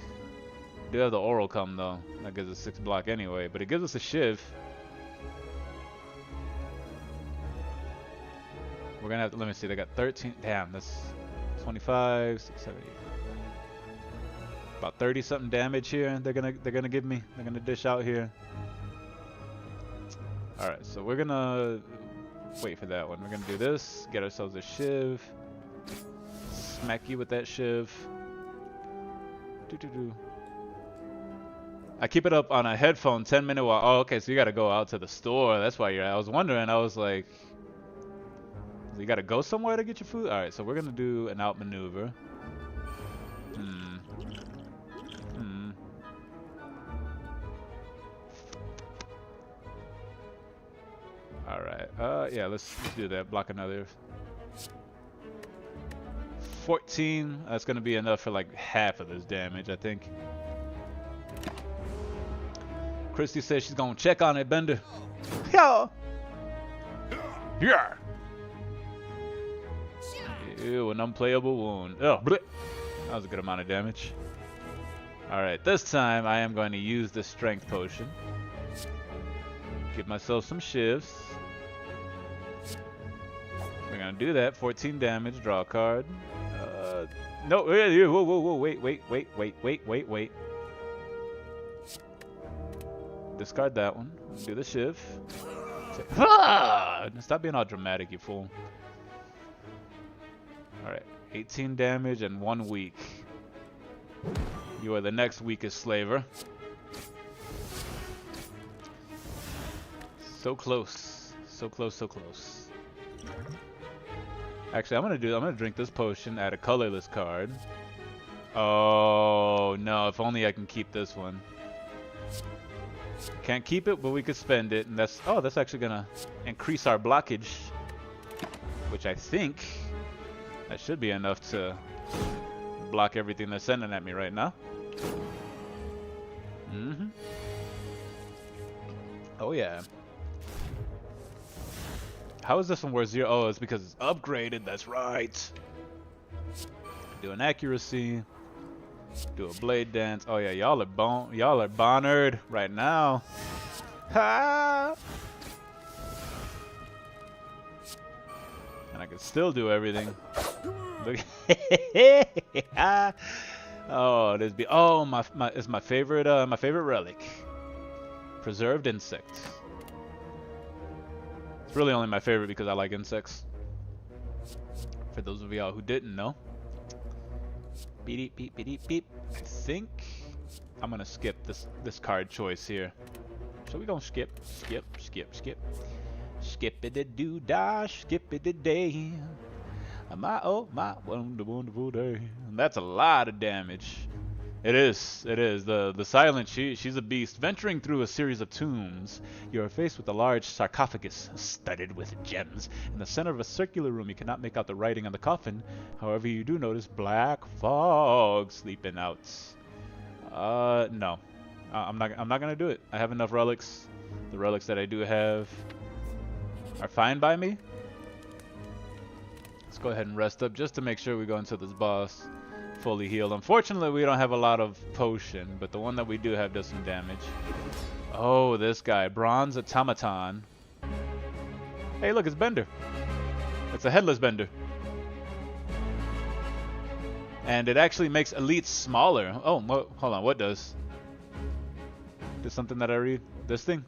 Do have the oral come though. That gives us 6 block anyway, but it gives us a shiv. We're gonna have to, let me see, they got 13. Damn, that's 25, 6, 7, 8. About 30 something damage here. They're gonna give me. They're gonna dish out here. All right, so we're gonna wait for that one. We're gonna do this. Get ourselves a shiv. Smack you with that shiv. I keep it up on a headphone 10-minute while. Oh, okay, so you gotta go out to the store. That's why you're. I was wondering. I was like, you gotta go somewhere to get your food. All right, so we're gonna do an outmaneuver. All right. Yeah, let's do that. Block another. 14. That's gonna be enough for like half of this damage, I think. Christy says she's gonna check on it, Bender. Yeah. Yeah. Ew, an unplayable wound. Oh, bleh. That was a good amount of damage. Alright, this time I am going to use the strength potion. Give myself some shivs. We're gonna do that. 14 damage, draw a card. No, whoa, wait. Discard that one. Do the shiv. Stop being all dramatic, you fool. Alright, 18 damage and 1 weak. You are the next weakest slaver. So close. So close, so close. Actually, I'm gonna drink this potion, add a colorless card. Oh no, if only I can keep this one. Can't keep it, but we could spend it, and that's actually gonna increase our blockage. Which I think that should be enough to block everything they're sending at me right now. Oh yeah. How is this one worth 0? Oh, it's because it's upgraded. That's right. Do an accuracy. Do a blade dance. Oh yeah, y'all are bonered right now. Ha! And I can still do everything. Look. Oh, this be. Oh, it's my favorite relic. Preserved insect. It's really only my favorite because I like insects. For those of y'all who didn't know. Beep, beep, beep, beep, beep. I think I'm gonna skip this card choice here. So we gonna skip. Skip it a doo dah, skip it a day. My wonderful day. And that's a lot of damage. It is. The silent, she's a beast. Venturing through a series of tombs, you are faced with a large sarcophagus studded with gems. In the center of a circular room, you cannot make out the writing on the coffin. However, you do notice black fog sleeping out. No. I'm not gonna do it. I have enough relics. The relics that I do have are fine by me. Let's go ahead and rest up just to make sure we go into this boss fully healed. Unfortunately, we don't have a lot of potion, but the one that we do have does some damage. Oh, this guy, Bronze Automaton. Hey, look, it's Bender. It's a headless Bender. And it actually makes elites smaller. Oh, hold on, what does? There's something that I read. This thing.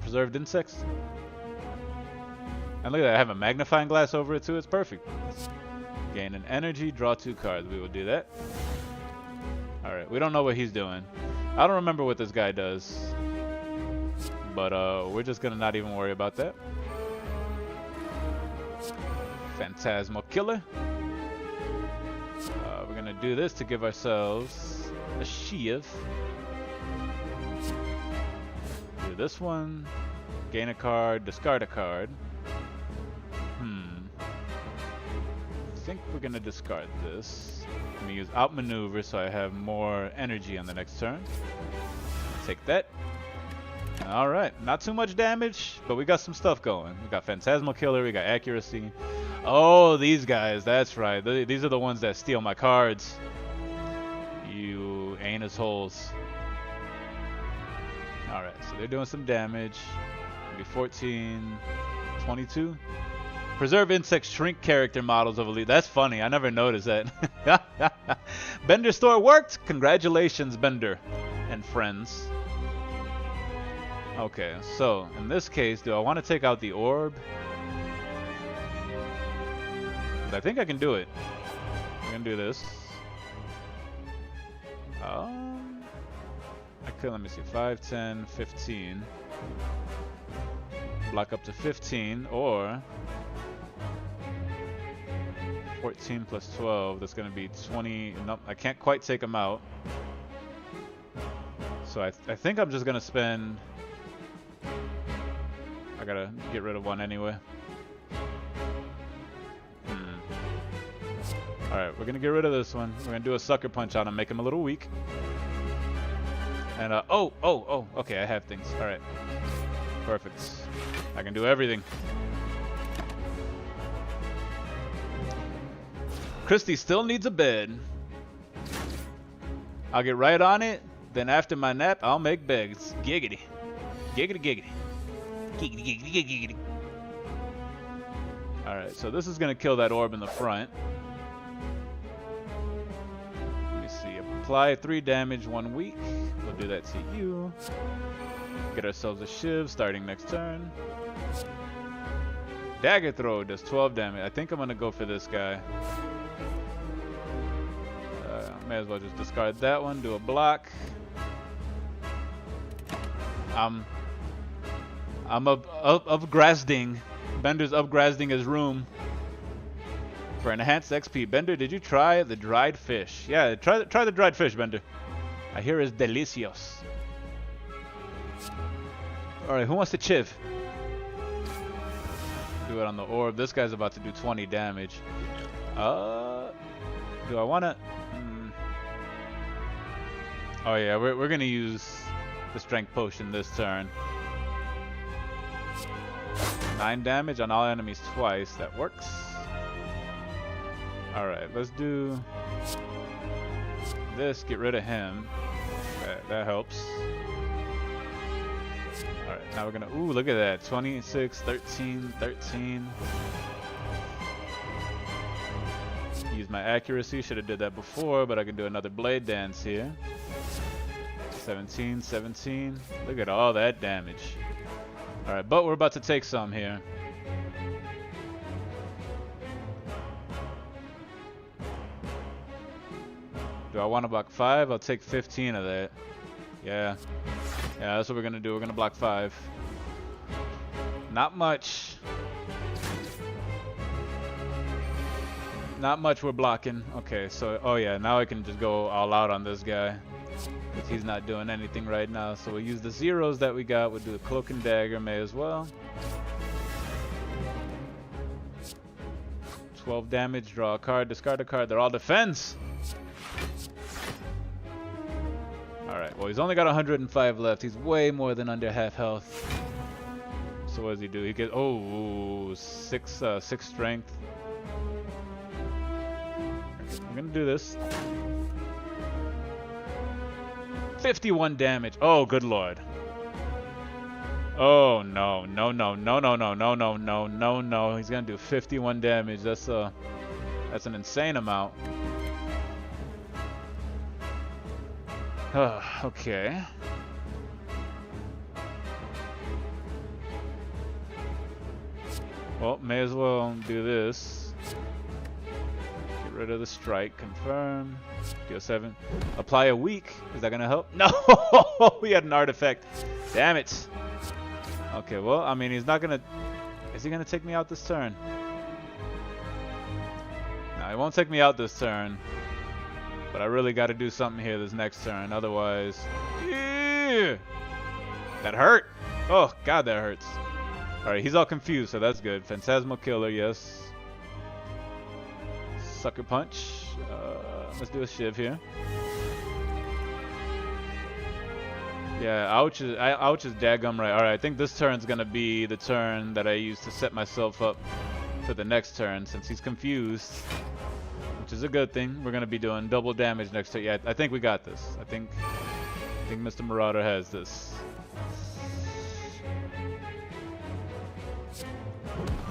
Preserved insects. And look at that, I have a magnifying glass over it too. It's perfect. Gain an energy, draw 2 cards. We will do that. Alright, we don't know what he's doing. I don't remember what this guy does. But we're just gonna not even worry about that. Phantasmal Killer. We're gonna do this to give ourselves a shiv. Do this one. Gain a card, discard a card. I think we're gonna discard this. I'm gonna use outmaneuver so I have more energy on the next turn. Take that. Alright, not too much damage, but we got some stuff going. We got Phantasmal Killer, we got Accuracy. Oh, these guys, that's right. These are the ones that steal my cards. You anus holes. Alright, so they're doing some damage. Maybe 14, 22. Preserve insect shrink character models of Elite. That's funny. I never noticed that. Bender store worked. Congratulations, Bender and friends. Okay, so in this case, do I want to take out the orb? I think I can do it. I can do this. I could, let me see, 5, 10, 15. Block up to 15, or 14 plus 12, that's going to be 20. Nope, I can't quite take them out. So I think I'm just going to spend... I got to get rid of one anyway. Alright, we're going to get rid of this one. We're going to do a Sucker Punch on him, make him a little weak. And, oh, okay, I have things. Alright. Perfect. I can do everything. Christy still needs a bed. I'll get right on it. Then after my nap, I'll make beds. Giggity. Giggity, giggity. Giggity, giggity, giggity. Alright, so this is going to kill that orb in the front. Let me see. Apply 3 damage 1 week. We'll do that to you. Get ourselves a Shiv starting next turn. Dagger Throw does 12 damage. I think I'm going to go for this guy. May as well just discard that one, do a block. I'm upgrading. Bender's upgrading his room for enhanced XP. Bender, did you try the dried fish? Yeah, try the dried fish, Bender. I hear it's delicious. Alright, who wants to chiv? Do it on the orb. This guy's about to do 20 damage. Do I want to... Oh yeah, we're gonna use the strength potion this turn. 9 damage on all enemies twice. That works. Alright, let's do this. Get rid of him. That helps. Alright, now we're gonna... Ooh, look at that. 26, 13, 13. Use my accuracy. Should have did that before, but I can do another blade dance here. 17, 17. Look at all that damage. Alright, but we're about to take some here. Do I want to block 5? I'll take 15 of that. Yeah. Yeah, that's what we're going to do. We're going to block 5. Not much. Not much we're blocking. Okay, so, oh yeah, now I can just go all out on this guy. Because he's not doing anything right now. So we'll use the zeros that we got. We'll do a Cloak and Dagger, may as well. 12 damage, draw a card, discard a card. They're all defense. Alright, well he's only got 105 left. He's way more than under half health. So what does he do? He gets, oh, 6 strength. I'm gonna do this. 51 damage. Oh, good lord. Oh no, no, no, no, no, no, no, no, no, no, no. He's gonna do 51 damage. That's an insane amount. Okay. Well, may as well do this. Get rid of the strike. Confirm. Deal 7. Apply a weak. Is that gonna help? No! We had an artifact. Damn it. Okay, well, I mean, he's not gonna... Is he gonna take me out this turn? No, he won't take me out this turn. But I really gotta do something here this next turn. Otherwise... Yeah! That hurt! Oh, God, that hurts. Alright, he's all confused, so that's good. Phantasmal Killer, yes. Sucker Punch. Let's do a Shiv here. Yeah, ouch is daggum right. Alright, I think this turn's gonna be the turn that I use to set myself up for the next turn, since he's confused. Which is a good thing. We're gonna be doing double damage next turn. Yeah, I think we got this. I think Mr. Marauder has this.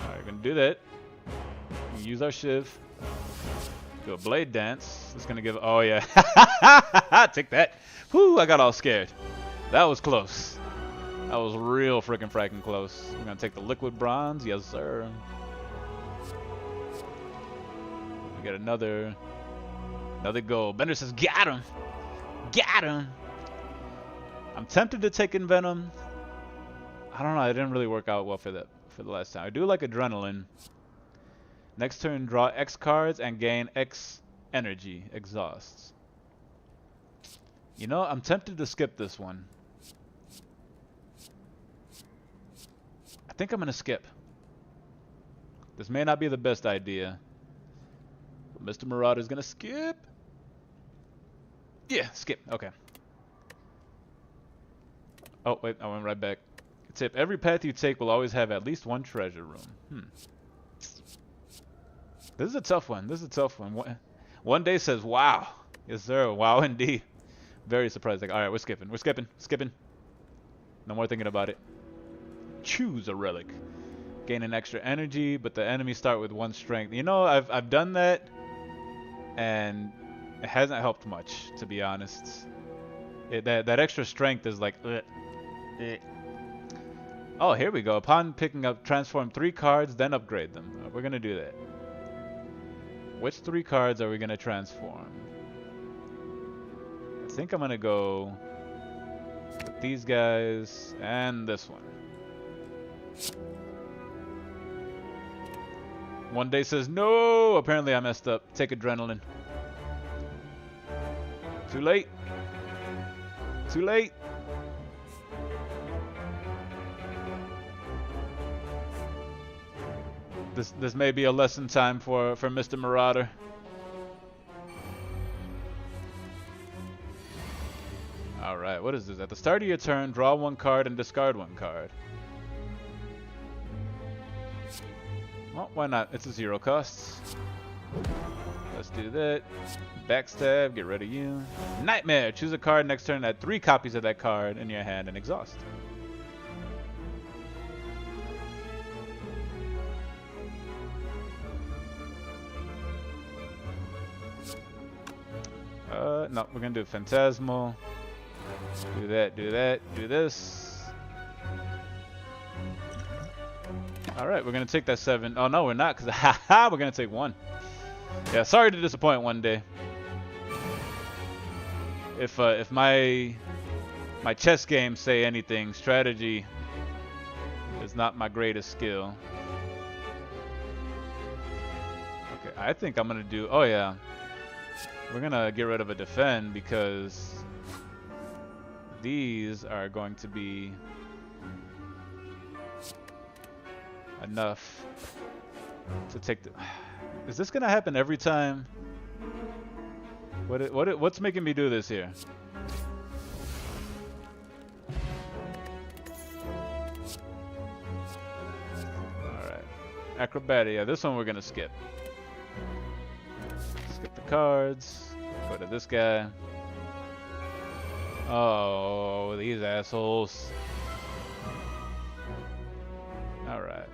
Alright, we're gonna do that. Use our Shiv. Do a Blade Dance. It's gonna give. Oh yeah. Take that. Whoo! I got all scared. That was close. That was real freaking fracking close. We're gonna take the Liquid Bronze. Yes, sir. We got another goal. Bender says, "Got him! Got him!" I'm tempted to take Envenom. I don't know. It didn't really work out well for the last time. I do like Adrenaline. Next turn, draw X cards and gain X energy. Exhausts. You know, I'm tempted to skip this one. I think I'm gonna skip. This may not be the best idea. But Mr. Marauder's gonna skip. Yeah, skip. Okay. Oh, wait, I went right back. Tip, every path you take will always have at least one treasure room. This is a tough one. This is a tough one. One day says, wow. Yes, sir. Wow, indeed. Very surprised. Like, all right, we're skipping. We're skipping. Skipping. No more thinking about it. Choose a relic. Gain an extra energy, but the enemies start with 1 strength. You know, I've done that, and it hasn't helped much, to be honest. That extra strength is like, Oh, here we go. Upon picking up, transform 3 cards, then upgrade them. We're gonna do that. Which 3 cards are we gonna transform? I think I'm gonna go with these guys and this one. One day says, no! Apparently I messed up. Take Adrenaline. Too late. Too late. This may be a lesson time for Mr. Marauder. Alright, what is this? At the start of your turn, draw 1 card and discard 1 card. Well, why not? It's a 0 cost. Let's do that. Backstab, get rid of you. Nightmare! Choose a card next turn, add 3 copies of that card in your hand and exhaust. No, we're gonna do Phantasmal. Do that, do that, do this. Alright, we're gonna take that 7. Oh no, we're not, because haha, we're gonna take 1. Yeah, sorry to disappoint one day. If my chess games say anything, strategy is not my greatest skill. Okay, I think I'm gonna do, oh yeah. We're gonna get rid of a defend because these are going to be enough to take the... Is this gonna happen every time? What's making me do this here? Alright. Acrobatic. Yeah, this one we're gonna skip. Skip the cards. Go to this guy. Oh, these assholes. Alright.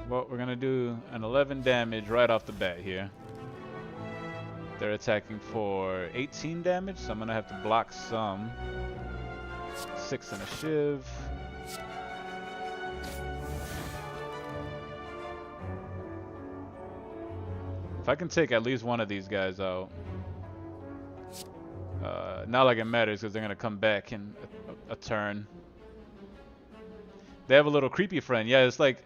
Well, we're gonna do an 11 damage right off the bat here. They're attacking for 18 damage, so I'm gonna have to block some. 6 and a Shiv. If I can take at least one of these guys out. Not like it matters because they're gonna come back in a turn. They have a little creepy friend. Yeah, it's like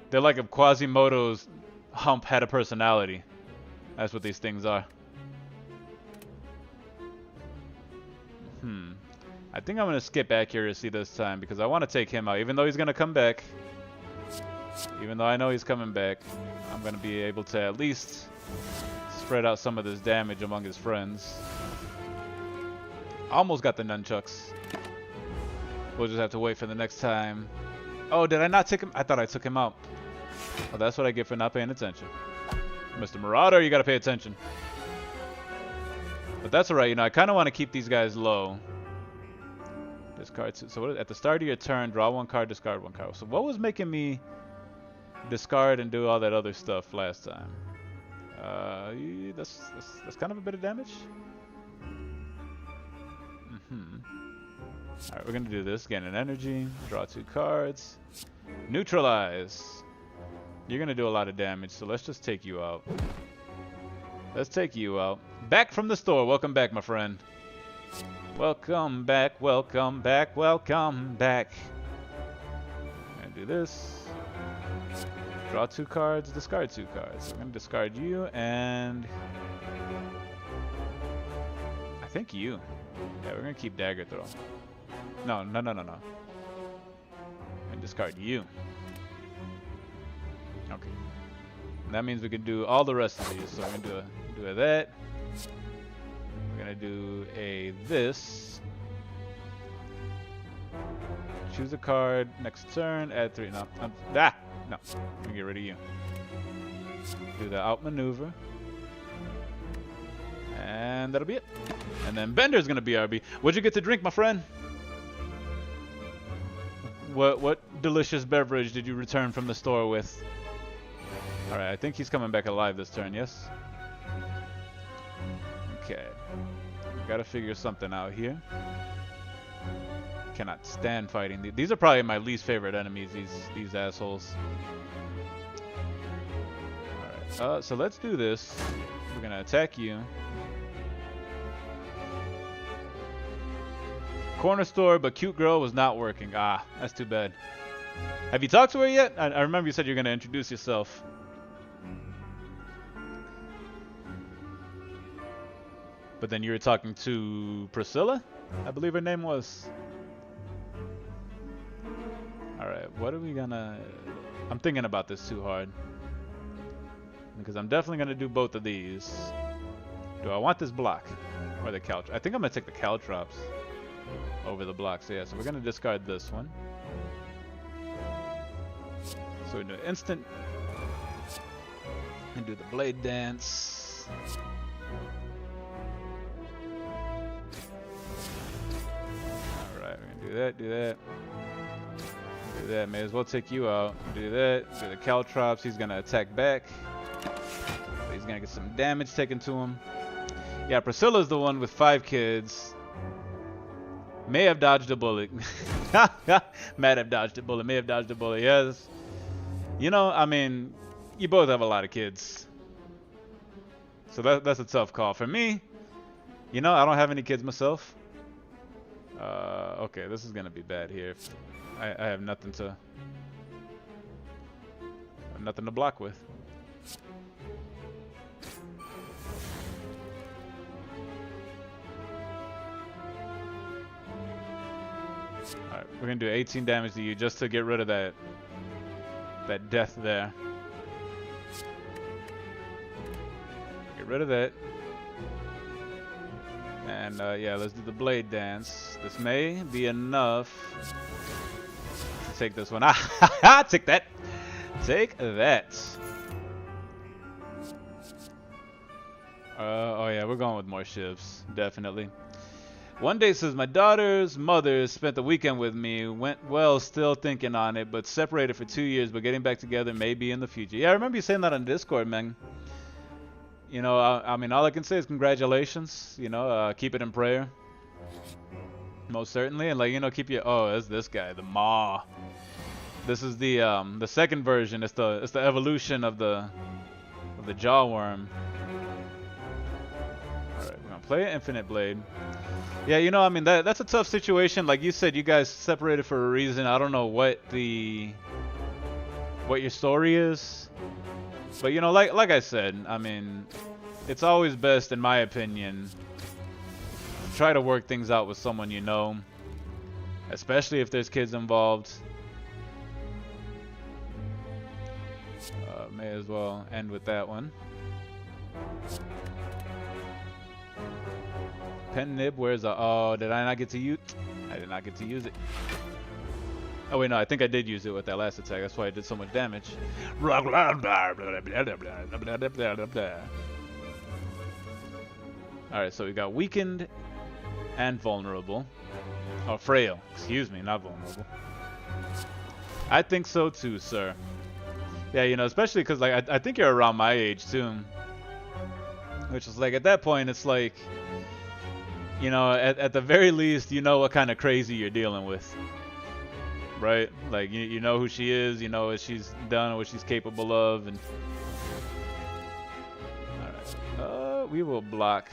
they're like if Quasimodo's hump had a personality. That's what these things are. I think I'm going to skip accuracy this time because I want to take him out. Even though he's going to come back. Even though I know he's coming back. I'm going to be able to at least spread out some of this damage among his friends. Almost got the nunchucks. We'll just have to wait for the next time. Oh, did I not take him? I thought I took him out. Well, that's what I get for not paying attention. Mr. Marauder, you got to pay attention. But that's alright, you know, I kind of want to keep these guys low. Discard two. So at the start of your turn, draw one card, discard one card. So what was making me discard and do all that other stuff last time? That's kind of a bit of damage. Alright, we're going to do this. Gain an energy, draw two cards. Neutralize. You're going to do a lot of damage, so let's just take you out. Let's take you out. Back from the store. Welcome back, my friend. Welcome back, welcome back, welcome back. I'm going to do this. Draw two cards, discard two cards. So I'm going to discard you and... I think you. Yeah, we're going to keep Dagger Throw. No. And discard you. Okay. And that means we can do all the rest of these. So I'm going to do a that. We're going to do a this. Choose a card. Next turn. Add 3. No. No. I'm going to get rid of you. Do the outmaneuver. And that'll be it. And then Bender's going to be RB. What'd you get to drink, my friend? What delicious beverage did you return from the store with? Alright, I think he's coming back alive this turn, yes? Okay. Gotta figure something out here. Cannot stand fighting. These are probably my least favorite enemies, these assholes. Alright, so let's do this. We're gonna attack you. Corner store, but cute girl was not working. Ah, that's too bad. Have you talked to her yet? I remember you said you're going to introduce yourself. But then you were talking to Priscilla? I believe her name was. Alright, what are we going to... I'm thinking about this too hard. Because I'm definitely going to do both of these. Do I want this block? Or the couch? I think I'm going to take the caltrops over the block. So yeah, so we're going to discard this one. So we do an instant. And do the blade dance. Alright, we're going to do that, do that. Do that, may as well take you out. Do that, do the caltrops. He's going to attack back. He's going to get some damage taken to him. Yeah, Priscilla's the one with 5 kids. May have dodged a bullet. Might have dodged a bullet. May have dodged a bullet. Yes. You know, I mean, you both have a lot of kids. So that's a tough call. For me, you know, I don't have any kids myself. Okay, this is going to be bad here. I have nothing to block with. Alright, we're gonna do 18 damage to you just to get rid of that death there. Get rid of that. And yeah, let's do the blade dance. This may be enough to take this one. Ah, take that. Take that. Oh yeah, we're going with more shivs, definitely. One day says, my daughter's mother spent the weekend with me, went well, still thinking on it, but separated for 2 years, but getting back together maybe in the future. Yeah, I remember you saying that on Discord, man. You know, I mean, all I can say is congratulations. You know, keep it in prayer. Most certainly. And like, you know, keep your, oh, it's this guy, the Maw. This is the second version. It's the evolution of the Jawworm. Alright, we're gonna play an Infinite Blade. Yeah, you know, I mean, that's a tough situation. Like you said, you guys separated for a reason. I don't know what your story is. But, you know, like I said, I mean, it's always best, in my opinion, to try to work things out with someone you know. especially if there's kids involved. May as well end with that one. Pen nib, where's the... Oh, did I not get to use... I did not get to use it. Oh wait, no, I think I did use it with that last attack. That's why I did so much damage. Alright, so we got weakened and vulnerable. Oh, frail. Excuse me, not vulnerable. I think so too, sir. Yeah, you know, especially because like I think you're around my age too. Which is like, at that point, it's like, you know, at the very least, you know what kind of crazy you're dealing with. Right? Like, you know who she is, you know what she's done, what she's capable of, and... Alright. We will block.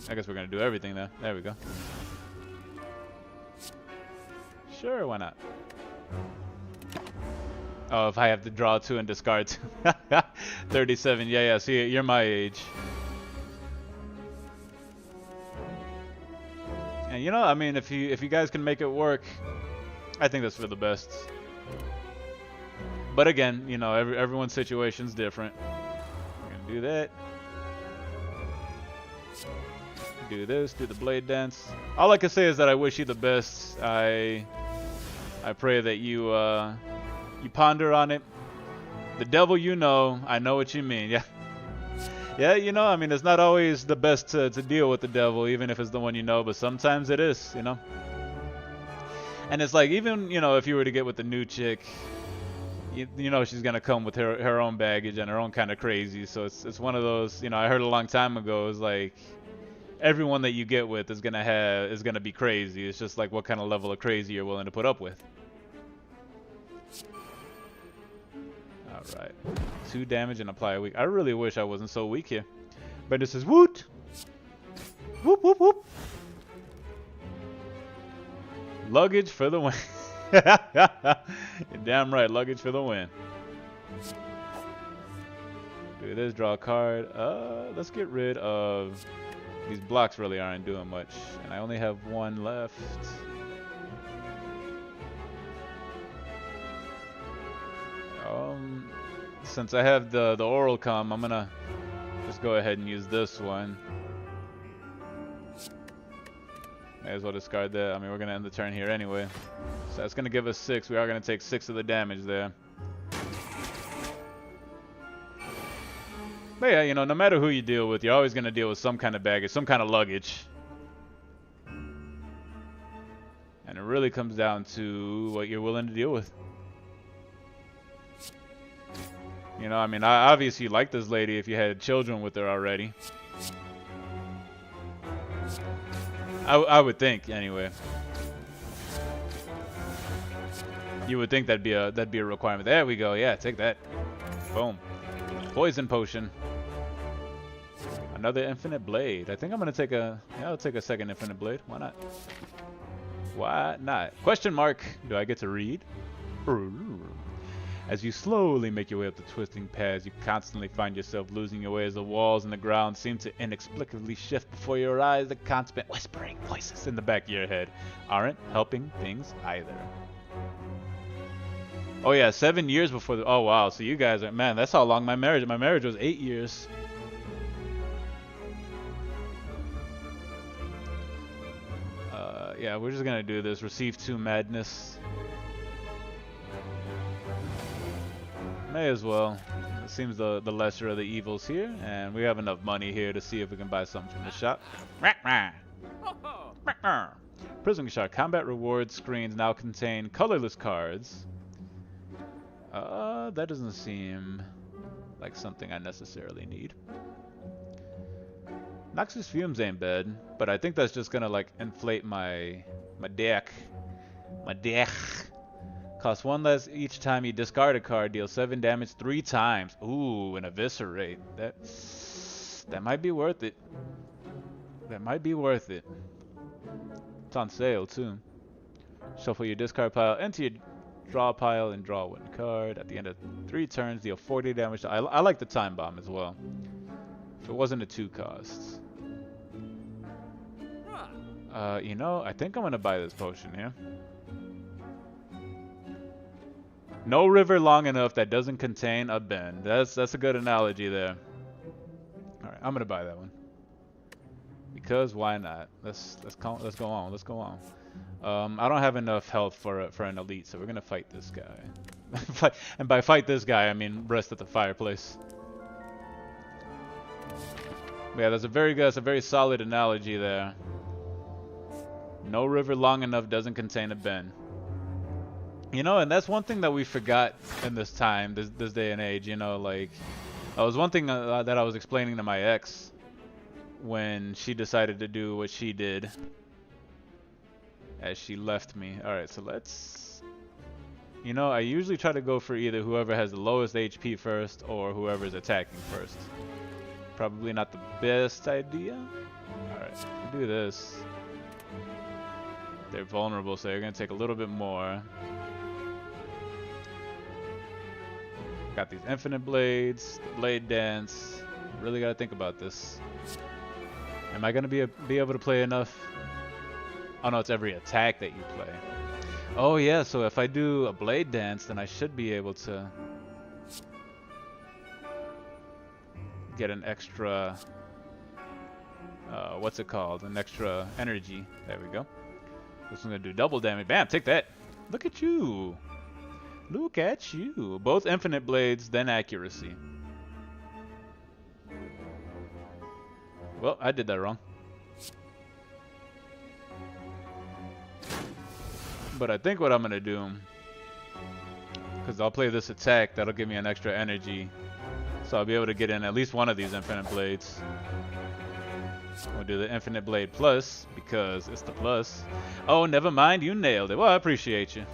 I guess we're gonna do everything though. There we go. Sure, why not? Oh, if I have to draw 2 and discard 2. 37, yeah, see, you're my age. And you know, I mean, if you guys can make it work, I think that's for the best. But again, you know, everyone's situation's different. We're gonna do that. Do this, do the blade dance. All I can say is that I wish you the best. I pray that you you ponder on it. The devil, you know, I know what you mean. Yeah. Yeah, you know, I mean, it's not always the best to deal with the devil, even if it's the one you know, but sometimes it is, you know. And it's like, even, you know, if you were to get with the new chick, you know she's gonna come with her own baggage and her own kind of crazy. So it's one of those, you know, I heard a long time ago, it was like, everyone that you get with is gonna be crazy. It's just like what kind of level of crazy you're willing to put up with. Alright. 2 damage and apply a weak. I really wish I wasn't so weak here. But this is woot! Whoop whoop whoop! Luggage for the win. You're damn right, luggage for the win. Do this, draw a card. Let's get rid of... These blocks really aren't doing much. And I only have 1 left. Since I have the oral com, I'm gonna just go ahead and use this one. May as well discard that. I mean, we're gonna end the turn here anyway. So that's gonna give us 6. We are gonna take 6 of the damage there. But yeah, you know, no matter who you deal with, you're always gonna deal with some kind of baggage, some kind of luggage. And it really comes down to what you're willing to deal with. You know, I mean, obviously you like this lady if you had children with her already. I would think, anyway. You would think that'd be a requirement. There we go. Yeah, take that. Boom. Poison potion. Another infinite blade. I think I'm gonna take a... Yeah, I'll take a second infinite blade. Why not? Why not? Question mark. Do I get to read? As you slowly make your way up the twisting paths, you constantly find yourself losing your way as the walls and the ground seem to inexplicably shift before your eyes. The constant whispering voices in the back of your head aren't helping things either. Oh yeah, 7 years before the... Oh wow, so you guys are... Man, that's how long my marriage was 8 years. Yeah, we're just gonna do this. Receive 2 madness. May as well. It seems the lesser of the evils here, and we have enough money here to see if we can buy something from the shop. Prism Shot. Combat reward screens now contain colorless cards. That doesn't seem like something I necessarily need. Noxious Fumes ain't bad, but I think that's just gonna like inflate my deck. My deck. Costs 1 less each time you discard a card. Deal 7 damage 3 times. Ooh, an eviscerate. That might be worth it. That might be worth it. It's on sale too. Shuffle your discard pile, enter your draw pile, and draw 1 card. At the end of 3 turns, deal 40 damage. I like the time bomb as well. If it wasn't a 2 cost. You know, I think I'm gonna buy this potion here. No river long enough that doesn't contain a bend. That's a good analogy there. All right, I'm gonna buy that one. Because why not? Let's go on. I don't have enough health for an elite, so we're gonna fight this guy. And by fight this guy, I mean rest at the fireplace. But yeah, that's a very solid analogy there. No river long enough doesn't contain a bend. You know, and that's one thing that we forgot in this time, this day and age. You know, like that was one thing that I was explaining to my ex when she decided to do what she did as she left me. All right, so let's. You know, I usually try to go for either whoever has the lowest HP first or whoever's attacking first. Probably not the best idea. Alright, do this. They're vulnerable, so they're going to take a little bit more. Got these infinite blades, the blade dance. Really got to think about this. Am I going to be able to play enough? Oh no, it's every attack that you play. Oh yeah, so if I do a blade dance, then I should be able to get an extra, what's it called? An extra energy. There we go. This one's gonna do double damage. Bam, take that. Look at you. Look at you. Both infinite blades, then accuracy. Well, I did that wrong. But I think what I'm gonna do, because I'll play this attack, that'll give me an extra energy. So I'll be able to get in at least one of these infinite blades. We'll do the infinite blade plus, because it's the plus. Oh, never mind, you nailed it. Well, I appreciate you.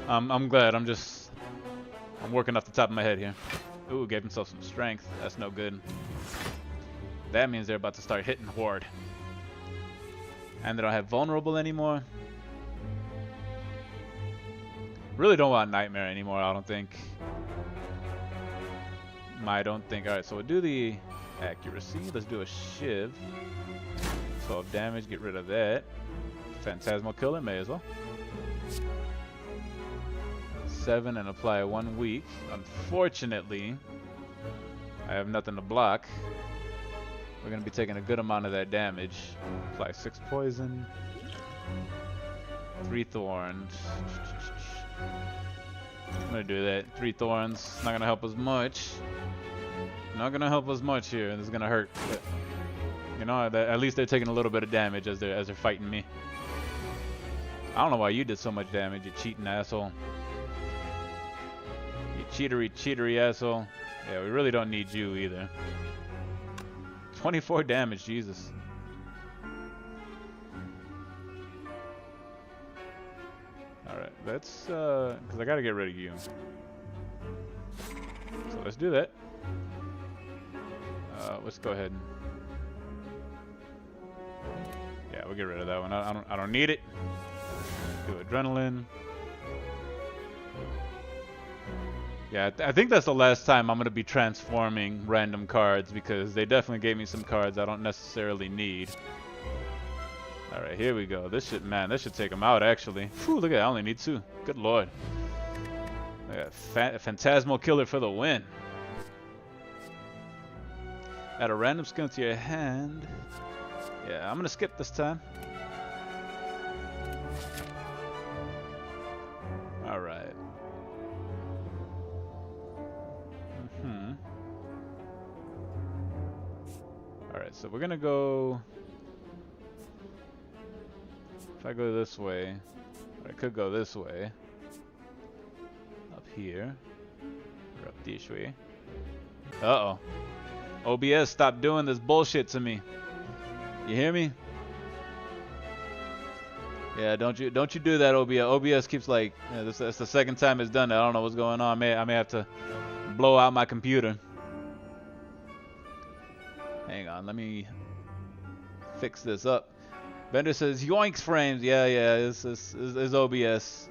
I'm glad, I'm working off the top of my head here. Ooh, gave himself some strength. That's no good. That means they're about to start hitting hard. And they don't have vulnerable anymore. Really don't want nightmare anymore, I don't think. Alright, so we'll do the accuracy. Let's do a shiv. 12 damage, get rid of that. Phantasmal killer, may as well. 7 and apply 1 weak. Unfortunately, I have nothing to block. We're going to be taking a good amount of that damage. Apply 6 poison. 3 thorns. I'm going to do that. 3 thorns. Not going to help us much. Not going to help us much here. This is going to hurt. But, you know, at least they're taking a little bit of damage as they're fighting me. I don't know why you did so much damage, you cheating asshole. You cheatery asshole. Yeah, we really don't need you either. 24 damage, Jesus. Alright, let's, because I gotta get rid of you. So let's do that. Let's go ahead and... Yeah, we'll get rid of that one. I don't need it. Do adrenaline. Yeah, I think that's the last time I'm going to be transforming random cards because they definitely gave me some cards I don't necessarily need. Alright, here we go. This should take them out actually. Whew, look at that, I only need 2. Good lord. I got Phantasmal Killer for the win. Add a random skill to your hand. Yeah, I'm going to skip this time. Alright. Alright, so we're gonna go... If I go this way, or I could go this way. Up here. Or up this way. Uh-oh. OBS, stop doing this bullshit to me. You hear me? Yeah, don't you do that, OBS. OBS keeps like, yeah, that's the second time it's done it. I don't know what's going on. I may have to blow out my computer. Hang on, let me fix this up. Bender says, yoinks frames. Yeah, it's OBS.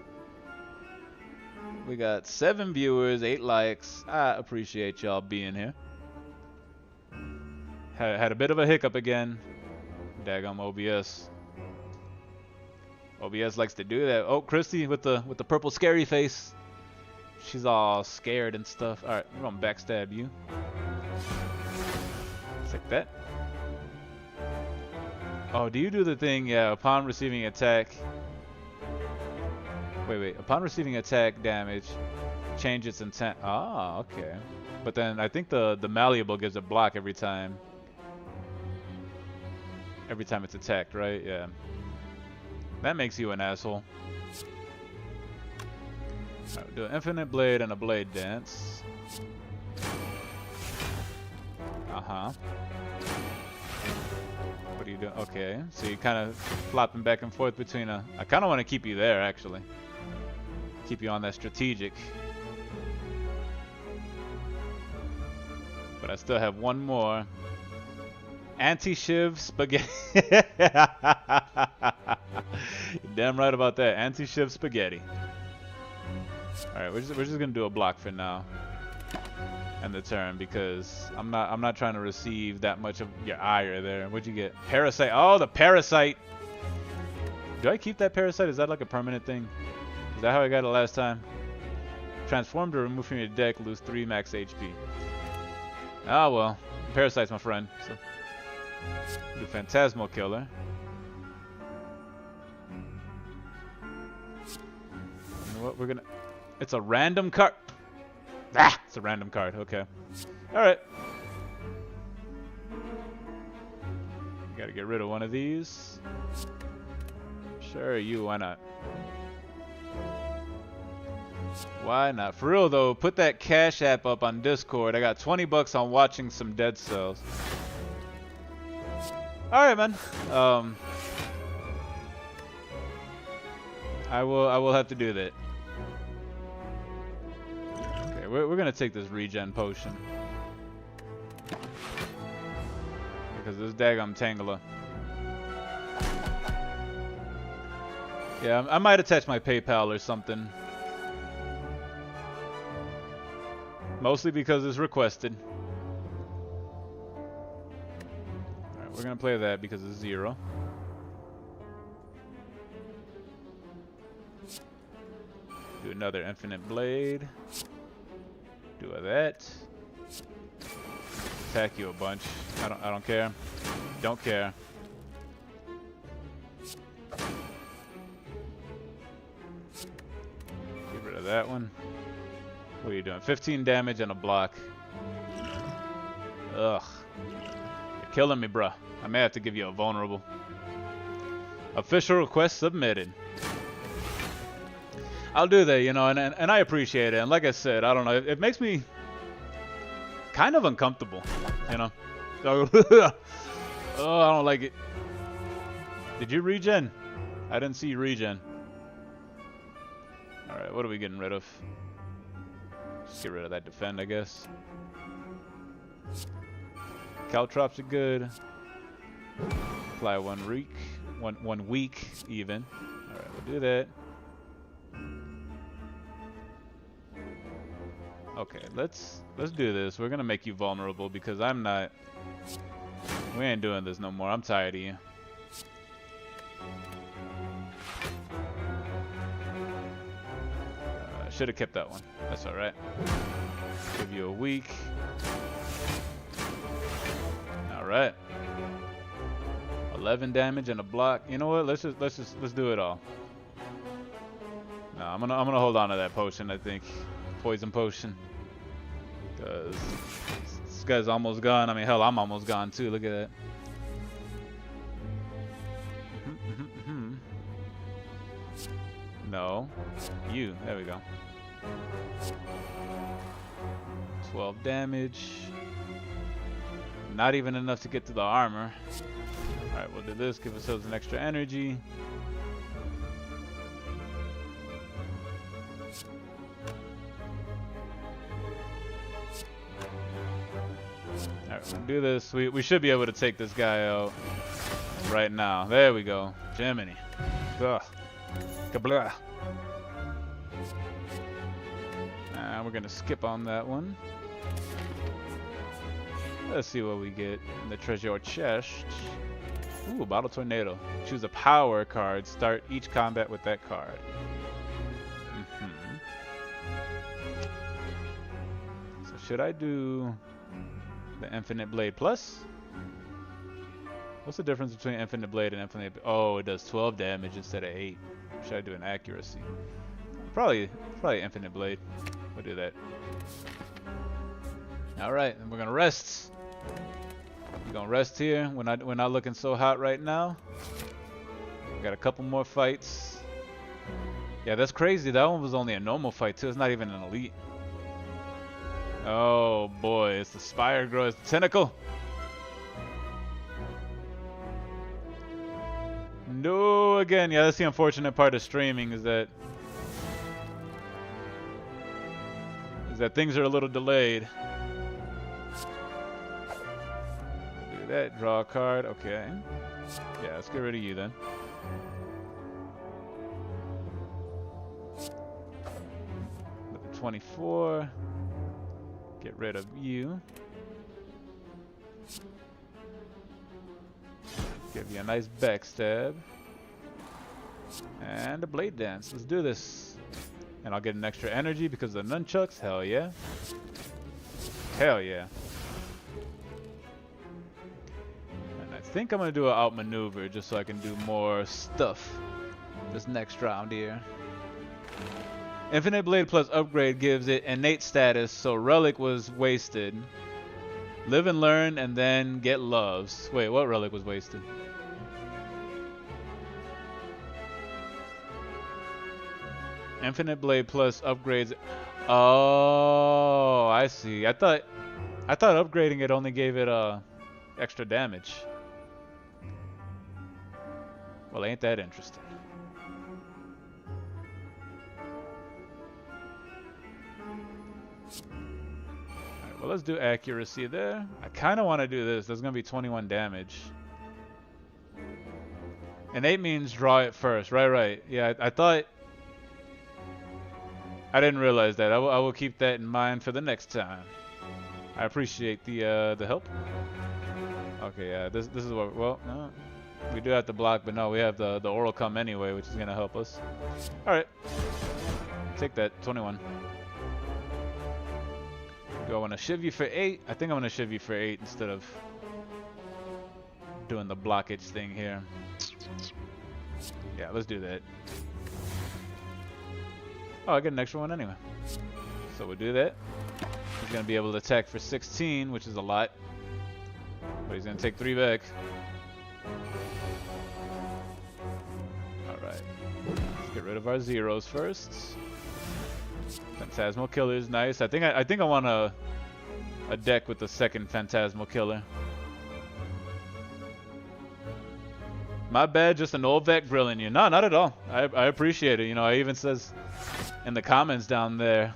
We got 7 viewers, 8 likes. I appreciate y'all being here. Had a bit of a hiccup again. Daggum OBS. OBS likes to do that. Oh, Christy with the purple scary face. She's all scared and stuff. All right, we're gonna backstab you. Just like that. Oh, do you do the thing? Yeah, upon receiving attack. Wait. Upon receiving attack damage, change its intent. Ah, okay. But then I think the malleable gives a block every time. Every time it's attacked, right? Yeah. That makes you an asshole. Alright, we'll do an infinite blade and a blade dance. Uh-huh. What are you doing? Okay, so you're kind of flopping back and forth between a... I kind of want to keep you there, actually. Keep you on that strategic. But I still have one more. Anti-shiv spaghetti. You're damn right about that. Anti-shiv spaghetti. Alright, we're just gonna do a block for now. And the turn, because I'm not trying to receive that much of your ire there. What'd you get? Parasite. Oh, the parasite. Do I keep that parasite? Is that like a permanent thing? Is that how I got it last time? Transform to remove from your deck, lose 3 max HP. Ah well, parasite's my friend. So do Phantasmal Killer. You know what? We're gonna. It's a random card. Ah, it's a random card. Okay. All right. Got to get rid of one of these. Sure, you. Why not? Why not? For real though, put that Cash App up on Discord. I got 20 bucks on watching some Dead Cells. All right, man. I will have to do that. Okay, we're gonna take this regen potion because this daggum Tangela. Yeah, I might attach my PayPal or something. Mostly because it's requested. Alright, we're gonna play that because it's 0. Do another infinite blade. Do that. Attack you a bunch. I don't care. Don't care. Get rid of that one. What are you doing? 15 damage and a block. Ugh. You're killing me, bruh. I may have to give you a vulnerable. Official request submitted. I'll do that, you know, and I appreciate it. And like I said, I don't know. It makes me kind of uncomfortable, you know. So, oh, I don't like it. Did you regen? I didn't see you regen. Alright, what are we getting rid of? Just get rid of that defend, I guess. Caltrops are good. Apply one week even. Alright, we'll do that. Okay, let's do this. We're gonna make you vulnerable because I'm not. We ain't doing this no more. I'm tired of you. Should have kept that one. That's all right. Give you a week. All right. 11 damage and a block. You know what? Let's do it all. No, I'm gonna hold on to that potion. I think poison potion. Cause this guy's almost gone. I mean, hell, I'm almost gone too. Look at that. No, you. There we go. 12 damage. Not even enough to get to the armor. All right, we'll do this. Give ourselves an extra energy. Alright, we'll do this. We should be able to take this guy out right now. There we go. Jiminy. Ugh. Kablah. We're gonna skip on that one. Let's see what we get in the treasure chest. Ooh, Bottle Tornado. Choose a power card. Start each combat with that card. So should I do the Infinite Blade Plus? What's the difference between Infinite Blade and Infinite... Oh, it does 12 damage instead of 8. Should I do an accuracy? Probably Infinite Blade. We'll do that. Alright, then we're gonna rest. We're gonna rest here. We're not looking so hot right now. We got a couple more fights. Yeah, that's crazy. That one was only a normal fight too. It's not even an elite. Oh boy, it's the Spire grows the tentacle. No, again, yeah, that's the unfortunate part of streaming is that things are a little delayed. Do that, draw a card, okay. Yeah, let's get rid of you then. Level 24. Get rid of you. Give you a nice backstab. And a blade dance. Let's do this. And I'll get an extra energy because of the nunchucks. Hell yeah. Hell yeah. And I think I'm going to do an outmaneuver just so I can do more stuff this next round here. Infinite Blade Plus upgrade gives it innate status, so Relic was wasted. Live and learn and then get loves. Wait, what relic was wasted? Infinite Blade Plus upgrades. Oh, I see. I thought upgrading it only gave it extra damage. Well, ain't that interesting? Alright, well, let's do accuracy there. I kind of want to do this. There's going to be 21 damage. And 8 means draw it first. Right. Yeah, I thought... I didn't realize that. I will keep that in mind for the next time. I appreciate the help. Okay, yeah, this is what... Well, we do have to block, but no, we have the oral come anyway, which is going to help us. Alright. Take that, 21. Do I want to shiv you for 8? I think I'm going to shiv you for 8 instead of doing the blockage thing here. Yeah, let's do that. Oh, I get an extra one anyway. So we'll do that. He's going to be able to attack for 16, which is a lot. But he's going to take 3 back. Alright. Let's get rid of our zeros first. Phantasmal Killer is nice. I think I want a deck with the second Phantasmal Killer. My bad, just an old vet grilling you. No, not at all. I appreciate it. You know, I even says in the comments down there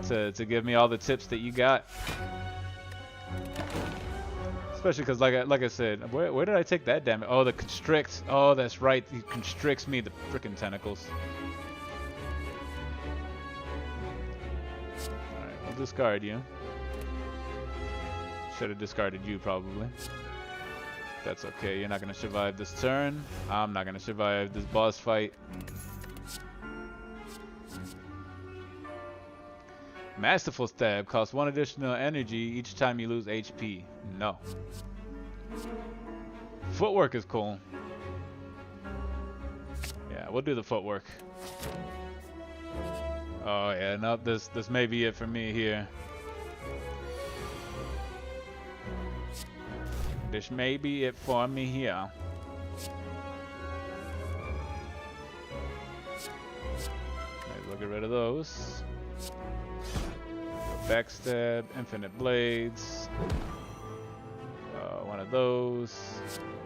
to give me all the tips that you got. Especially because, like I said, where did I take that damage? Oh, the constrict. Oh, that's right. He constricts me, the freaking tentacles. Alright, I'll discard you. Should have discarded you, probably. That's okay. You're not going to survive this turn. I'm not going to survive this boss fight. Masterful Stab costs 1 additional energy each time you lose HP. No. Footwork is cool. Yeah, we'll do the footwork. Oh yeah, no, this may be it for me here. This may be it for me here. Maybe we'll get rid of those. Backstab, infinite blades. One of those.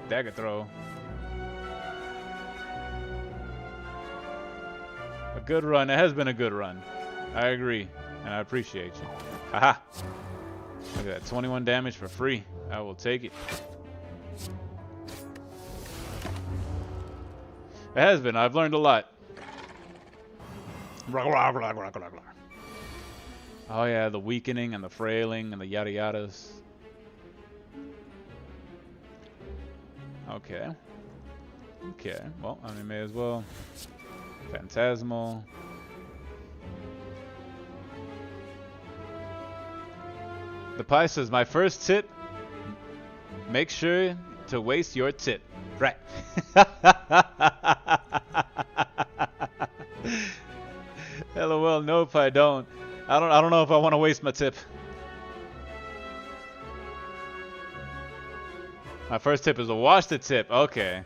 Dagger throw. A good run. It has been a good run. I agree, and I appreciate you. Haha. Look at that, 21 damage for free. I will take it. It has been. I've learned a lot. Oh yeah, the weakening and the frailing and the yada yadas. Okay. Okay. Well, I mean, may as well. Phantasmal. The pie says, my first tip, make sure to waste your tip. Right. LOL, nope, I don't. I don't know if I want to waste my tip. My first tip is to wash the tip. Okay.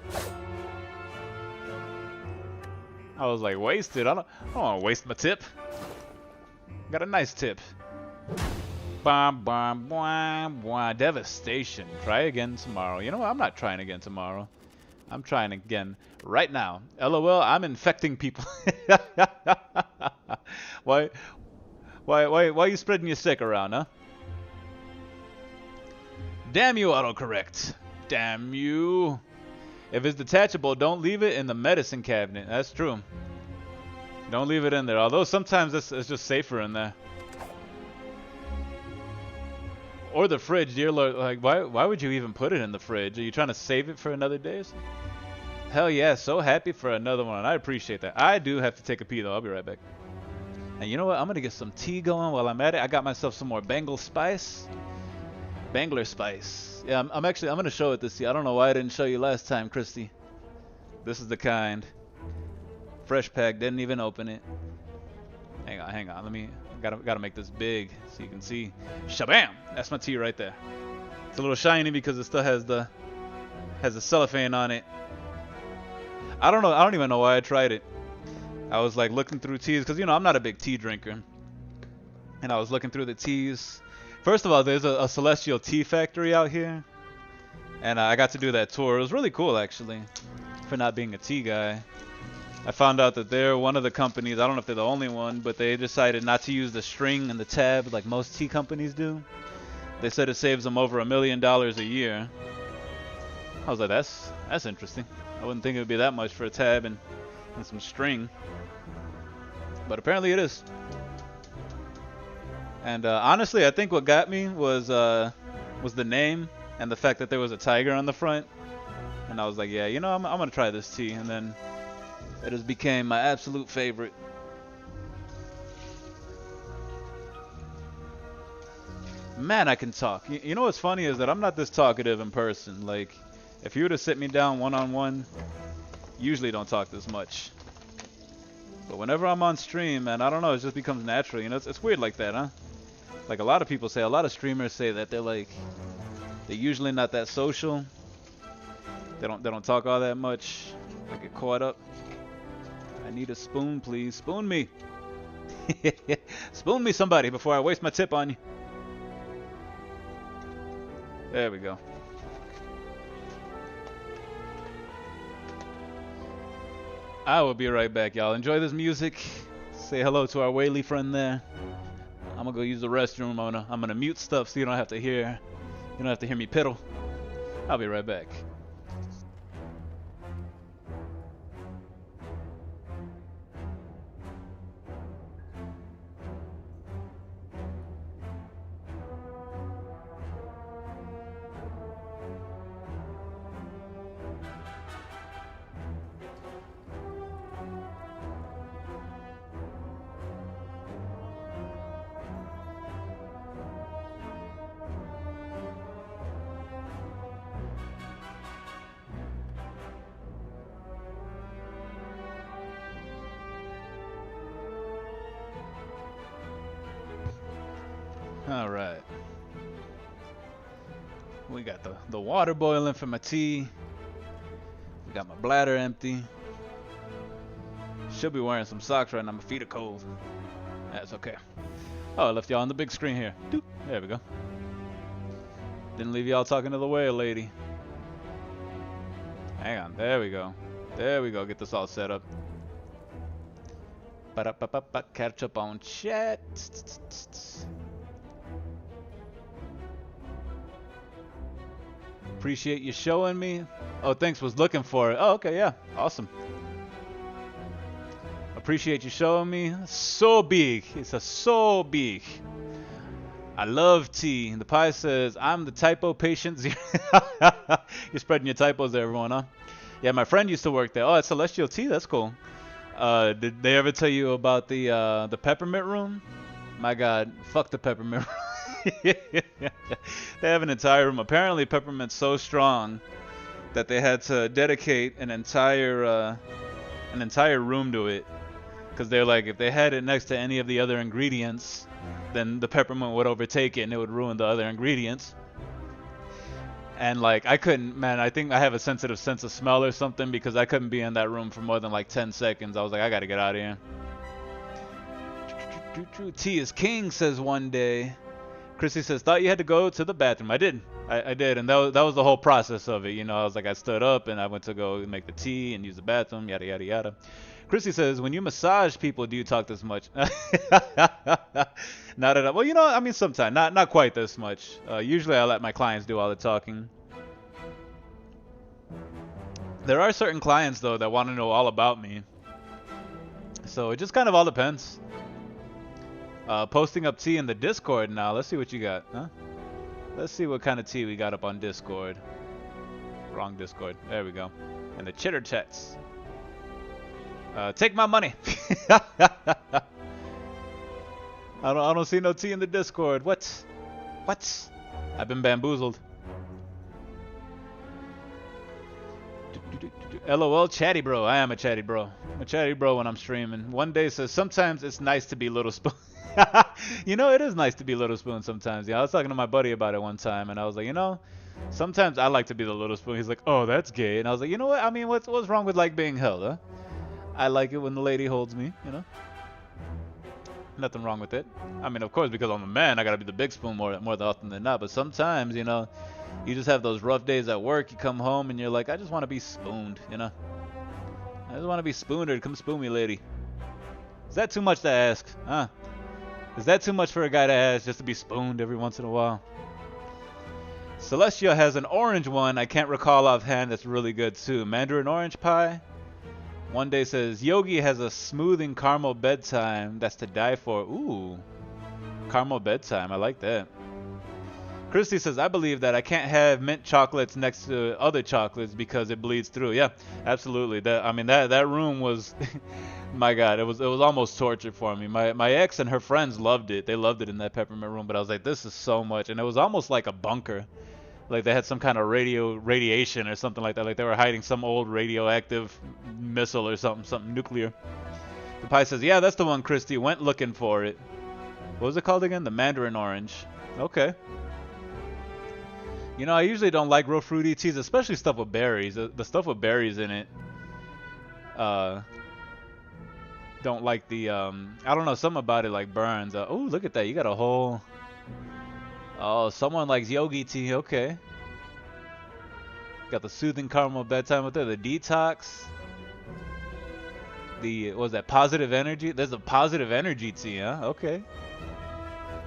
I was like, wasted? I don't want to waste my tip. Got a nice tip. Bam, bam, bam, bam. Devastation. Try again tomorrow. You know what? I'm not trying again tomorrow. I'm trying again right now. LOL, I'm infecting people. Why are you spreading your sick around, huh? Damn you, autocorrect. Damn you. If it's detachable, don't leave it in the medicine cabinet. That's true. Don't leave it in there. Although sometimes it's just safer in there. Or the fridge, dear Lord. Like, why would you even put it in the fridge? Are you trying to save it for another day? Hell yeah, so happy for another one. I appreciate that. I do have to take a pee though. I'll be right back. And you know what? I'm gonna get some tea going while I'm at it. I got myself some more Bangor spice. Bangor spice. Yeah, I'm gonna show it this year. I don't know why I didn't show you last time, Christy. This is the kind. Fresh pack, didn't even open it. Hang on. Let me. Gotta make this big so you can see. Shabam! That's my tea right there. It's a little shiny because it still has the cellophane on it. I don't know. I don't even know why I tried it. I was like looking through teas because I'm not a big tea drinker, and I was looking through the teas. First of all, there's a Celestial Tea Factory out here, and I got to do that tour. It was really cool actually, for not being a tea guy. I found out that they're one of the companies, I don't know if they're the only one, but they decided not to use the string and the tab like most tea companies do. They said it saves them over $1 million a year. I was like, that's interesting. I wouldn't think it would be that much for a tab and some string. But apparently it is. And honestly, I think what got me was the name and the fact that there was a tiger on the front. And I was like, yeah, I'm going to try this tea. And then it just became my absolute favorite. Man, I can talk. You know what's funny is that I'm not this talkative in person. Like, if you were to sit me down one-on-one, usually don't talk this much. But whenever I'm on stream, man, I don't know, it just becomes natural. It's weird like that, huh? Like a lot of people say, a lot of streamers say that they're usually not that social. They don't talk all that much. I get caught up. I need a spoon, please. Spoon me. Spoon me, somebody, before I waste my tip on you. There we go. I will be right back, y'all. Enjoy this music. Say hello to our Whaley friend there. I'm gonna go use the restroom. I'm gonna mute stuff so you don't have to hear me piddle. I'll be right back. All right. We got the water boiling for my tea. We got my bladder empty. Should be wearing some socks right now. My feet are cold. That's okay. Oh, I left y'all on the big screen here. Doop. There we go. Didn't leave y'all talking to the whale lady. Hang on. There we go. There we go. Get this all set up. Ba-da-ba-ba-ba. Catch up on chat. Appreciate you showing me. Oh, thanks. Was looking for it. Oh, okay. Yeah. Awesome. Appreciate you showing me. So big. It's a so big. I love tea. The pie says, I'm the typo patient. You're spreading your typos there, everyone, huh? Yeah, my friend used to work there. Oh, it's Celestial Tea. That's cool. Did they ever tell you about the peppermint room? My God, fuck the peppermint room. They have an entire room. Apparently, peppermint's so strong that they had to dedicate an entire room to it. Because they're like, if they had it next to any of the other ingredients, then the peppermint would overtake it and it would ruin the other ingredients. And like, I couldn't, man, I think I have a sensitive sense of smell or something because I couldn't be in that room for more than like 10 seconds. I was like, I gotta get out of here. Tea is king, says one day. Chrissy says, thought you had to go to the bathroom. I did. I did. And that was the whole process of it. You know, I was like, I stood up and I went to go make the tea and use the bathroom, yada, yada, yada. Chrissy says, when you massage people, do you talk this much? Not at all. Well, you know, I mean, sometimes. Not quite this much. Usually I let my clients do all the talking. There are certain clients, though, that want to know all about me. So it just kind of all depends. Posting up tea in the Discord now. Let's see what you got. Huh? Let's see what kind of tea we got up on Discord. Wrong Discord. There we go. And the chitter chats. Take my money. I don't see no tea in the Discord. What? I've been bamboozled. LOL, chatty bro. I am a chatty bro. I'm a chatty bro when I'm streaming. One day says sometimes it's nice to be Little Spoon. You know, it is nice to be Little Spoon sometimes. Yeah, I was talking to my buddy about it one time, and I was like, you know, sometimes I like to be the Little Spoon. He's like, oh, that's gay. And I was like, you know what? I mean, what's wrong with like being held, huh? I like it when the lady holds me, you know? Nothing wrong with it. I mean, of course, because I'm a man, I gotta be the big spoon more often than not. But sometimes, you know, you just have those rough days at work. You come home and you're like, I just want to be spooned, you know? I just want to be spooned. Come spoon me, lady. Is that too much to ask? Huh? Is that too much for a guy to ask just to be spooned every once in a while? Celestia has an orange one I can't recall offhand that's really good too. Mandarin orange pie. One day says, Yogi has a smoothing caramel bedtime that's to die for. Ooh. Caramel bedtime. I like that. Christy says, I believe that I can't have mint chocolates next to other chocolates because it bleeds through. Yeah, absolutely. That room was, my God, it was almost torture for me. My ex and her friends loved it. They loved it in that peppermint room, but I was like, this is so much. And it was almost like a bunker. Like they had some kind of radiation or something like that. Like they were hiding some old radioactive missile or something nuclear. The pie says, yeah, that's the one, Christy. Went looking for it. What was it called again? The Mandarin orange. Okay. You know, I usually don't like real fruity teas, especially stuff with berries. The stuff with berries in it. Don't like the, I don't know, something about it like burns. Oh, look at that. You got a whole... Oh, someone likes yogi tea. Okay. Got the soothing caramel bedtime with there. The detox. What was that? Positive energy? There's a positive energy tea, huh? Okay.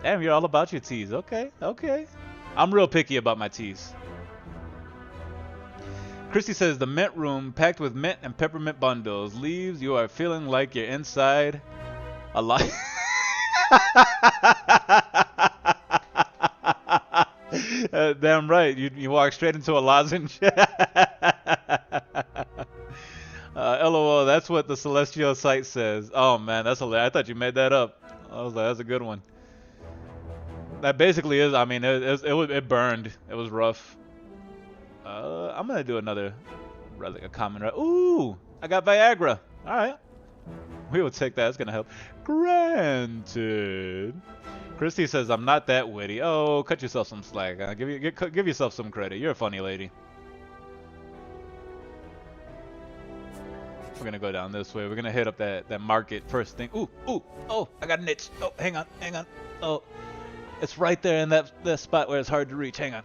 Damn, you're all about your teas. Okay. I'm real picky about my teas. Christy says, the mint room packed with mint and peppermint bundles. Leaves, you are feeling like you're inside a lot. Damn right. You walk straight into a lozenge. LOL, that's what the Celestial site says. Oh man, that's hilarious. I thought you made that up. I was like, that's a good one. That basically is, I mean, it burned. It was rough. I'm gonna do another, a comment. Ooh, I got Viagra. All right, we will take that. It's gonna help. Granted. Christy says, I'm not that witty. Oh, cut yourself some slack. Huh? Give yourself some credit. You're a funny lady. We're going to go down this way. We're going to hit up that market first thing. Ooh. Oh, I got an itch. Oh, hang on. Oh, it's right there in that spot where it's hard to reach. Hang on.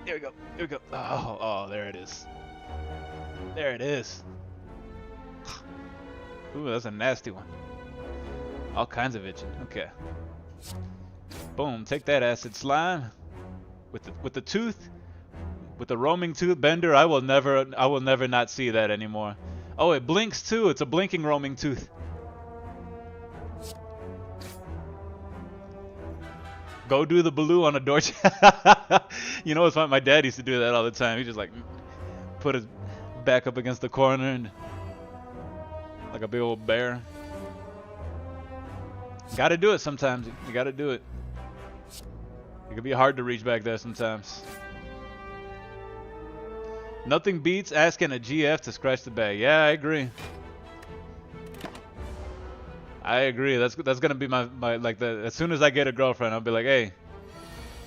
Here we go. Oh, there it is. Ooh, that's a nasty one. All kinds of itching. Okay. Boom, take that acid slime. With the tooth, with the roaming tooth bender, I will never not see that anymore. Oh, it blinks too. It's a blinking roaming tooth. Go do the blue on a door. You know what's funny? My dad used to do that all the time. He just like put his back up against the corner and like a big old bear. Gotta do it sometimes. You gotta do it. It can be hard to reach back there sometimes. Nothing beats asking a GF to scratch the bag. Yeah, I agree. I agree. That's gonna be my like the as soon as I get a girlfriend, I'll be like, hey,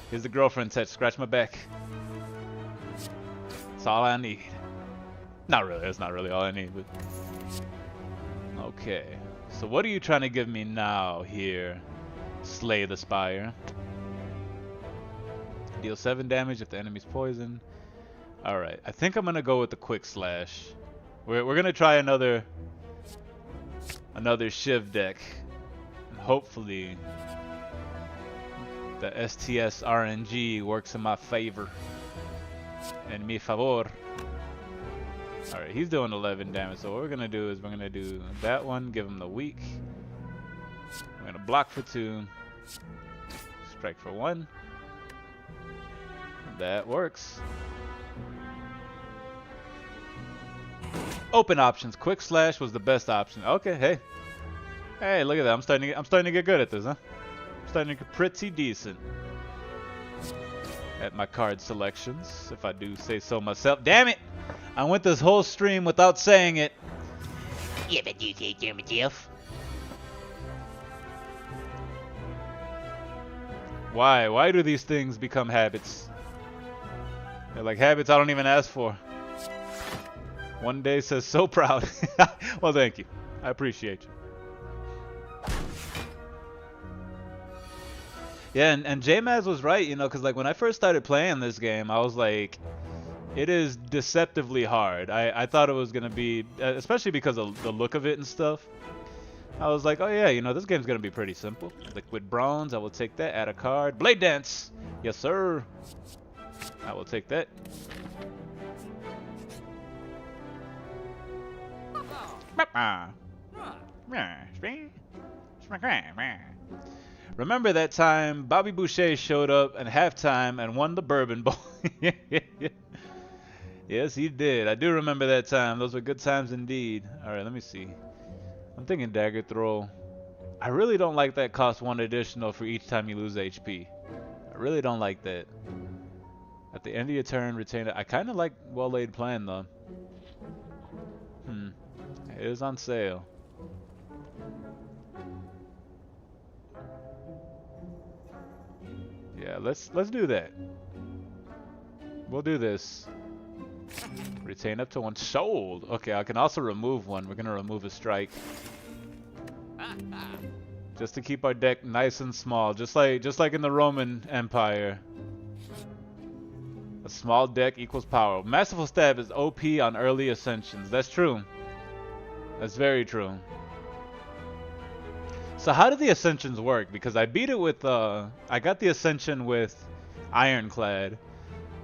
here's the girlfriend touch. Scratch my back. That's all I need. Not really. That's not really all I need. But okay. So what are you trying to give me now here? Slay the Spire. Deal 7 damage if the enemy's poisoned. All right. I think I'm gonna go with the quick slash. We're gonna try another Shiv deck. And hopefully the STS RNG works in my favor. En mi favor. Alright, he's doing 11 damage. So what we're gonna do is we're gonna do that one, give him the weak. We're gonna block for 2. Strike for 1. That works. Open options. Quick slash was the best option. Okay, hey. Hey, look at that. I'm starting to get good at this, huh? I'm starting to get pretty decent at my card selections, if I do say so myself. Damn it! I went this whole stream without saying it. Yeah, but you say so myself. Why? Why do these things become habits? They're like habits I don't even ask for. One day says so proud. Well, thank you. I appreciate you. Yeah, and J-Maz was right, you know, because like when I first started playing this game, I was like, it is deceptively hard. I thought it was going to be, especially because of the look of it and stuff. I was like, oh yeah, you know, this game's going to be pretty simple. Liquid Bronze, I will take that. Add a card. Blade Dance. Yes, sir. I will take that. Remember that time Bobby Boucher showed up at halftime and won the Bourbon Bowl? Yes, he did. I do remember that time. Those were good times indeed. Alright, let me see. I'm thinking Dagger Throw. I really don't like that cost 1 additional for each time you lose HP. I really don't like that. At the end of your turn, retain it. I kind of like Well-Laid Plan though. It is on sale. Yeah, let's do that. We'll do this. Retain up to 1. Sold. Okay, I can also remove 1. We're gonna remove a strike. Just to keep our deck nice and small, just like in the Roman Empire. A small deck equals power. Masterful Stab is OP on early ascensions. That's true. That's very true. So how do the ascensions work? Because I beat it with I got the ascension with Ironclad.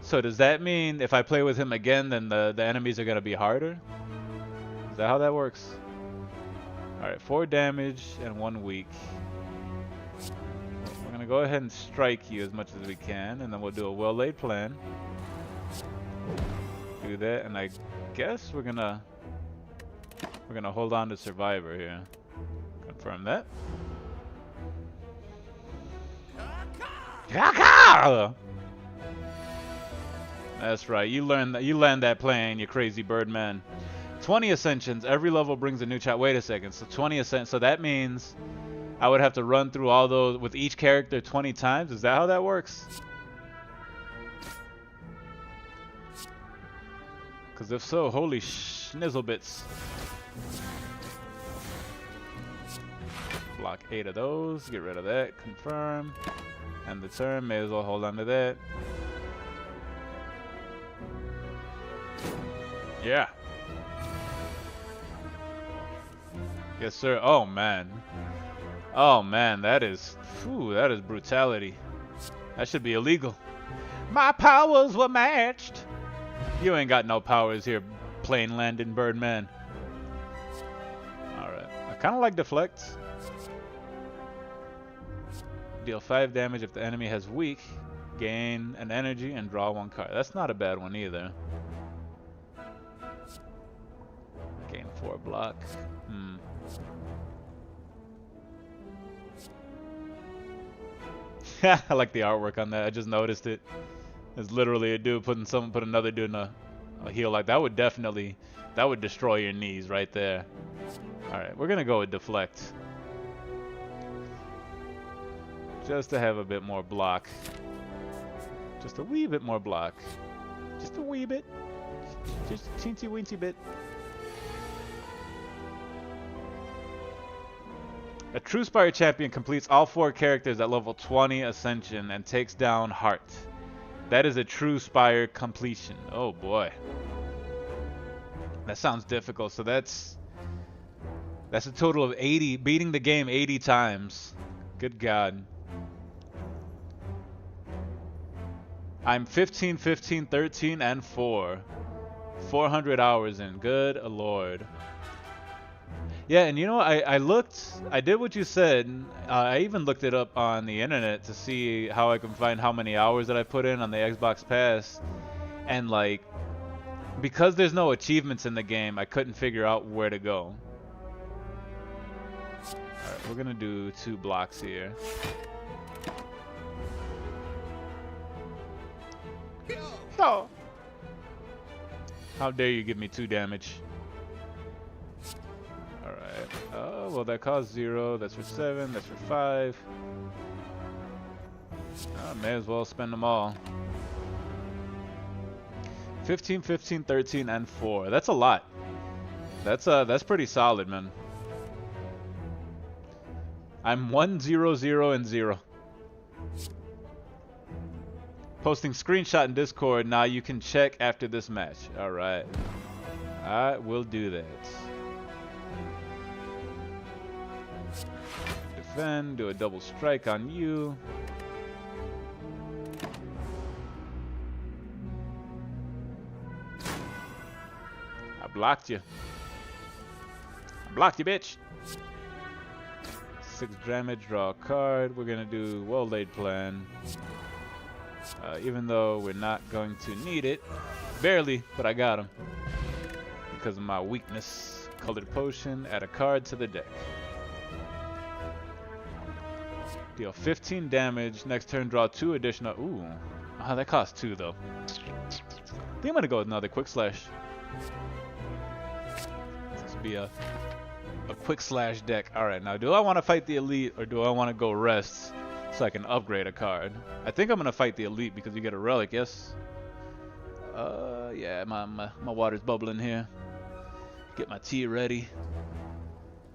So does that mean if I play with him again, then the enemies are gonna be harder? Is that how that works? All right, 4 damage and 1 weak. We're gonna go ahead and strike you as much as we can, and then we'll do a Well-Laid Plan. Do that, and I guess we're gonna hold on to Survivor here. Confirm that. That's right. You land that plane, you crazy bird man. 20 ascensions. Every level brings a new child. Wait a second. So 20 ascensions. So that means I would have to run through all those with each character 20 times. Is that how that works? Because if so, holy schnizzlebits. Block 8 of those. Get rid of that. Confirm. And the turn. May as well hold on to that. Yeah. Yes, sir. Oh man. Oh man, that is brutality. That should be illegal. My powers were matched. You ain't got no powers here, plane landing Birdman. Alright. I kinda like deflect. Deal 5 damage if the enemy has weak. Gain an energy and draw 1 card. That's not a bad one either. Gain 4 block. I like the artwork on that. I just noticed it. It's literally a dude put another dude in a heal. Like that would destroy your knees right there. Alright, we're gonna go with deflect. Just to have a bit more block. Just a wee bit more block. Just a wee bit. Just a teensy weensy bit. A True Spire champion completes all 4 characters at level 20 Ascension and takes down Heart. That is a True Spire completion. Oh boy. That sounds difficult. So that's a total of 80, beating the game 80 times. Good God. I'm 15, 15, 13, and 4. 400 hours in. Good Lord. Yeah, and you know, I did what you said. I even looked it up on the internet to see how I can find how many hours that I put in on the Xbox Pass. And like, because there's no achievements in the game, I couldn't figure out where to go. Alright, we're gonna do 2 blocks here. No! How dare you give me 2 damage? Alright. Oh, well that costs 0. That's for 7. That's for 5. I may as well spend them all. 15, 15, 13, and 4. That's a lot. That's pretty solid, man. I'm 1, 0, 0, and 0. Posting screenshot in Discord. Now you can check after this match. Alright. I will do that. Defend. Do a double strike on you. I blocked you. I blocked you, bitch. 6 damage. Draw a card. We're gonna do well-laid plan. Even though we're not going to need it. Barely, but I got him. Because of my weakness. Colored potion. Add a card to the deck. Deal 15 damage. Next turn, draw 2 additional. Ooh. Oh, that costs 2, though. I think I'm going to go with another quick slash. This will be a quick slash deck. Alright, now do I want to fight the elite or do I want to go rest so I can upgrade a card? I think I'm going to fight the elite because you get a relic, yes? Yeah, my water's bubbling here. Get my tea ready.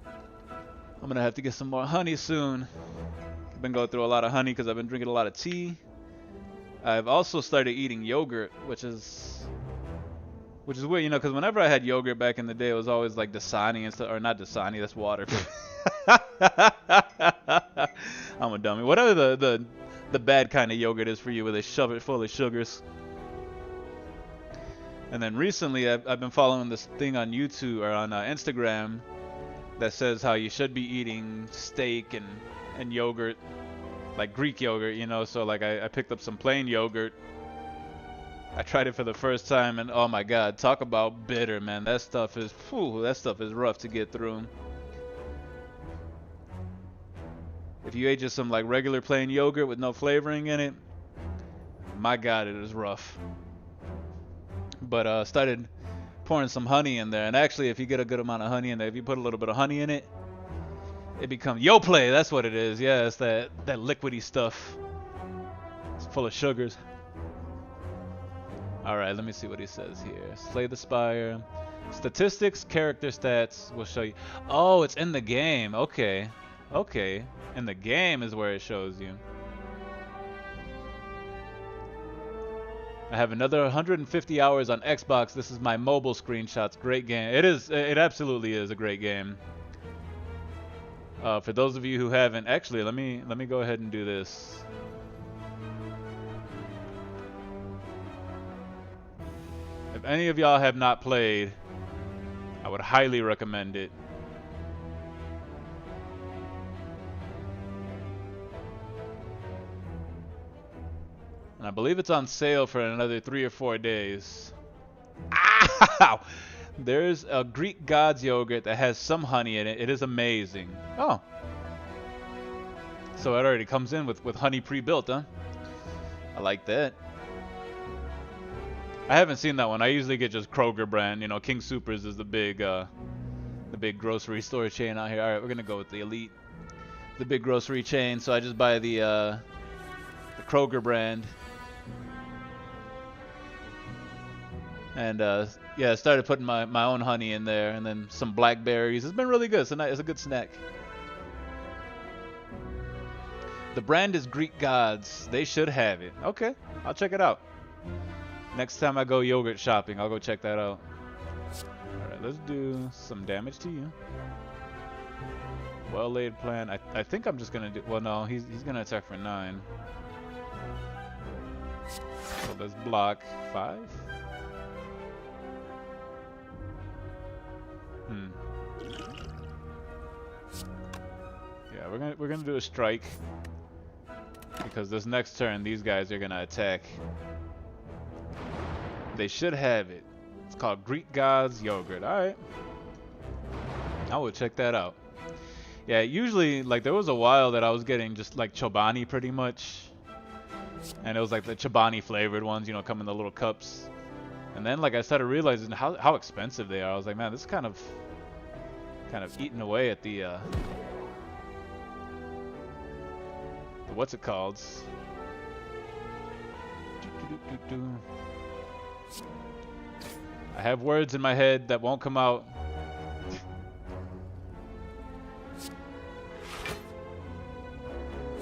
I'm going to have to get some more honey soon. I've been going through a lot of honey because I've been drinking a lot of tea. I've also started eating yogurt, which is weird, you know, because whenever I had yogurt back in the day, it was always like Dasani and stuff, or not Dasani, that's water. I'm a dummy. Whatever the bad kind of yogurt is for you, where they shove it full of sugars. And then recently, I've been following this thing on YouTube or on Instagram that says how you should be eating steak and yogurt, like Greek yogurt, you know. So like I picked up some plain yogurt. I tried it for the first time, and oh my God, talk about bitter, man. That stuff is rough to get through. If you ate just some like regular plain yogurt with no flavoring in it, my God, it is rough. But started pouring some honey in there, and actually, if you get a good amount of honey in there, if you put a little bit of honey in it, it becomes Yoplait. That's what it is. Yeah, it's that liquidy stuff. It's full of sugars. All right, let me see what he says here. Slay the Spire. Statistics, character stats will show you. Oh, it's in the game. Okay. Okay. In the game is where it shows you. I have another 150 hours on Xbox. This is my mobile screenshots. Great game. It is. It absolutely is a great game. For those of you who haven't, actually, let me go ahead and do this. If any of y'all have not played, I would highly recommend it. believe it's on sale for another 3 or 4 days. Ow! There's a Greek God's yogurt that has some honey in it. It is amazing. Oh. So it already comes in with honey pre-built, huh? I like that. I haven't seen that one. I usually get just Kroger brand. You know, King Soopers is the big grocery store chain out here. All right, we're gonna go with the Elite, the big grocery chain. So I just buy the Kroger brand. And yeah, I started putting my own honey in there, and then some blackberries. It's been really good. It's a good snack. The brand is Greek Gods. They should have it. Okay, I'll check it out. Next time I go yogurt shopping, I'll go check that out. Alright, let's do some damage to you. Well laid plan. I think I'm just gonna do, well no, he's gonna attack for 9. So let's block 5. Yeah, we're gonna do a strike. Because this next turn these guys are gonna attack. They should have it. It's called Greek Gods Yogurt. Alright. I will check that out. Yeah, usually, like, there was a while that I was getting just, like, Chobani pretty much. And it was, like, the Chobani flavored ones, you know, come in the little cups. And then, like, I started realizing how expensive they are. I was like, man, this is kind of eating away at the what's it called? I have words in my head that won't come out.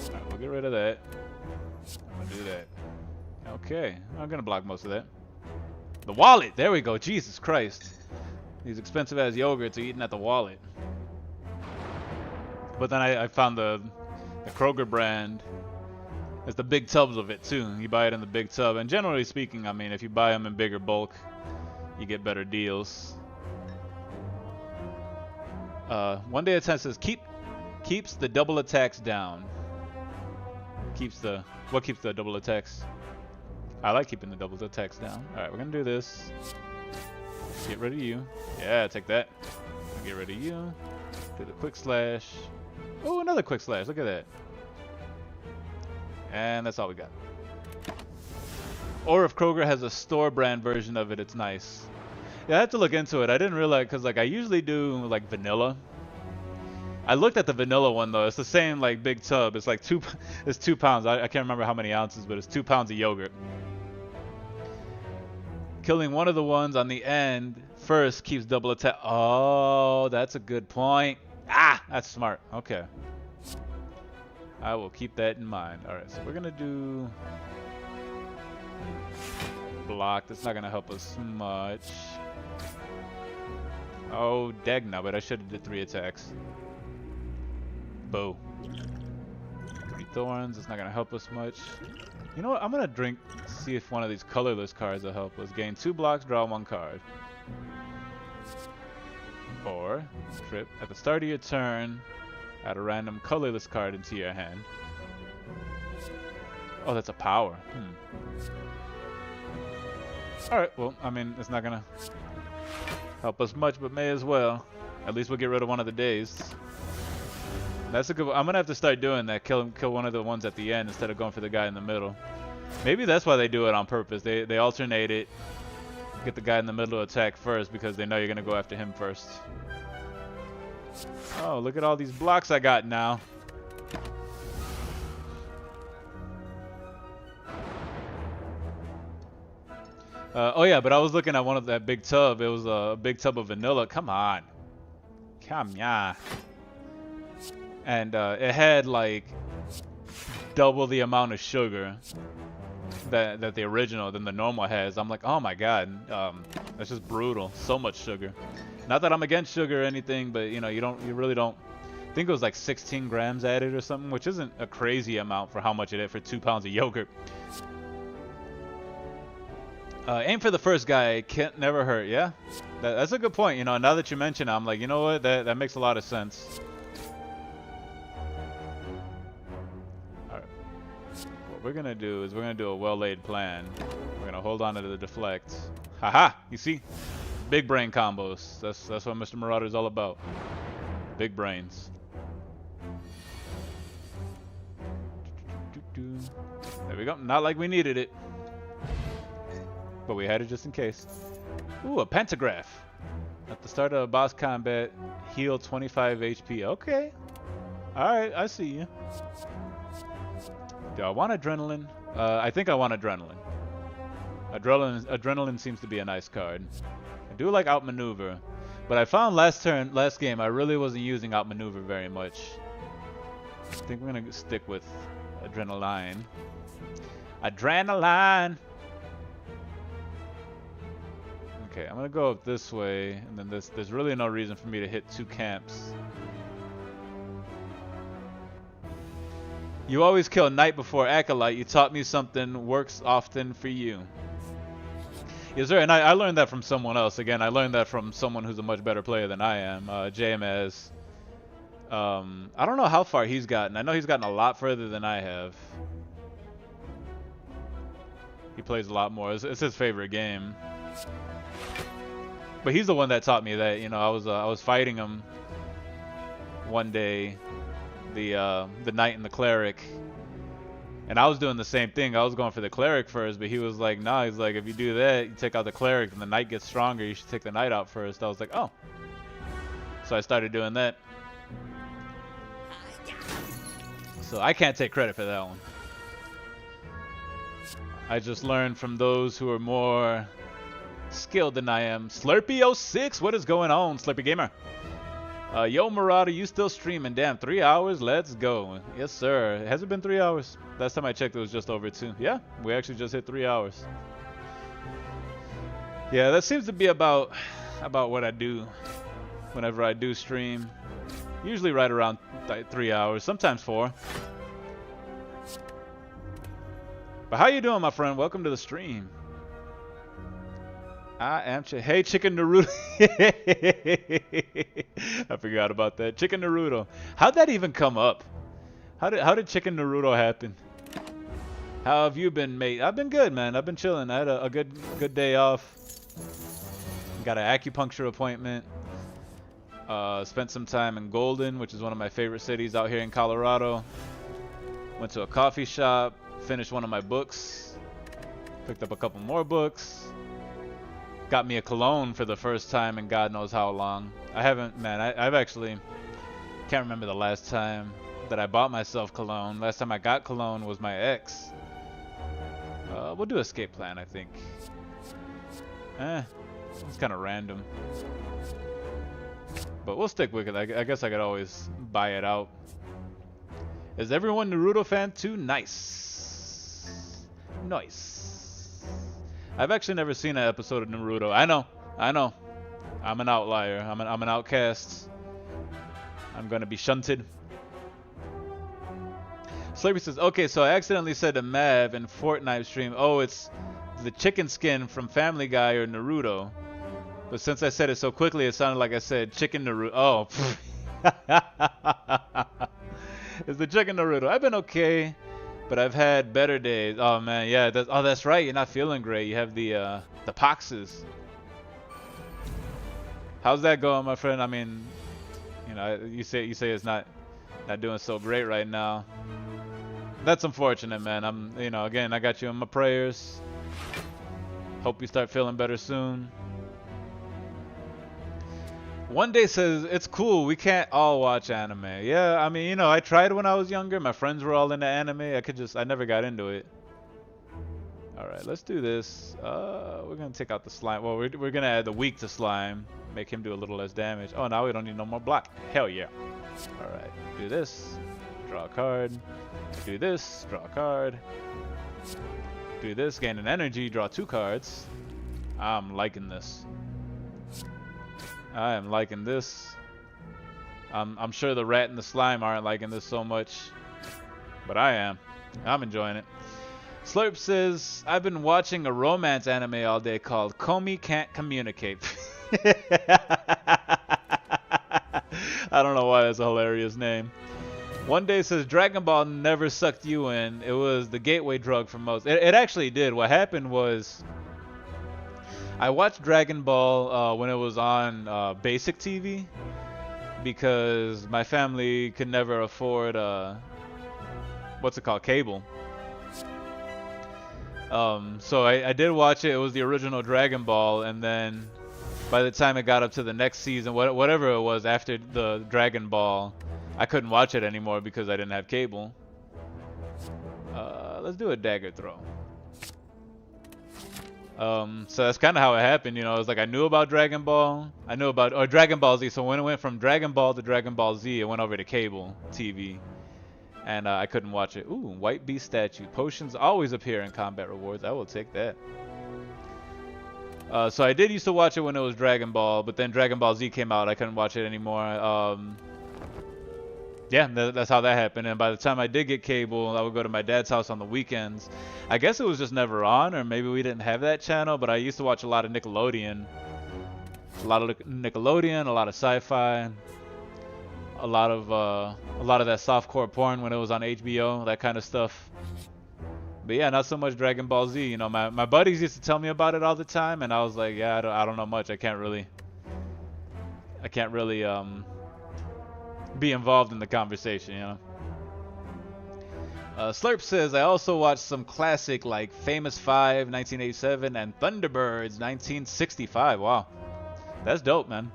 Alright, we'll get rid of that. I'm gonna do that. Okay, I'm gonna block most of that. The wallet! There we go. Jesus Christ. These expensive ass yogurts are eating at the wallet. But then I found the Kroger brand. There's the big tubs of it too. You buy it in the big tub. And generally speaking, I mean, if you buy them in bigger bulk, you get better deals. One day at says keeps the double attacks down. What keeps the double attacks? I like keeping the double attacks down. All right, we're gonna do this. Get rid of you. Yeah, take that. Get rid of you. Do the quick slash. Oh, another quick slash. Look at that. And that's all we got. Or if Kroger has a store brand version of it, it's nice. Yeah, I have to look into it. I didn't realize, because like I usually do like vanilla. I looked at the vanilla one though. It's the same like big tub. It's like it's 2 pounds. I can't remember how many ounces, but it's 2 pounds of yogurt. Killing one of the ones on the end first keeps double attack. Oh, that's a good point. Ah, that's smart. Okay. I will keep that in mind. Alright, so we're gonna do block. That's not gonna help us much. Oh, dagna, but I should have did 3 attacks. Boo. 3 thorns. It's not gonna help us much. You know what? I'm gonna drink. See if one of these colorless cards will help us. Gain 2 blocks. Draw 1 card. Or trip at the start of your turn. Add a random colorless card into your hand. Oh, that's a power. Alright, well, I mean, it's not gonna help us much, but may as well. At least we'll get rid of one of the days. That's a good one. I'm gonna have to start doing that. Kill one of the ones at the end instead of going for the guy in the middle. Maybe that's why they do it on purpose. They alternate it. Get the guy in the middle to attack first because they know you're gonna go after him first. Oh, look at all these blocks I got now. Oh yeah, but I was looking at one of that big tub. It was a big tub of vanilla. Come on. Come on. And it had like double the amount of sugar that the original than the normal has. I'm like, oh my god, that's just brutal. So much sugar. Not that I'm against sugar or anything, but you know, you really don't. I think it was like 16 grams added or something, which isn't a crazy amount for how much it is for 2 pounds of yogurt. Aim for the first guy. Can't never hurt. Yeah, that's a good point. You know, now that you mention it, I'm like, you know what? That makes a lot of sense. All right. What we're gonna do is we're gonna do a well-laid plan. We're gonna hold on to the deflect. Haha! You see? Big brain combos. That's what Mr. Marauder is all about. Big brains. There we go. Not like we needed it, but we had it just in case. Ooh, a pentagraph. At the start of boss combat, heal 25 HP. Okay. Alright, I see you. Do I want adrenaline? I think I want adrenaline. Adrenaline seems to be a nice card. I do like outmaneuver, but I found last game, I really wasn't using outmaneuver very much. I think we're gonna stick with adrenaline. Adrenaline! Okay, I'm gonna go up this way, and then there's really no reason for me to hit 2 camps. You always kill Knight before Acolyte. You taught me something works often for you. Yes, sir, and I learned that from someone else. Again, I learned that from someone who's a much better player than I am, JMS. I don't know how far he's gotten. I know he's gotten a lot further than I have. He plays a lot more. It's his favorite game. But he's the one that taught me that. You know, I was fighting him one day, the Knight and the Cleric, and I was doing the same thing. I was going for the Cleric first, but he was like, nah. He's like, if you do that, you take out the Cleric, and the Knight gets stronger. You should take the Knight out first. I was like, oh. So I started doing that. So I can't take credit for that one. I just learned from those who are more skilled than I am. Slurpy06, what is going on, Slurpy Gamer? Yo, Marauder, you still streaming? Damn, 3 hours? Let's go. Yes, sir. Has it been 3 hours? Last time I checked, it was just over 2. Yeah, we actually just hit 3 hours. Yeah, that seems to be about what I do whenever I do stream. Usually right around 3 hours, sometimes 4. But how you doing, my friend? Welcome to the stream. I am Hey, Chicken Naruto. I forgot about that. Chicken Naruto. How'd that even come up? How did Chicken Naruto happen? How have you been, mate? I've been good, man. I've been chilling. I had a good day off. Got an acupuncture appointment. Spent some time in Golden, which is one of my favorite cities out here in Colorado. Went to a coffee shop. Finished one of my books. Picked up a couple more books. Got me a cologne for the first time in God knows how long. I haven't, man, I've actually can't remember the last time that I bought myself cologne. Last time I got cologne was my ex. We'll do Escape Plan, I think. It's kind of random. But we'll stick with it. I guess I could always buy it out. Is everyone Naruto fan too? Nice. Nice. I've actually never seen an episode of Naruto. I know. I'm an outlier. I'm an outcast. I'm gonna be shunted. Slurpy says, okay, so I accidentally said to Mav in Fortnite stream, oh, it's the chicken skin from Family Guy or Naruto. But since I said it so quickly, it sounded like I said chicken Naruto. Oh. It's the chicken Naruto. I've been okay. But I've had better days. Oh man, yeah. That's right. You're not feeling great. You have the poxes. How's that going, my friend? I mean, you know, you say it's not doing so great right now. That's unfortunate, man. you know, again, I got you in my prayers. Hope you start feeling better soon. One Day says, it's cool, we can't all watch anime. Yeah, I mean, you know, I tried when I was younger. My friends were all into anime. I never got into it. Alright, let's do this. We're going to take out the slime. Well, we're going to add the weak to slime. Make him do a little less damage. Oh, now we don't need no more block. Hell yeah. Alright, do this. Draw a card. Do this. Draw a card. Do this. Gain an energy. Draw 2 cards. I'm liking this. I am liking this. I'm sure the rat and the slime aren't liking this so much, but I am. I'm enjoying it. Slurp says, I've been watching a romance anime all day called Komi Can't Communicate. I don't know why that's a hilarious name. One Day says Dragon Ball never sucked you in. It was the gateway drug for most. It actually did. What happened was I watched Dragon Ball when it was on basic TV because my family could never afford what's it called, cable. So I did watch it. It was the original Dragon Ball, and then by the time it got up to the next season, whatever it was after the Dragon Ball, I couldn't watch it anymore because I didn't have cable. Let's do a dagger throw. So that's kind of how it happened, you know. It was like I knew about Dragon Ball, or Dragon Ball Z. So when it went from Dragon Ball to Dragon Ball Z, it went over to cable TV, and I couldn't watch it. Ooh, White Beast statue. Potions always appear in combat rewards. I will take that. So I did used to watch it when it was Dragon Ball, but then Dragon Ball Z came out. I couldn't watch it anymore. Yeah, that's how that happened. And by the time I did get cable, I would go to my dad's house on the weekends. I guess it was just never on, or maybe we didn't have that channel, but I used to watch a lot of Nickelodeon. A lot of Nickelodeon, a lot of sci-fi, a lot of that softcore porn when it was on HBO, that kind of stuff. But yeah, not so much Dragon Ball Z. You know, my buddies used to tell me about it all the time, and I was like, yeah, I don't know much. I can't really be involved in the conversation, you know. Slurp says, I also watched some classic like Famous 5, 1987, and Thunderbirds, 1965. Wow. That's dope, man.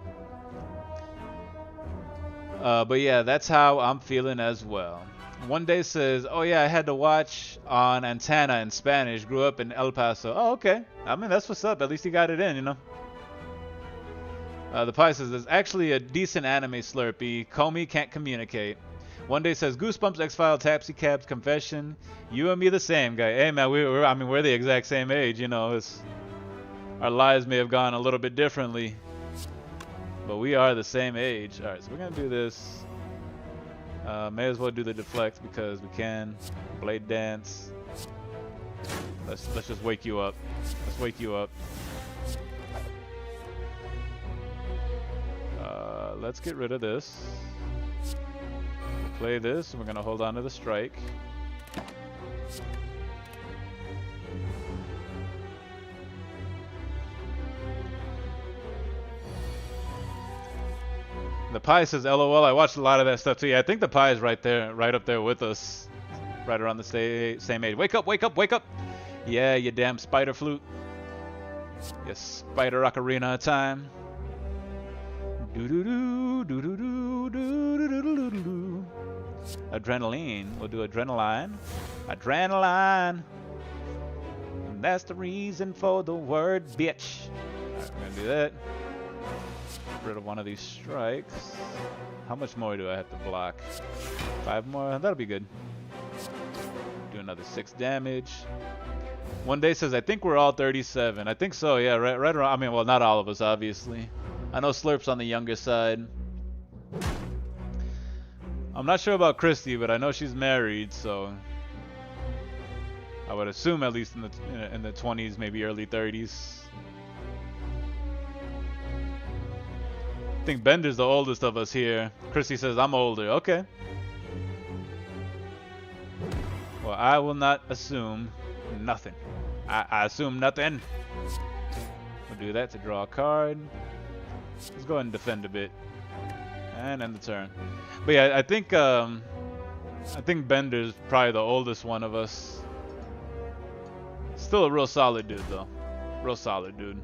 But yeah, that's how I'm feeling as well. One Day says, oh yeah, I had to watch on Antenna in Spanish. Grew up in El Paso. Oh, okay. I mean, that's what's up. At least you got it in, you know. The Pie says, there's actually a decent anime, Slurpee. Comey can't communicate. One Day says, Goosebumps, X-Files, Taxi Cabs, Confession. You and me the same, guy. Hey, man, we're the exact same age, you know. Our lives may have gone a little bit differently, but we are the same age. All right, so we're going to do this. May as well do the deflect because we can. Blade Dance. Let's just wake you up. Let's wake you up. Let's get rid of this. Play this, and we're gonna hold on to the strike. The Pie says, LOL, I watched a lot of that stuff too. Yeah, I think the Pie is right there, right up there with us. Right around the same age. Wake up, wake up, wake up! Yeah, you damn spider flute. You spider ocarina time. Adrenaline. We'll do adrenaline. Adrenaline. And that's the reason for the word bitch. Alright, we're gonna do that. Get rid of one of these strikes. How much more do I have to block? 5 more? That'll be good. Do another 6 damage. One Day says, I think we're all 37. I think so, yeah, right around. I mean, well, not all of us, obviously. I know Slurp's on the younger side. I'm not sure about Christy, but I know she's married, so I would assume at least in the 20s, maybe early 30s. I think Bender's the oldest of us here. Christy says I'm older. Okay. Well, I will not assume nothing. I assume nothing. We'll do that to draw a card. Let's go ahead and defend a bit, and end the turn. But yeah, I think Bender's probably the oldest one of us. Still a real solid dude, though. Real solid dude.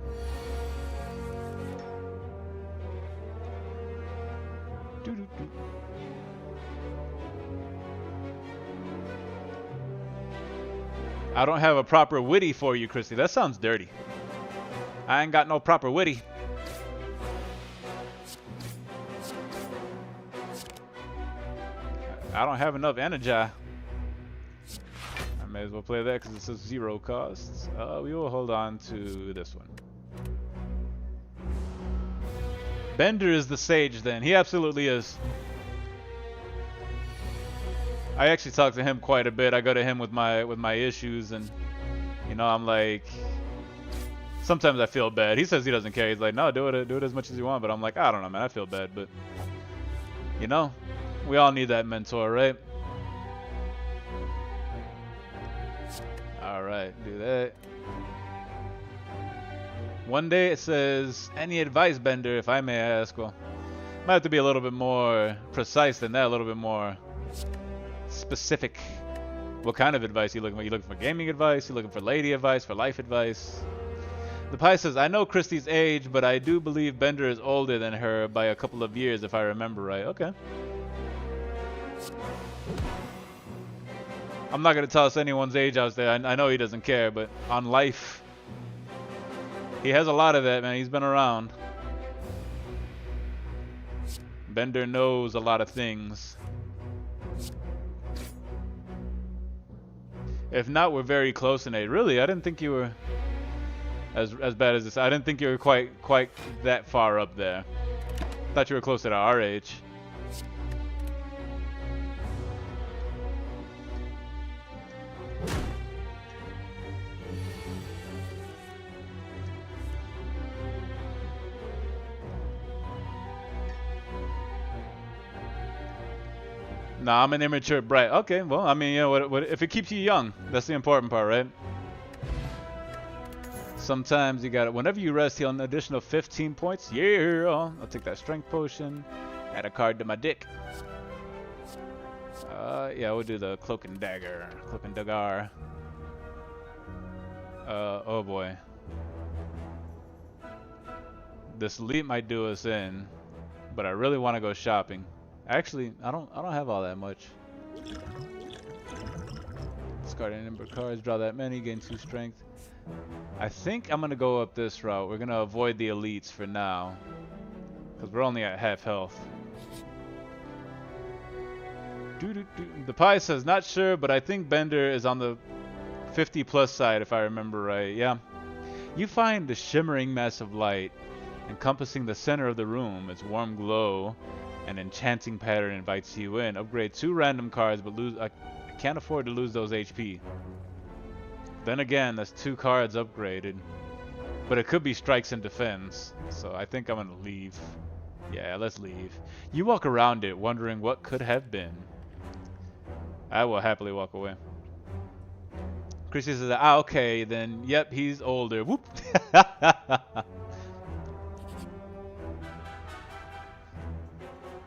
I don't have a proper witty for you, Christy. That sounds dirty. I ain't got no proper witty. I don't have enough energy. I may as well play that because it's a 0 cost. We will hold on to this one. Bender is the sage then. He absolutely is. I actually talk to him quite a bit. I go to him with my issues, and you know, I'm like, sometimes I feel bad. He says he doesn't care. He's like, no, do it as much as you want. But I'm like, I don't know, man. I feel bad, but you know, We all need that mentor, right? Alright, do that. One day it says, any advice, Bender, if I may ask? Well, might have to be a little bit more precise than that, a little bit more specific. What kind of advice are you looking for? You looking for gaming advice? You looking for lady advice? For life advice? The Pie says, I know Christy's age, but I do believe Bender is older than her by a couple of years, if I remember right. Okay. I'm not going to toss anyone's age out there. I know he doesn't care, but on life, he has a lot of that, man. He's been around. Bender knows a lot of things. If not, we're very close in age. Really, I didn't think you were as bad as this. I didn't think you were quite that far up there. Thought you were closer to our age. Nah, I'm an immature brat. Okay, well, I mean, you know, what if it keeps you young? That's the important part, right? Sometimes you got it. Whenever you rest, heal an additional 15 points. Yeah, I'll take that strength potion. Add a card to my dick. Yeah, we'll do the cloak and dagger. Cloak and dagger. Oh boy. This leap might do us in, but I really want to go shopping. Actually, I don't have all that much. Discard any number of cards, draw that many, gain 2 strength. I think I'm gonna go up this route. We're gonna avoid the elites for now, because we're only at half health. The Pie says, not sure, but I think Bender is on the 50+ side, if I remember right. Yeah. You find the shimmering mass of light encompassing the center of the room. Its warm glow and enchanting pattern invites you in. Upgrade 2 random cards, but I can't afford to lose those HP. Then again, that's 2 cards upgraded, but it could be strikes and defense. So I think I'm gonna leave. Yeah, let's leave. You walk around it, wondering what could have been. I will happily walk away. Chrissy says, ah, okay, then, yep, he's older. Whoop.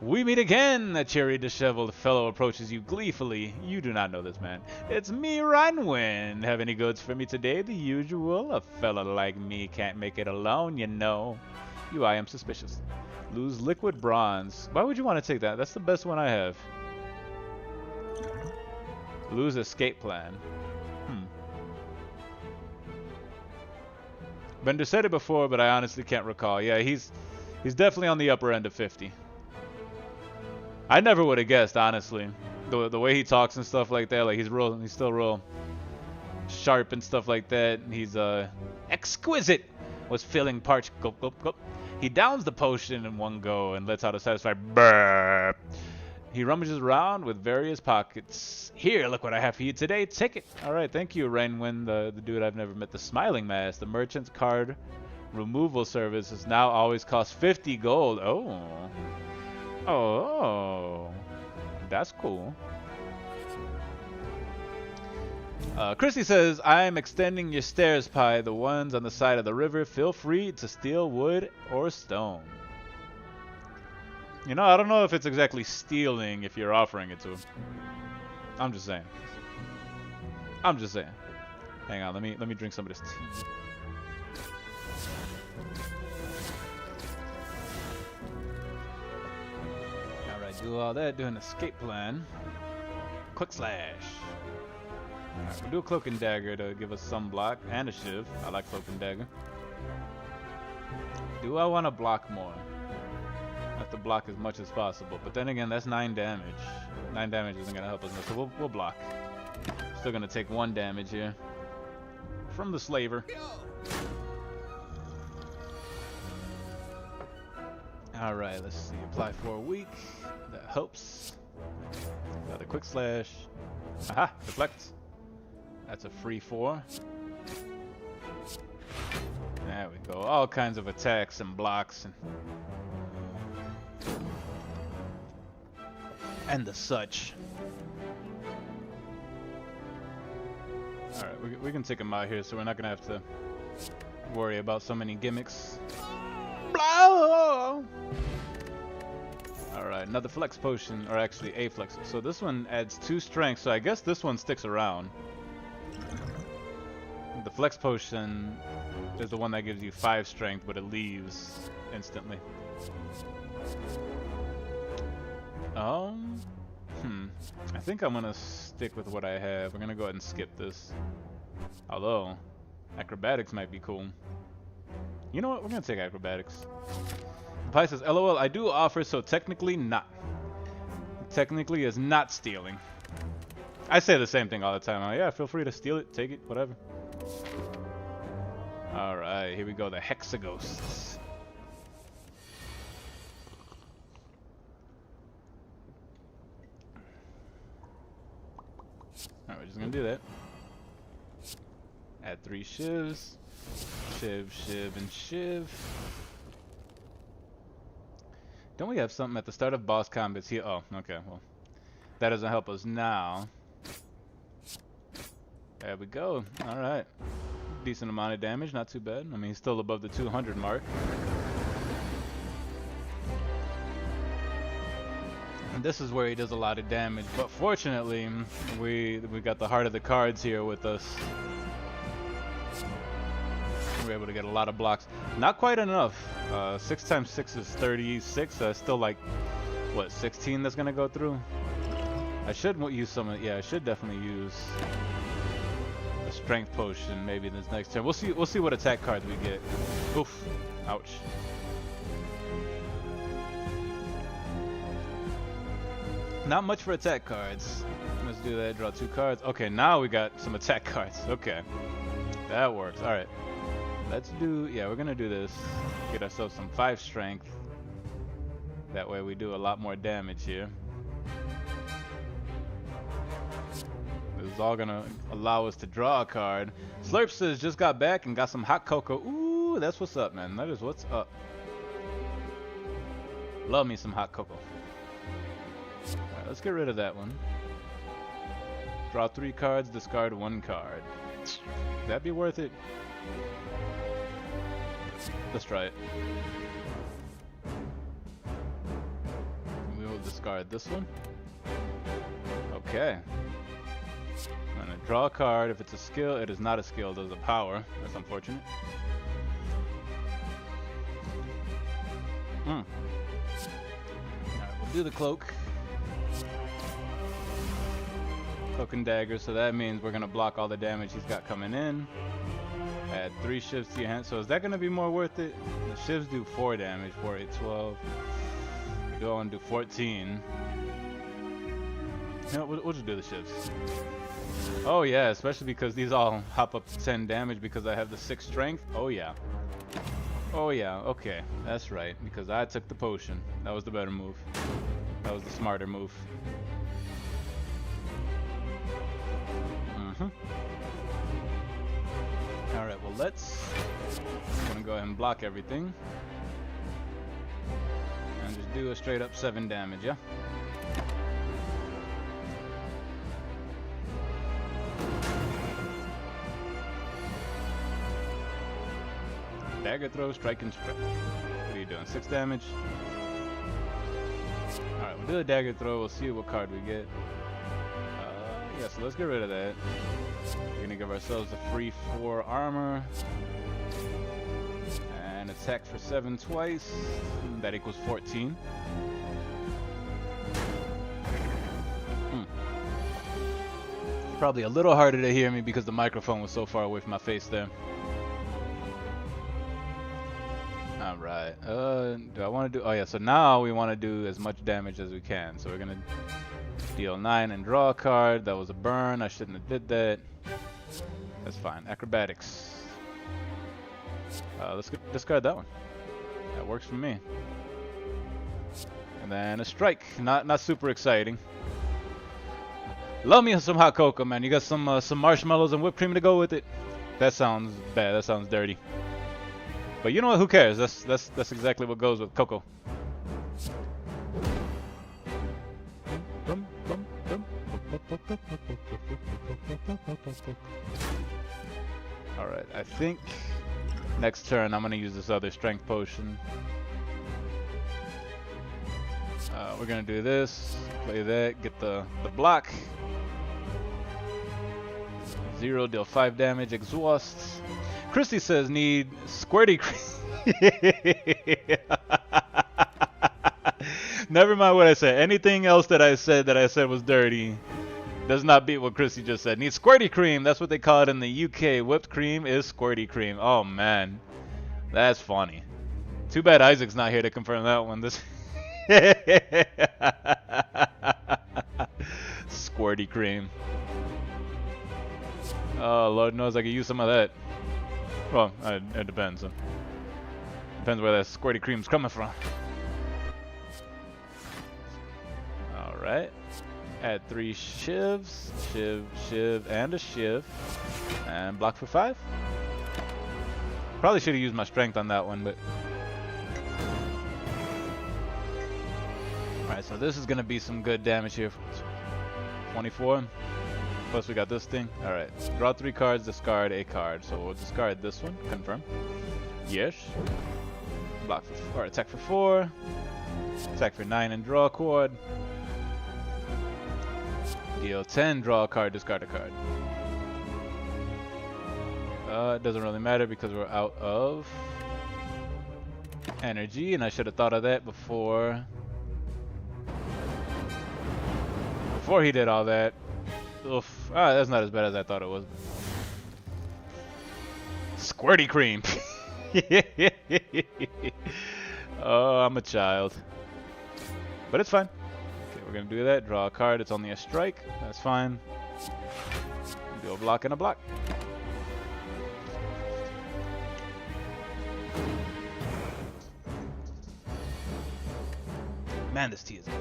We meet again! A cheery, disheveled fellow approaches you gleefully. You do not know this man. It's me, Rhinewin. Have any goods for me today? The usual. A fella like me can't make it alone, you know. I am suspicious. Lose liquid bronze. Why would you want to take that? That's the best one I have. Lose escape plan. Bender said it before, but I honestly can't recall. Yeah, he's definitely on the upper end of 50. I never would have guessed, honestly. The way he talks and stuff like that, like he's still real sharp and stuff like that. He's exquisite. Was feeling parched. Gulp, gulp, gulp. He downs the potion in one go and lets out a satisfied burp. He rummages around with various pockets. Here, look what I have for you today. Take it. All right, thank you, Rainwind, the dude I've never met. The Smiling Mask. The merchant's card removal service is now always cost 50 gold. Oh, that's cool. Christy says, I'm extending your stairs, Pie, the ones on the side of the river. Feel free to steal wood or stone. You know, I don't know if it's exactly stealing if you're offering it to him. I'm just saying. Hang on, let me drink some of this tea. Do all that, do an escape plan. Quick slash. Alright, we'll do a cloak and dagger to give us some block and a shiv. I like cloak and dagger. Do I want to block more? I have to block as much as possible, but then again, that's 9 damage. 9 damage isn't gonna help us much, so we'll block. Still gonna take 1 damage here from the slaver. Alright, let's see. Apply for a week. That helps. Another quick slash. Aha! Deflect. That's a free 4. There we go. All kinds of attacks and blocks. and the such. Alright, we can take him out here, so we're not gonna have to worry about so many gimmicks. Blah! Alright, another flex potion, or actually a flex. So this one adds 2 strength, so I guess this one sticks around. The flex potion is the one that gives you 5 strength, but it leaves instantly. I think I'm gonna stick with what I have. We're gonna go ahead and skip this. Although, acrobatics might be cool. You know what? We're gonna take acrobatics. Pi says, LOL, I do offer, so technically not. Technically is not stealing. I say the same thing all the time. I'm like, yeah, feel free to steal it, take it, whatever. Alright, here we go, the Hexaghosts. Alright, we're just gonna do that. Add 3 shivs. Shiv, shiv, and shiv. Don't we have something at the start of boss combats here? Oh, okay, well. That doesn't help us now. There we go. Alright. Decent amount of damage, not too bad. I mean, he's still above the 200 mark. And this is where he does a lot of damage, but fortunately, we got the heart of the cards here with us. We're able to get a lot of blocks. Not quite enough. 6 times 6 is 36. Still like, what, 16 that's gonna go through? I should use some of, yeah, I should definitely use a strength potion maybe this next turn. We'll see what attack cards we get. Oof. Ouch. Not much for attack cards. Let's do that, draw 2 cards. Okay, now we got some attack cards. Okay. That works. Alright. Let's do, yeah, we're gonna do this. Get ourselves some 5 strength. That way we do a lot more damage here. This is all gonna allow us to draw a card. Slurp says just got back and got some hot cocoa. Ooh, that's what's up, man. That is what's up. Love me some hot cocoa. Alright, let's get rid of that one. Draw 3 cards, discard 1 card. That'd be worth it. Let's try it. We will discard this one. Okay. I'm gonna draw a card. If it's a skill, it is not a skill, it is a power. That's unfortunate. Alright, we'll do the cloak. Cloak and dagger, so that means we're gonna block all the damage he's got coming in. Add 3 shivs to your hand. So is that gonna be more worth it? The shivs do 4 damage, 4, 8, 12. Go and do 14. You know, we'll just do the shivs. Oh yeah, especially because these all hop up to 10 damage because I have the 6 strength. Oh yeah. Oh yeah, okay. That's right, because I took the potion. That was the better move. That was the smarter move. Alright, well I'm gonna go ahead and block everything. And just do a straight up 7 damage, yeah? Dagger throw, strike, and strike. What are you doing? 6 damage? Alright, we'll do a dagger throw, we'll see what card we get. Yeah, so let's get rid of that. We're gonna give ourselves a free 4 armor. And attack for 7 twice. That equals 14. Probably a little harder to hear me because the microphone was so far away from my face there. Alright, do I want to do, oh yeah, so now we want to do as much damage as we can. So we're gonna deal 9 and draw a card. That was a burn, I shouldn't have did that. That's fine. Acrobatics. Let's discard that one. That works for me. And then a strike. Not super exciting. Love me some hot cocoa, man. You got some marshmallows and whipped cream to go with it. That sounds bad. That sounds dirty. But you know what? Who cares? That's exactly what goes with cocoa. Alright, I think next turn I'm gonna use this other strength potion. We're gonna do this, play that, get the block. 0, deal 5 damage, exhaust. Christy says need squirty Never mind what I said. Anything else that I said was dirty does not beat what Christy just said. Need squirty cream. That's what they call it in the UK. Whipped cream is squirty cream. Oh man, that's funny. Too bad Isaac's not here to confirm that one. This squirty cream. Oh Lord knows I could use some of that. Well, it depends. Depends where that squirty cream's coming from. Alright. Add 3 shivs. Shiv, and a shiv. And block for 5. Probably should have used my strength on that one, but... Alright, so this is going to be some good damage here. 24. Plus we got this thing. Alright. Draw 3 cards, discard a card. So we'll discard this one. Confirm. Yes. Block for, or attack for 4. Attack for 9 and draw a card. Deal 10, draw a card, discard a card. It doesn't really matter because we're out of energy, and I should have thought of that before he did all that. Oof. Ah, that's not as bad as I thought it was. Squirty cream. Oh, I'm a child. But it's fine. Okay, we're gonna do that. Draw a card. It's only a strike. That's fine. Do a block and a block. Man, this tea is good.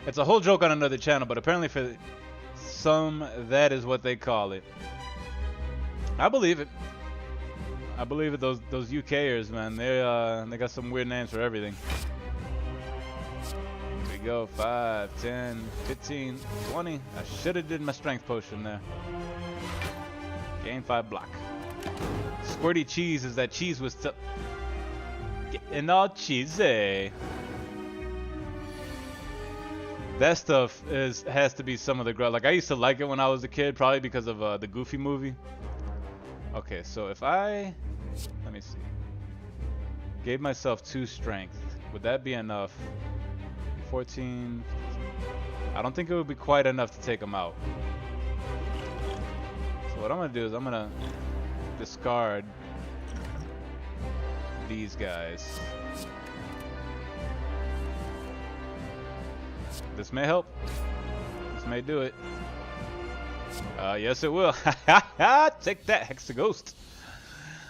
It's a whole joke on another channel, but apparently for some, that is what they call it. I believe it. I believe it. Those UKers, man, they got some weird names for everything. Here we go. 5, 10, 15, 20. I should have did my strength potion there. Gain 5 block. Squirty cheese is that cheese was still getting all cheesy. That stuff has to be some of the grub. Like I used to like it when I was a kid, probably because of the Goofy movie. Okay, so if I, let me see, gave myself 2 strength, would that be enough? 14. I don't think it would be quite enough to take him out. So what I'm gonna do is I'm gonna discard these guys. This may help. This may do it. Yes, it will. Take that, Hexaghost.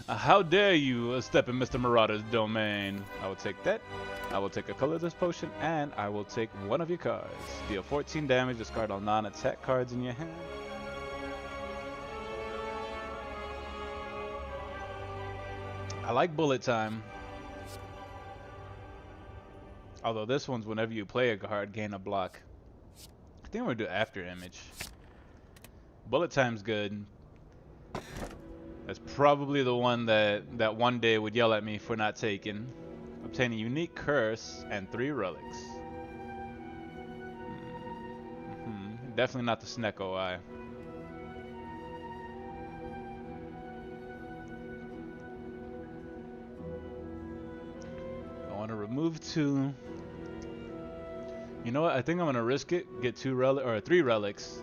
How dare you step in Mr. Marauder's domain? I will take that. I will take a colorless potion, and I will take one of your cards. Deal 14 damage. Discard all non-attack cards in your hand. I like bullet time. Although this one's whenever you play a card, gain a block. I think I'm gonna do after image. Bullet time's good. That's probably the one that one day would yell at me for not taking. Obtain a unique curse and 3 relics. Definitely not the Snecko Eye. I want to remove 2. You know what? I think I'm gonna risk it. Get 3 relics,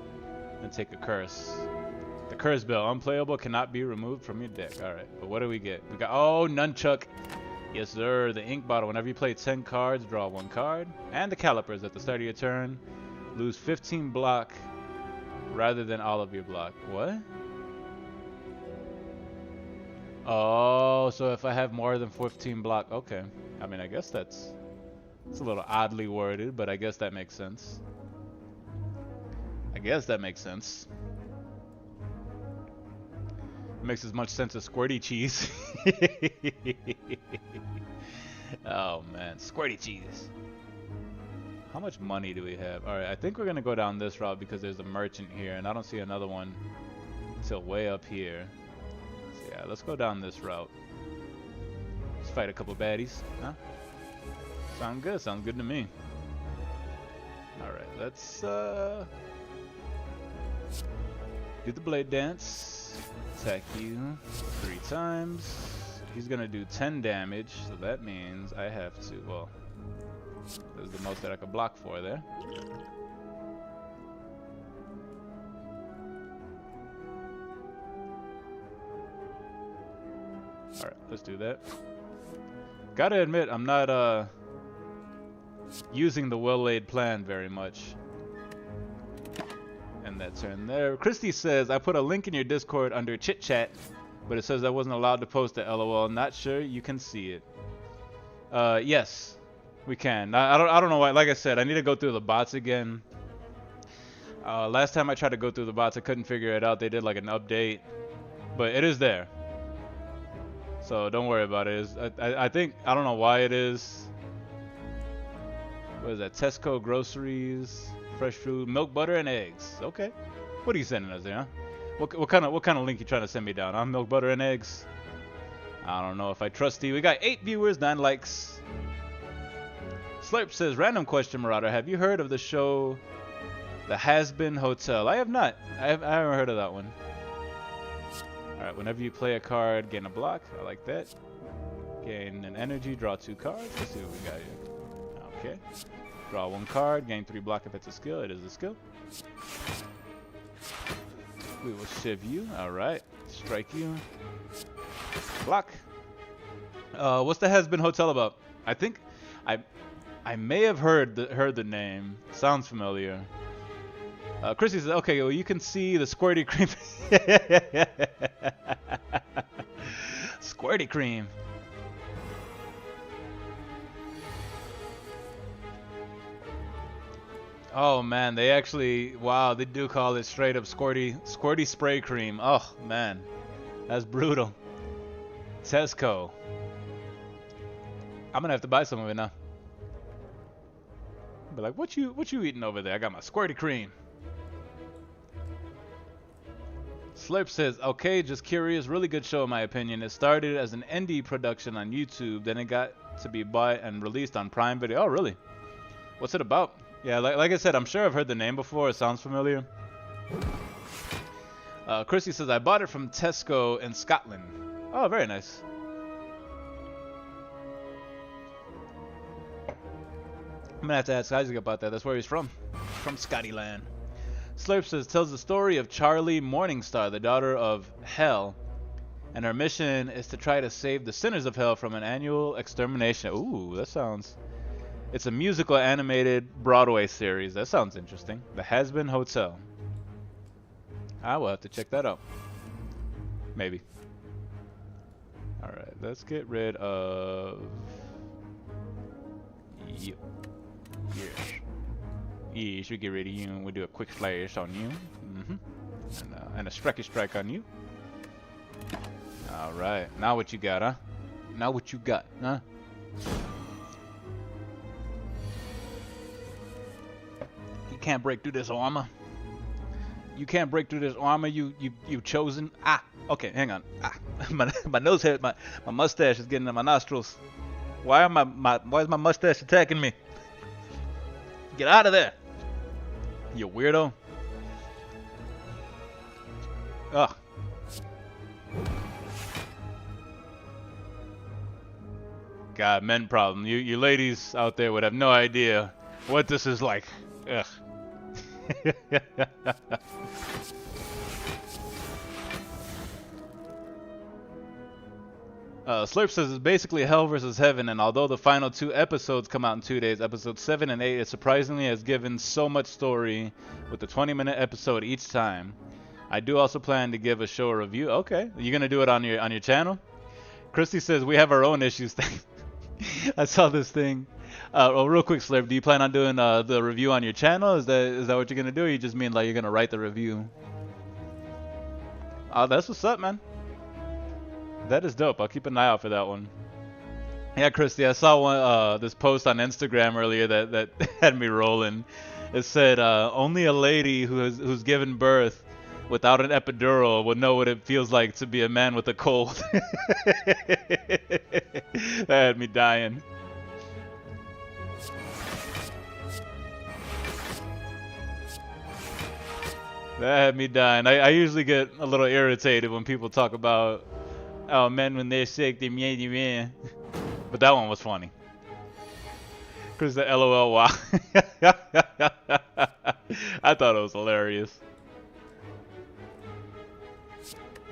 and take a curse. The curse bell, unplayable, cannot be removed from your deck. All right, but what do we get? We got nunchuck. Yes, sir. The ink bottle. Whenever you play 10 cards, draw 1 card. And the calipers at the start of your turn, lose 15 block rather than all of your block. What? Oh, so if I have more than 15 block, okay. I mean, I guess it's a little oddly worded, but I guess that makes sense. Makes as much sense as squirty cheese. Oh man, squirty cheese. How much money do we have? Alright, I think we're gonna go down this route because there's a merchant here, and I don't see another one until way up here. So yeah, let's go down this route. Let's fight a couple baddies. Huh? Sound good. Sounds good to me. Alright, let's do the blade dance. Attack you 3 times. He's gonna do 10 damage, so that means I have to, well, this is the most that I could block for there. Alright, let's do that. Gotta admit, I'm not using the well-laid plan very much. And that turn there. Christy says, I put a link in your Discord under chit chat, but it says I wasn't allowed to post it, LOL. Not sure you can see it. Yes, we can. I don't know why. Like I said, I need to go through the bots again. Last time I tried to go through the bots, I couldn't figure it out. They did like an update, but it is there. So don't worry about it. I think, I don't know why it is. What is that? Tesco groceries, fresh food, milk, butter, and eggs. Okay. What are you sending us there, huh? What kind of link you trying to send me down? I'm milk, butter, and eggs. I don't know if I trust you. We got 8 viewers, 9 likes. Slurp says, random question, Marauder. Have you heard of the show The Has-Been Hotel? I have not. I haven't heard of that one. Alright, whenever you play a card, gain a block. I like that. Gain an energy, draw 2 cards. Let's see what we got here. Okay. Draw 1 card, gain 3 block if it's a skill. It is a skill. We will shiv you. Alright. Strike you. Block. What's the Has-Been Hotel about? I think I may have heard the name. Sounds familiar. Chrissy says, okay, well, you can see the squirty cream. Squirty cream. Oh man, they actually, wow, they do call it straight up squirty spray cream. Oh man, that's brutal. Tesco. I'm gonna have to buy some of it now. Be like, what you eating over there? I got my squirty cream. Slurp says, okay, just curious, really good show in my opinion. It started as an indie production on YouTube, then it got to be bought and released on Prime Video. Oh, really? What's it about? Yeah, like I said, I'm sure I've heard the name before. It sounds familiar. Chrissy says, I bought it from Tesco in Scotland. Oh, very nice. I'm gonna have to ask Isaac about that. That's where he's from. From Scottyland. Slurp says, tells the story of Charlie Morningstar, the daughter of Hell, and her mission is to try to save the sinners of Hell from an annual extermination. Ooh, that sounds... It's a musical animated Broadway series. That sounds interesting. The Has-Been Hotel. I will have to check that out. Maybe. Alright, let's get rid of... you. Yes. Yes, we get rid of you and we'll do a quick slash on you. And a striky strike on you. Alright, now what you got, huh? Now what you got, huh? You can't break through this armor. You can't break through this armor you've chosen. Ah, okay, hang on. Ah, my nose hairs, my mustache is getting in my nostrils. Why is my mustache attacking me? Get out of there, you weirdo. Ugh. God, men problem. You ladies out there would have no idea what this is like. Ugh. Slurp says it's basically Hell versus Heaven, and although the final 2 episodes come out in 2 days, episodes 7 and 8, it surprisingly has given so much story with the 20-minute episode each time. I do also plan to give a show a review. Okay, you gonna do it on your channel? Christy says we have our own issues. I saw this thing. Oh, real quick, Slurp, do you plan on doing the review on your channel? Is that what you're gonna do? Or you just mean like you're gonna write the review? Oh, that's what's up, man. That is dope. I'll keep an eye out for that one. Yeah, Christy, I saw one this post on Instagram earlier that had me rolling. It said only a lady who's given birth without an epidural would know what it feels like to be a man with a cold. That had me dying. That had me dying. I usually get a little irritated when people talk about, oh, men when they're sick, they man. But that one was funny. Because the LOL wow. I thought it was hilarious.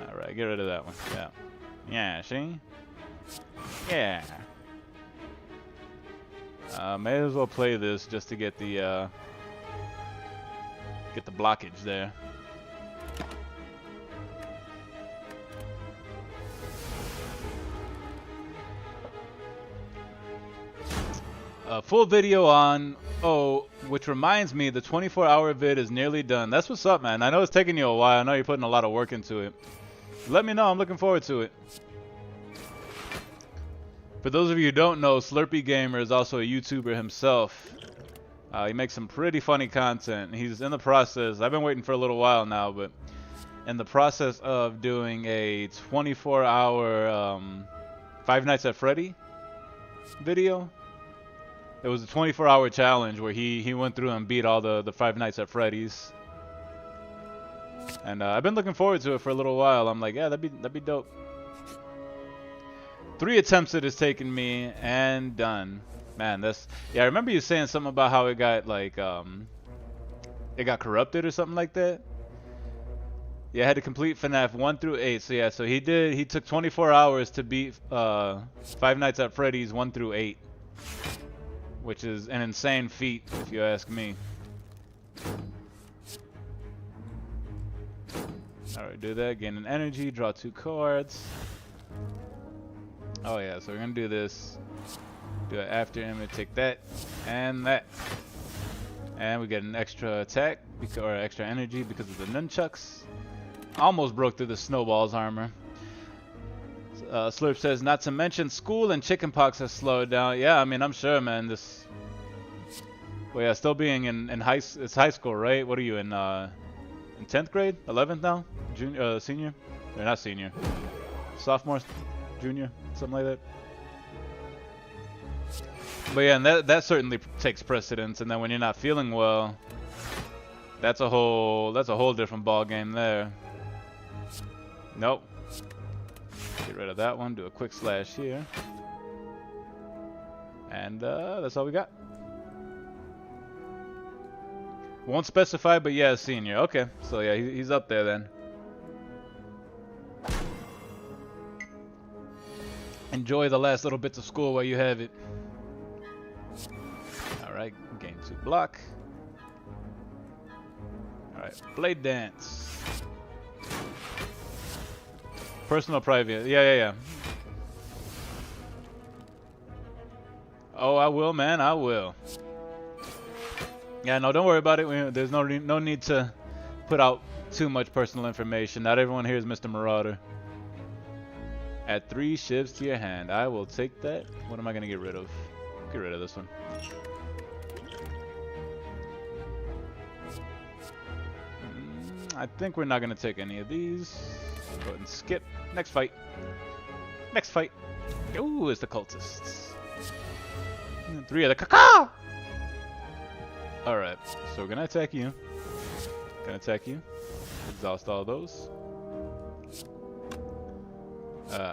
Alright, get rid of that one. Yeah. Yeah, see? Yeah. May as well play this just to get the blockage there. Full video on, which reminds me, the 24-hour vid is nearly done. That's what's up, man. I know it's taking you a while. I know you're putting a lot of work into it. Let me know. I'm looking forward to it. For those of you who don't know, Slurpee Gamer is also a YouTuber himself. He makes some pretty funny content. He's in the process. I've been waiting for a little while now, but in the process of doing a 24-hour Five Nights at Freddy video. It was a 24-hour challenge where he went through and beat all the Five Nights at Freddy's. And I've been looking forward to it for a little while. I'm like, yeah, that'd be dope. 3 attempts it has taken me, and done. Man, yeah, I remember you saying something about how it got like it got corrupted or something like that. Yeah, I had to complete FNAF 1 through 8. So yeah, so he took 24 hours to beat Five Nights at Freddy's 1 through 8. Which is an insane feat, if you ask me. Alright, do that. Gain an energy, draw 2 cards. Oh yeah, so we're gonna do this. Do it after image, take that and that. And we get an extra attack, or extra energy because of the nunchucks. Almost broke through the snowball's armor. Slurp says, not to mention school and chickenpox has slowed down. Yeah, I mean, I'm sure, man. Well, yeah, still being in it's high school, right? What are you in 10th grade, 11th now, junior, senior, or not senior, sophomore, junior, something like that. But yeah, and that certainly takes precedence. And then when you're not feeling well, that's a whole different ball game there. Nope. Get rid of that one, do a quick slash here. And that's all we got. Won't specify, but yeah, senior. Okay, so yeah, he's up there then. Enjoy the last little bits of school while you have it. Alright, gain 2 block. Alright, Blade Dance. Personal private. Yeah. Oh, I will, man. I will. Yeah, no, don't worry about it. There's no need to put out too much personal information. Not everyone here is Mr. Marauder. Add 3 shivs to your hand. I will take that. What am I going to get rid of? Get rid of this one. I think we're not going to take any of these. Go ahead and skip. Next fight. Next fight. Ooh, it's the cultists. 3 of the caca! Alright, so we're gonna attack you. Gonna attack you. Exhaust all those.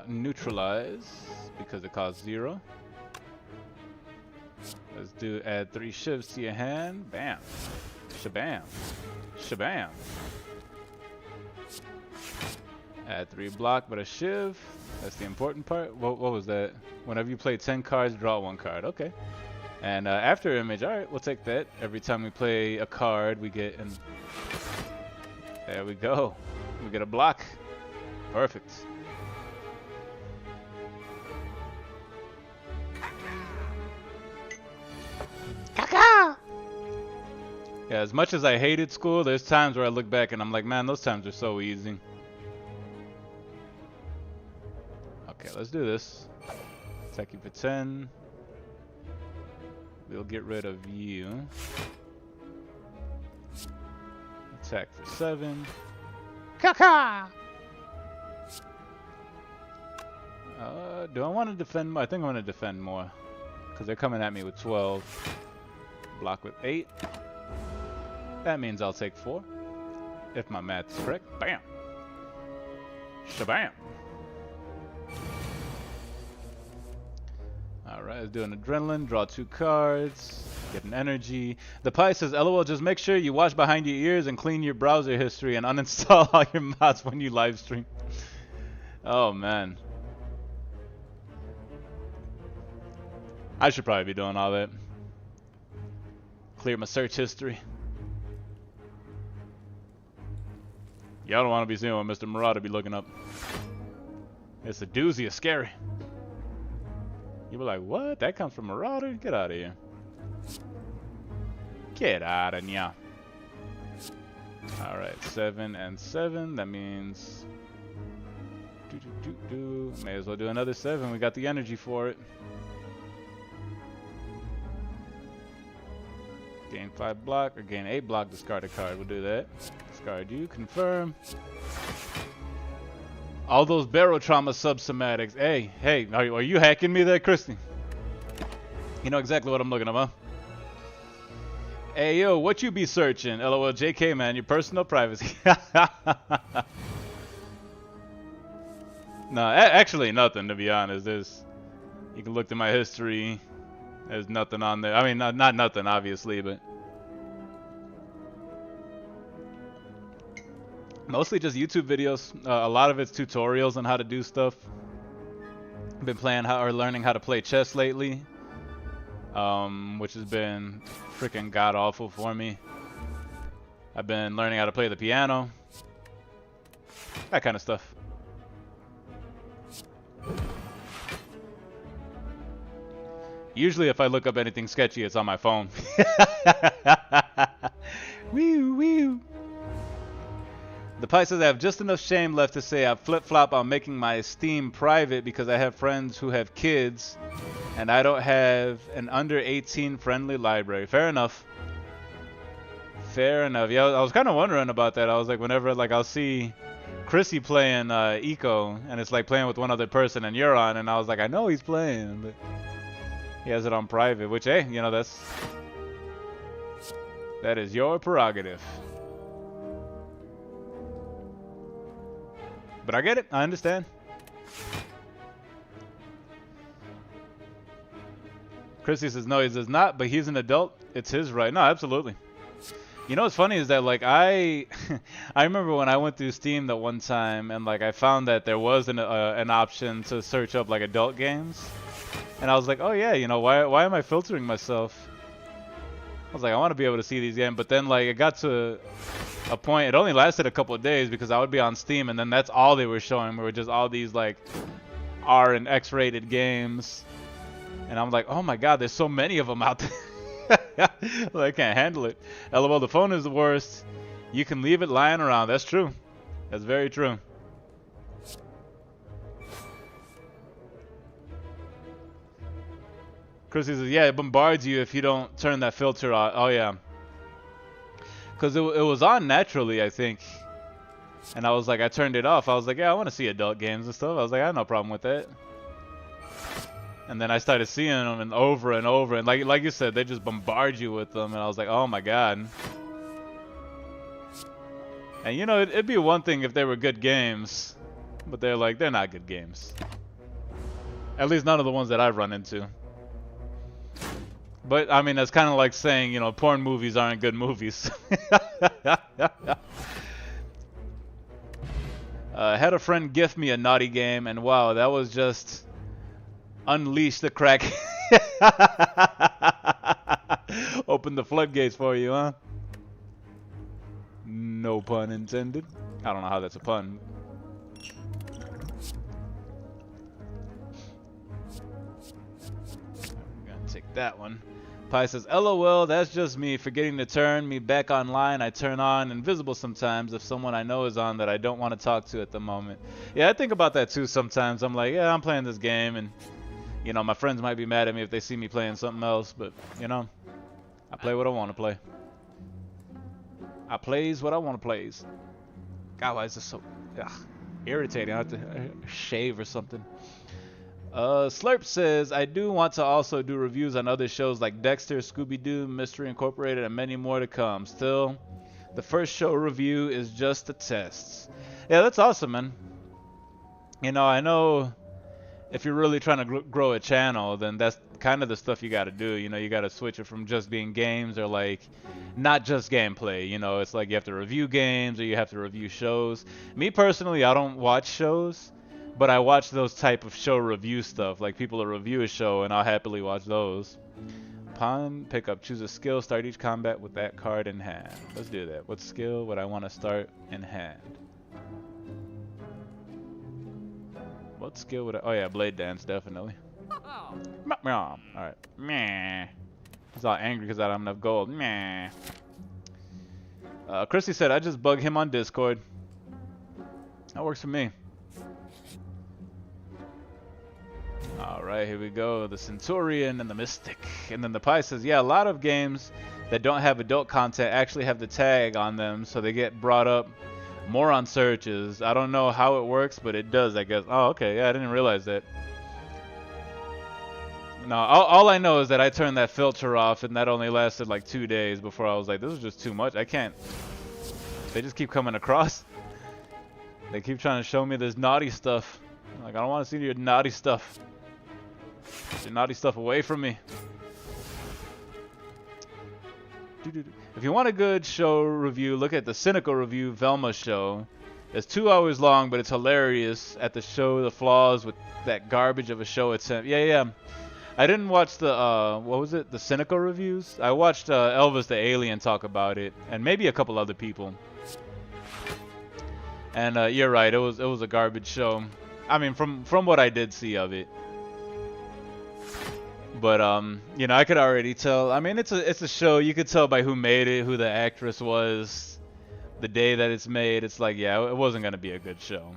Neutralize, because it costs 0. Let's add 3 shivs to your hand. Bam. Shabam. Shabam. Add 3 block, but a shiv. That's the important part. What was that? Whenever you play 10 cards, draw 1 card. Okay. And after image, alright, we'll take that. Every time we play a card, we get an... There we go. We get a block. Perfect. Caca! Yeah, as much as I hated school, there's times where I look back and I'm like, man, those times are so easy. Okay, let's do this. Attack you for 10. We'll get rid of you. Attack for 7. Caca! Do I want to defend more? I think I want to defend more. Because they're coming at me with 12. Block with 8. That means I'll take 4. If my math is correct. Bam! Shabam! Alright, let's do an adrenaline. Draw 2 cards. Get an energy. The pie says, LOL, just make sure you watch behind your ears and clean your browser history and uninstall all your mods when you live stream. Oh, man. I should probably be doing all that. Clear my search history. Y'all don't want to be seeing what Mr. Marauder be looking up. It's a doozy, it's scary. You were like, what? That comes from Marauder? Get out of here. Get out of here. Alright, 7 and 7. That means... May as well do another 7. We got the energy for it. Gain 5 block, or gain 8 block, discard a card. We'll do that. Discard you, confirm. All those barotrauma subsomatics. Hey, are you hacking me there, Christy? You know exactly what I'm looking at, huh? Hey, yo, what you be searching? LOL, JK, man, your personal privacy. No, actually nothing, to be honest. You can look through my history. There's nothing on there. I mean, not nothing, obviously, but... Mostly just YouTube videos. A lot of it's tutorials on how to do stuff. I've been learning how to play chess lately. Which has been freaking god-awful for me. I've been learning how to play the piano. That kind of stuff. Usually if I look up anything sketchy, it's on my phone. Wee wee. The Pie says I have just enough shame left to say I flip-flop on making my Steam private because I have friends who have kids and I don't have an under 18 friendly library. Fair enough. Fair enough. Yeah, I was kind of wondering about that. I was like, whenever I'll see Chrissy playing Eco and it's like playing with one other person and you're on, and I was like, I know he's playing, but he has it on private, which, hey, you know, that is your prerogative. But I get it. I understand. Chrissy says, no, he does not, but he's an adult. It's his right. No, absolutely. You know what's funny is that, like, I remember when I went through Steam that one time and, like, I found that there was an option to search up, like, adult games. And I was like, oh, yeah, you know, why am I filtering myself? I was like, I want to be able to see these games. But then, like, it got to a point, it only lasted a couple of days because I would be on Steam and then that's all they were showing. Were just all these, like, R and X rated games. And I'm like, oh my god, there's so many of them out there. Well, I can't handle it. LOL, the phone is the worst. You can leave it lying around. That's true. That's very true. Chrissy says, yeah, it bombards you if you don't turn that filter on. Oh, yeah. Because it was on naturally, I think. And I was like, I turned it off. I was like, yeah, I want to see adult games and stuff. I was like, I have no problem with that. And then I started seeing them and over. And like you said, they just bombard you with them. And I was like, oh, my God. And, you know, it'd be one thing if they were good games. But they're not good games. At least none of the ones that I've run into. But, I mean, that's kind of like saying, you know, porn movies aren't good movies. Had a friend gift me a naughty game, and wow, that was just unleash the crack. Open the floodgates for you, huh? No pun intended. I don't know how that's a pun. I'm gonna take that one. Pi says, LOL, that's just me forgetting to turn me back online. I turn on invisible sometimes if someone I know is on that I don't want to talk to at the moment. Yeah, I think about that too sometimes. I'm like, yeah, I'm playing this game and, You know, my friends might be mad at me if they see me playing something else, but, you know, I play what I want to play. I plays what I want to plays. God, why is this so irritating? I have to shave or something. Slurp says, I do want to also do reviews on other shows like Dexter, Scooby-Doo, Mystery Incorporated, and many more to come. Still, the first show review is just a test. Yeah, that's awesome, man. You know, I know if you're really trying to grow a channel, then that's kind of the stuff you got to do. You know, you got to switch it from just being games or like not just gameplay. You know, it's like you have to review games or you have to review shows. Me personally, I don't watch shows, but I watch those type of show review stuff. Like people will review a show and I'll happily watch those. Pawn, pick up, choose a skill, start each combat with that card in hand. Let's do that. What skill would I want to start in hand? What skill would I... Oh yeah, Blade Dance, definitely. Alright. Meh. He's all angry because I don't have enough gold. Meh. Chrissy said, I just bug him on Discord. That works for me. Alright, here we go. The Centurion and the Mystic. And then the Pie says, yeah, a lot of games that don't have adult content actually have the tag on them, so they get brought up more on searches. I don't know how it works, but it does, I guess. Oh, okay. Yeah, I didn't realize that. No, all I know is that I turned that filter off, and that only lasted like 2 days before I was like, this is just too much. I can't. They just keep coming across. They keep trying to show me this naughty stuff. I'm like, I don't want to see your naughty stuff. Get your naughty stuff away from me. If you want a good show review, look at the Cynical Review Velma show. It's 2 hours long, but it's hilarious at the show the flaws with that garbage of a show it's sent. Yeah. I didn't watch the, what was it? The Cynical Reviews? I watched Elvis the Alien talk about it, and maybe a couple other people. And you're right, it was a garbage show. I mean, from what I did see of it. But you know, I could already tell. I mean, it's a show. You could tell by who made it, who the actress was, the day that it's made. It's like, yeah, it wasn't gonna be a good show.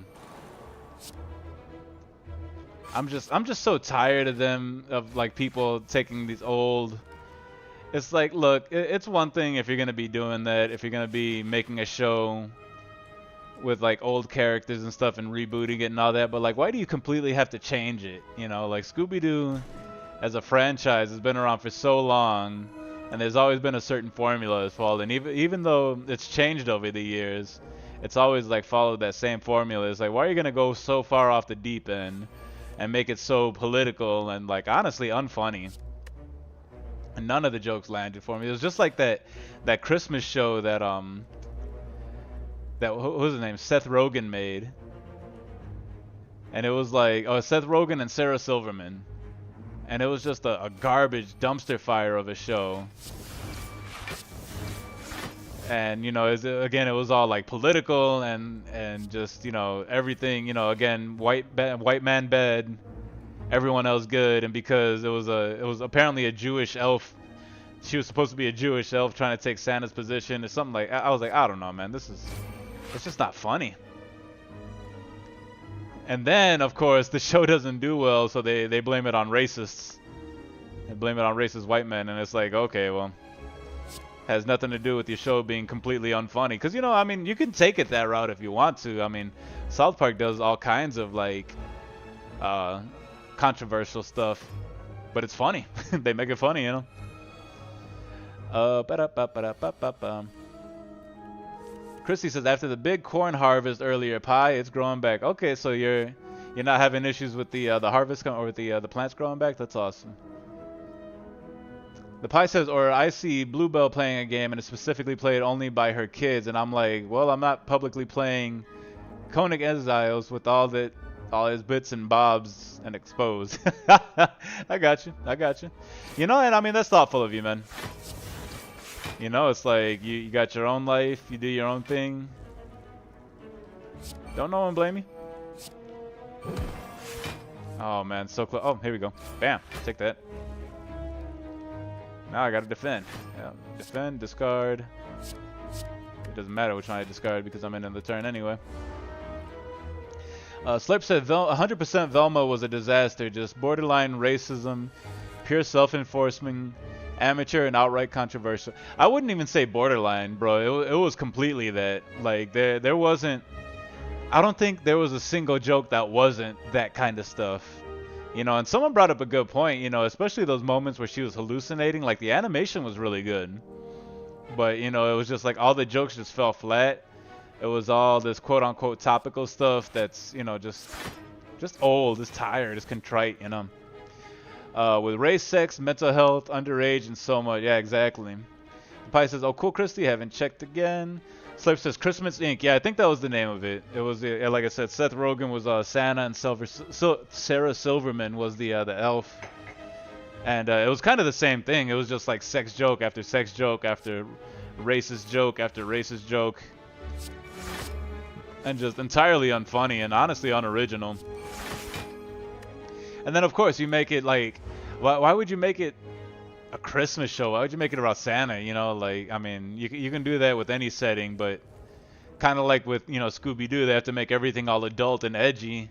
I'm just so tired of them, of like people taking these old. It's like, look, it's one thing if you're gonna be doing that, if you're gonna be making a show with like old characters and stuff and rebooting it and all that. But like, why do you completely have to change it? You know, like Scooby-Doo as a franchise has been around for so long, and there's always been a certain formula that's followed. And even though it's changed over the years, it's always like followed that same formula. It's like, why are you gonna go so far off the deep end and make it so political and like honestly unfunny? And none of the jokes landed for me. It was just like that Christmas show that what was his name? Seth Rogen made. And it was like, oh, Seth Rogen and Sarah Silverman. And it was just a garbage dumpster fire of a show. And, you know, again, it was all like political and just, you know, everything, you know, again, white man bad, everyone else good. And because it was apparently a Jewish elf, she was supposed to be a Jewish elf trying to take Santa's position or something like, I was like, I don't know, man, it's just not funny. And then, of course, the show doesn't do well, so they blame it on racists. They blame it on racist white men, and it's like, okay, well, has nothing to do with your show being completely unfunny. Because, you know, I mean, you can take it that route if you want to. I mean, South Park does all kinds of, like, controversial stuff, but it's funny. They make it funny, you know? Christy says, after the big corn harvest earlier, Pie, it's growing back. Okay, so you're not having issues with the harvest or with the plants growing back? That's awesome. The Pie says, or I see Bluebell playing a game and it's specifically played only by her kids, and I'm like, well, I'm not publicly playing Koenig Exiles with all his bits and bobs and exposed. I got you. You know, and I mean, that's thoughtful of you, man. You know, it's like you got your own life, you do your own thing. Don't no one blame me. Oh man, so close. Oh, here we go. Bam, take that. Now I gotta defend. Yeah, defend, discard. It doesn't matter which one I discard because I'm in the turn anyway. Slurp said 100% Velma was a disaster, just borderline racism, pure self-enforcement, amateur and outright controversial. I wouldn't even say borderline, bro. It was completely that. Like there wasn't. I don't think there was a single joke that wasn't that kind of stuff. You know, and someone brought up a good point. You know, especially those moments where she was hallucinating. Like the animation was really good, but you know, it was just like all the jokes just fell flat. It was all this quote-unquote topical stuff that's, you know, just old, just tired, just contrite, you know. With race, sex, mental health, underage, and so much. Yeah, exactly. The Pie says, oh, cool, Christy, haven't checked again. Slurp says, Christmas Inc. Yeah, I think that was the name of it. It was, like I said, Seth Rogen was Santa, and Sarah Silverman was the elf. And it was kind of the same thing. It was just like sex joke after sex joke after racist joke after racist joke. And just entirely unfunny and honestly unoriginal. And then of course you make it like, why would you make it a Christmas show? Why would you make it about Santa? You know, like, I mean, you can do that with any setting, but kind of like with, you know, Scooby-Doo, they have to make everything all adult and edgy.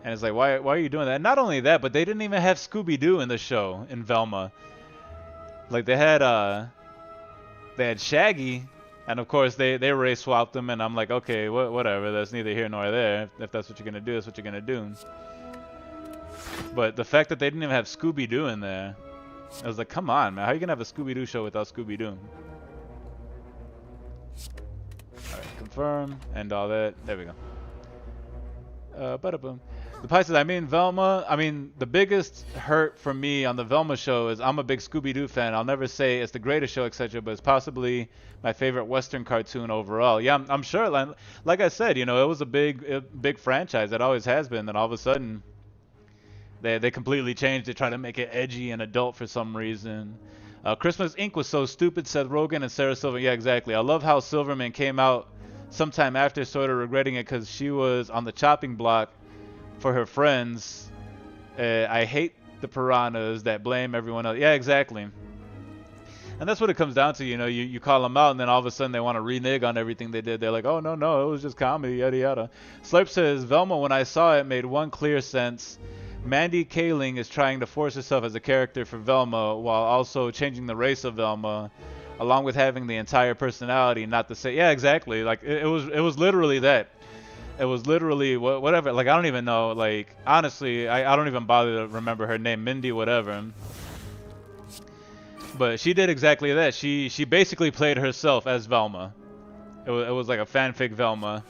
And it's like, why are you doing that? And not only that, but they didn't even have Scooby-Doo in the show in Velma. Like they had Shaggy. And of course, they race swapped them, and I'm like, okay, whatever. That's neither here nor there. If that's what you're gonna do, that's what you're gonna do. But the fact that they didn't even have Scooby-Doo in there, I was like, come on, man. How are you gonna have a Scooby-Doo show without Scooby-Doo? All right, confirm and all that. There we go. Bada-boom. The Pie says, the biggest hurt for me on the Velma show is I'm a big Scooby-Doo fan. I'll never say it's the greatest show, etc., but it's possibly my favorite Western cartoon overall. Yeah, I'm sure. Like I said, you know, it was a big franchise. It always has been. Then all of a sudden, they completely changed. They tried to make it edgy and adult for some reason. Christmas Inc. was so stupid, Seth Rogen and Sarah Silverman. Yeah, exactly. I love how Silverman came out sometime after, sort of regretting it because she was on the chopping block for her friends. I hate the piranhas that blame everyone else. Yeah, exactly. And that's what it comes down to, you know. You call them out, and then all of a sudden they want to renege on everything they did. They're like, oh, no, it was just comedy, yada, yada. Slurp says, Velma, when I saw it, made one clear sense. Mandy Kaling is trying to force herself as a character for Velma while also changing the race of Velma, along with having the entire personality, not the same. Yeah, exactly. Like, it was literally that. It was literally whatever. Like, I don't even know. Like, honestly, I don't even bother to remember her name. Mindy whatever. But she did exactly that. She basically played herself as Velma. It was like a fanfic Velma.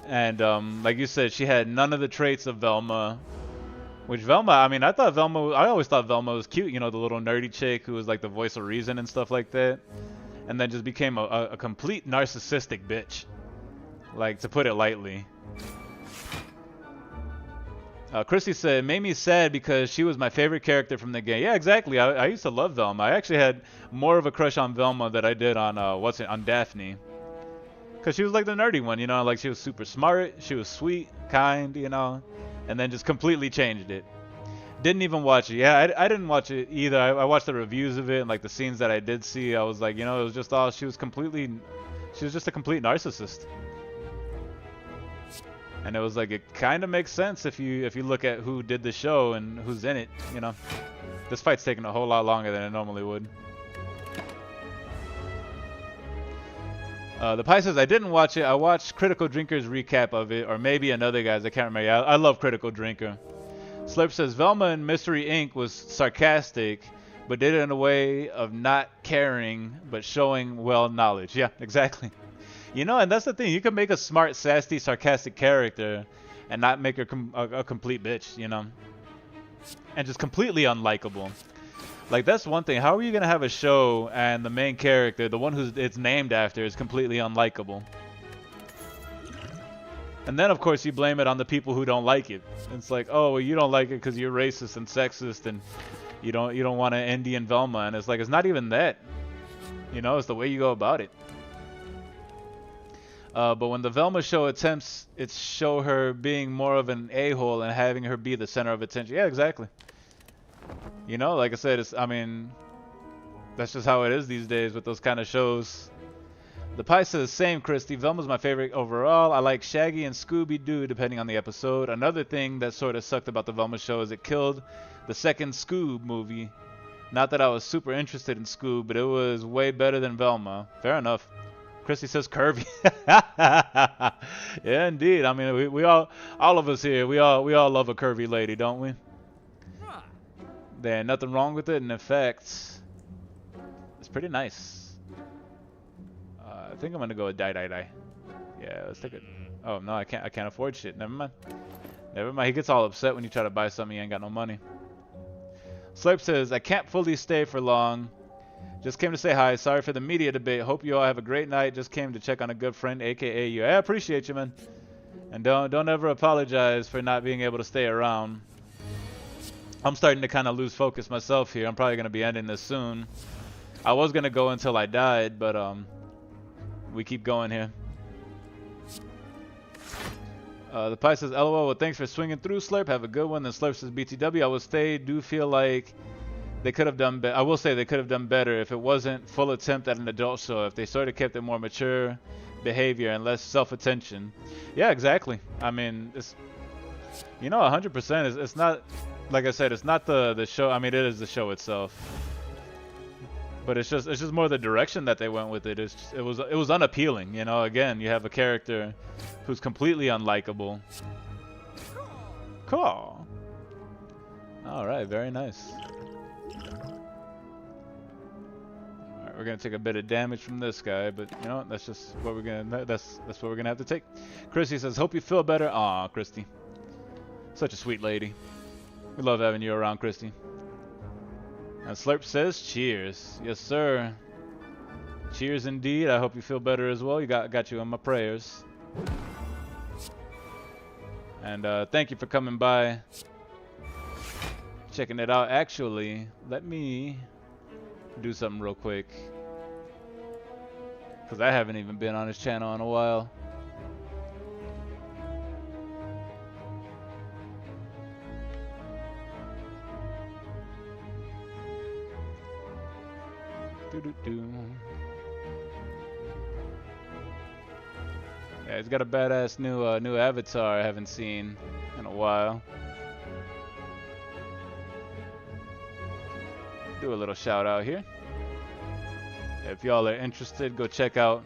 And like you said, she had none of the traits of Velma. Which Velma, I mean, I always thought Velma was cute. You know, the little nerdy chick who was like the voice of reason and stuff like that. And then just became a complete narcissistic bitch. Like, to put it lightly. Chrissy said, made me sad because she was my favorite character from the game. Yeah, exactly. I used to love Velma. I actually had more of a crush on Velma than I did on, on Daphne. Because she was like the nerdy one, you know? Like, she was super smart. She was sweet, kind, you know? And then just completely changed it. Didn't even watch it. Yeah, I didn't watch it either. I watched the reviews of it and, like, the scenes that I did see. I was like, you know, it was just all... She was just a complete narcissist. And it was like, it kind of makes sense if you look at who did the show and who's in it, you know. This fight's taking a whole lot longer than it normally would. The Pie says, I didn't watch it. I watched Critical Drinker's recap of it, or maybe another guy's. I can't remember. I love Critical Drinker. Slurp says, Velma in Mystery Inc. was sarcastic, but did it in a way of not caring, but showing well knowledge. Yeah, exactly. You know, and that's the thing. You can make a smart, sassy, sarcastic character and not make her a complete bitch, you know? And just completely unlikable. Like, that's one thing. How are you going to have a show and the main character, the one who it's named after, is completely unlikable? And then, of course, you blame it on the people who don't like it. It's like, oh, well, you don't like it because you're racist and sexist and you don't want an Indian Velma. And it's like, it's not even that. You know, it's the way you go about it. But when the Velma show attempts, it show her being more of an a-hole and having her be the center of attention. Yeah, exactly. You know, like I said, I mean, that's just how it is these days with those kind of shows. The Pie says, same, Christy. Velma's my favorite overall. I like Shaggy and Scooby-Doo, depending on the episode. Another thing that sort of sucked about the Velma show is it killed the second Scoob movie. Not that I was super interested in Scoob, but it was way better than Velma. Fair enough. Christy says curvy. Yeah, indeed. I mean, we all of us here, we all love a curvy lady, don't we? There ain't nothing wrong with it, and in fact, it's pretty nice. I think I'm gonna go with die. Yeah, let's take it. Oh no, I can't afford shit. Never mind. He gets all upset when you try to buy something he ain't got no money. Slurp says, I can't fully stay for long. Just came to say hi. Sorry for the media debate. Hope you all have a great night. Just came to check on a good friend, aka you. I appreciate you, man. And don't ever apologize for not being able to stay around. I'm starting to kind of lose focus myself here. I'm probably gonna be ending this soon. I was gonna go until I died, but we keep going here. The Pie says, LOL, well, thanks for swinging through, Slurp. Have a good one. Then Slurp says, BTW, I will stay. Do feel like they could have done better. I will say they could have done better if it wasn't full attempt at an adult show. If they sort of kept it more mature behavior and less self-attention. Yeah, exactly. I mean, it's, you know, 100%. It's not, like I said, it's not the show. I mean, it is the show itself. But it's just more the direction that they went with it. It was unappealing, you know. Again, you have a character who's completely unlikable. Cool. All right, very nice. All right, we're gonna take a bit of damage from this guy, but you know that's just what we're gonna. That's what we're gonna have to take. Christy says, "Hope you feel better." Aw, Christy, such a sweet lady. We love having you around, Christy. And Slurp says, cheers. Yes, sir. Cheers indeed. I hope you feel better as well. You got you in my prayers. And thank you for coming by. Checking it out. Actually, let me do something real quick. Because I haven't even been on his channel in a while. Yeah, he's got a badass new avatar I haven't seen in a while. Do a little shout out here. If y'all are interested, go check out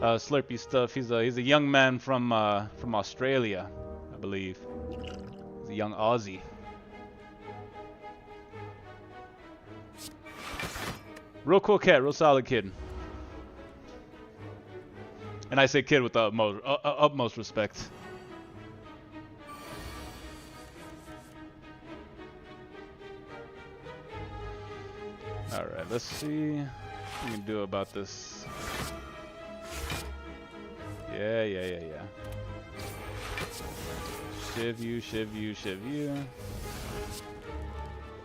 Slurpy stuff. He's a young man from Australia, I believe. He's a young Aussie. Real cool cat, real solid kid. And I say kid with the utmost respect. Alright, let's see what we can do about this. Yeah. Shiv you.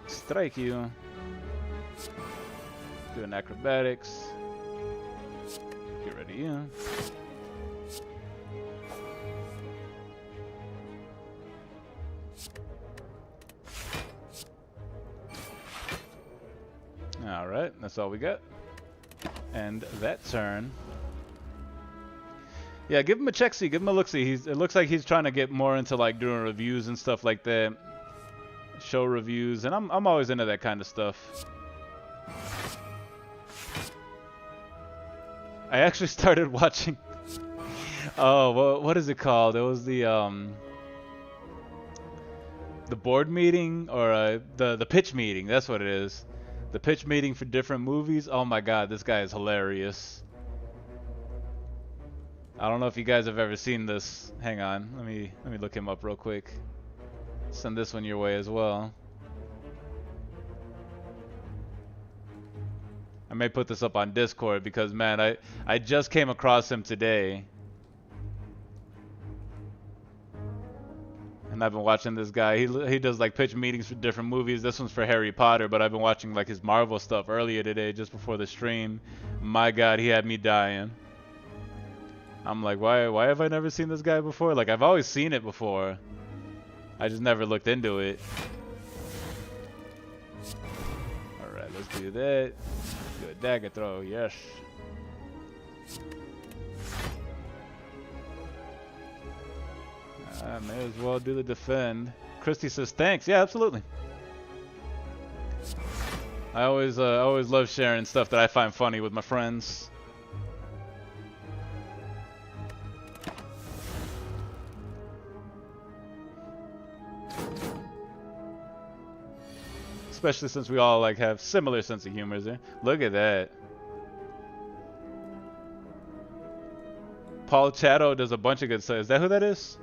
Strike you. Doing acrobatics. Get ready, yeah. Alright, that's all we got. And that turn. Yeah, give him a check-see, give him a look-see. It looks like he's trying to get more into like doing reviews and stuff like that. Show reviews, and I'm always into that kind of stuff. I actually started watching. Oh, what is it called? It was the board meeting or the pitch meeting. That's what it is. The pitch meeting for different movies. Oh my God, this guy is hilarious. I don't know if you guys have ever seen this. Hang on, let me look him up real quick. Send this one your way as well. I may put this up on Discord because, man, I just came across him today. And I've been watching this guy. He does like pitch meetings for different movies. This one's for Harry Potter, but I've been watching like his Marvel stuff earlier today just before the stream. My God, he had me dying. I'm like, why have I never seen this guy before? Like, I've always seen it before. I just never looked into it. Alright, let's do that. Do a dagger throw, yes. I may as well do the defend. Christy says thanks. Yeah, absolutely. I always love sharing stuff that I find funny with my friends. Especially since we all like have similar sense of humor there. Look at that. Paul Chato does a bunch of good stuff. Is that who that is?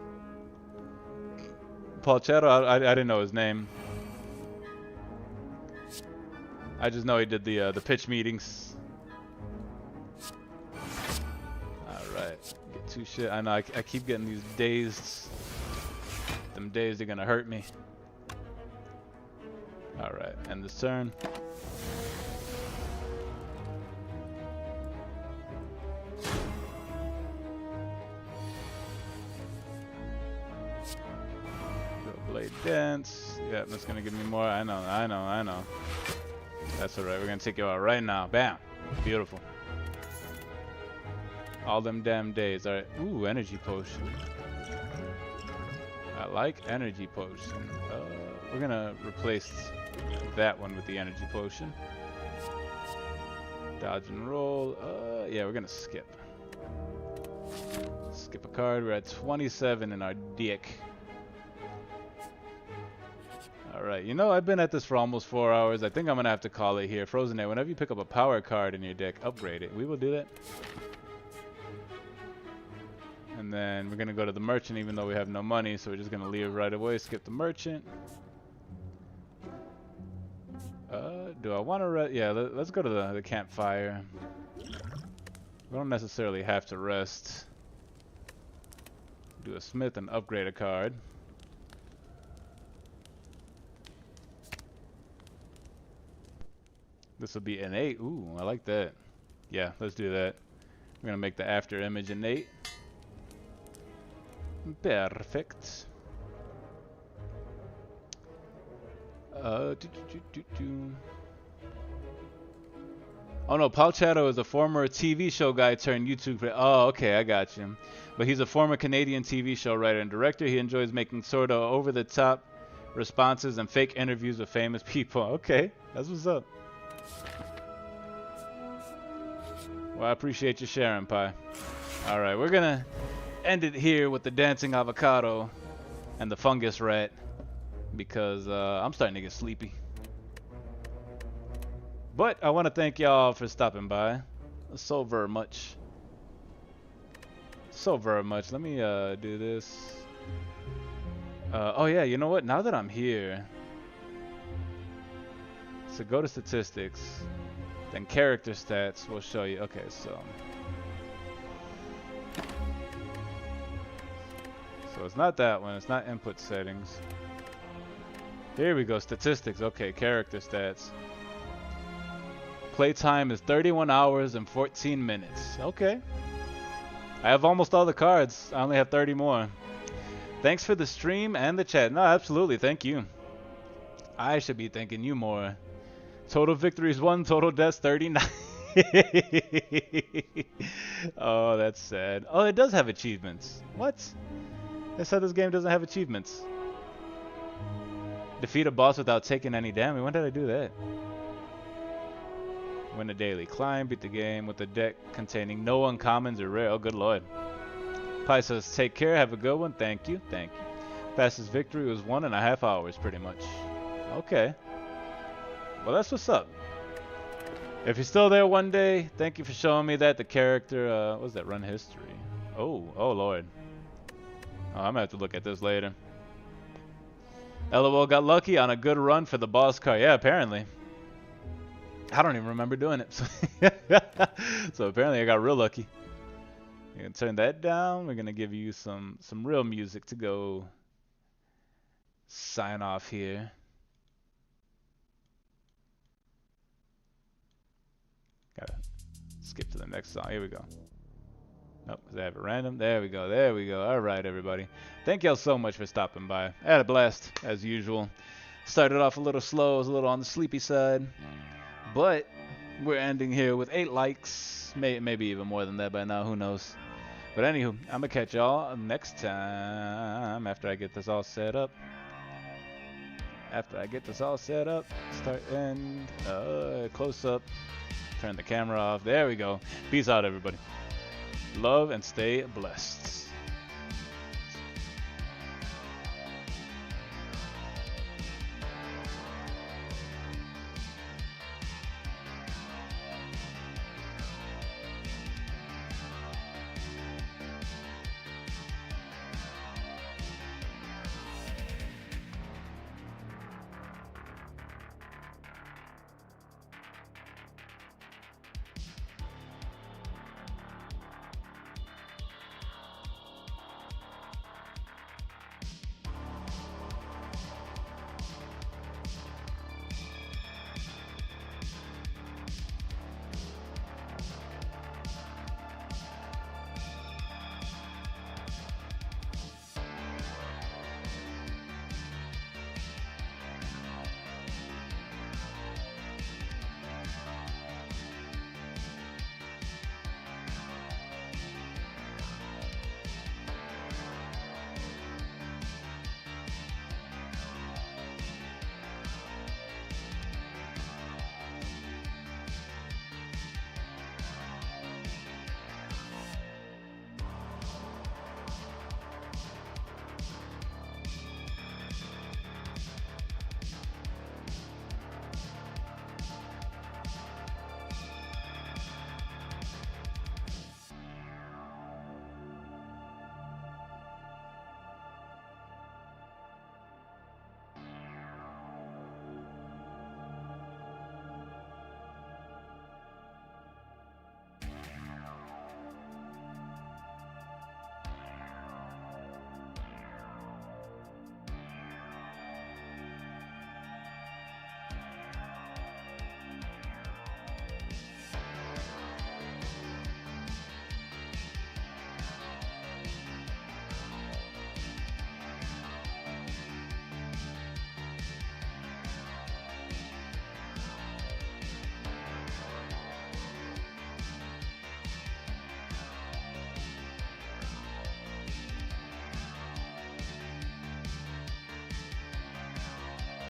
Paul Chato? I didn't know his name. I just know he did the pitch meetings. Alright. Get 2 shit. I know I keep getting these dazed. Them dazed are gonna hurt me. Alright, end this turn. Blade dance. Yeah, that's gonna give me more. I know. That's alright. We're gonna take you out right now. Bam. Beautiful. All them damn days. Alright. Ooh, energy potion. I like energy potion. We're gonna replace that one with the energy potion. Dodge and roll. Yeah, we're gonna skip. Skip a card. We're at 27 in our deck. Alright, you know, I've been at this for almost 4 hours. I think I'm going to have to call it here. Frozen Air, whenever you pick up a power card in your deck, upgrade it. We will do that. And then we're going to go to the merchant even though we have no money. So we're just going to leave right away. Skip the merchant. Do I want to yeah, let's go to the campfire. We don't necessarily have to rest. Do a smith and upgrade a card. This will be an 8. Ooh, I like that. Yeah, let's do that. We're gonna make the after image an 8. Perfect. Oh no, Paul Chato is a former TV show guy turned YouTube. Oh, okay, I got you. But he's a former Canadian TV show writer and director. He enjoys making sort of over-the-top responses and fake interviews with famous people. Okay, that's what's up. Well, I appreciate you sharing, Pi. Alright, we're gonna end it here with the dancing avocado and the fungus rat because I'm starting to get sleepy. But I want to thank y'all for stopping by so very much. So very much. Let me do this. Oh yeah, you know what? Now that I'm here, so go to statistics, then character stats will show you. Okay, so it's not that one. It's not input settings. Here we go. Statistics. Okay, character stats. Playtime is 31 hours and 14 minutes. Okay. I have almost all the cards. I only have 30 more. Thanks for the stream and the chat. No, absolutely. Thank you. I should be thanking you more. Total victories 1, total deaths 39. Oh, that's sad. Oh, it does have achievements. What? They said this game doesn't have achievements. Defeat a boss without taking any damage. When did I do that? Win a daily climb, beat the game with a deck containing no uncommons or rare. Oh, good lord. Pi says, take care, have a good one. Thank you, thank you. Fastest victory was 1.5 hours, pretty much. Okay. Well, that's what's up. If you're still there one day, thank you for showing me that. The character, what was that? Run history. Oh lord. Oh, I'm gonna have to look at this later. LOL got lucky on a good run for the boss card. Yeah, apparently. I don't even remember doing it. So apparently I got real lucky. You can turn that down. We're gonna give you some real music to go sign off here. Gotta skip to the next song. Here we go. Nope, because I have it random. There we go. There we go. All right, everybody. Thank y'all so much for stopping by. I had a blast, as usual. Started off a little slow. I was a little on the sleepy side. But We're ending here with 8 likes. Maybe even more than that by now. Who knows? But anywho, I'm gonna catch y'all next time after I get this all set up. Start and close up. Turn the camera off. There we go. Peace out, everybody. Love and stay blessed.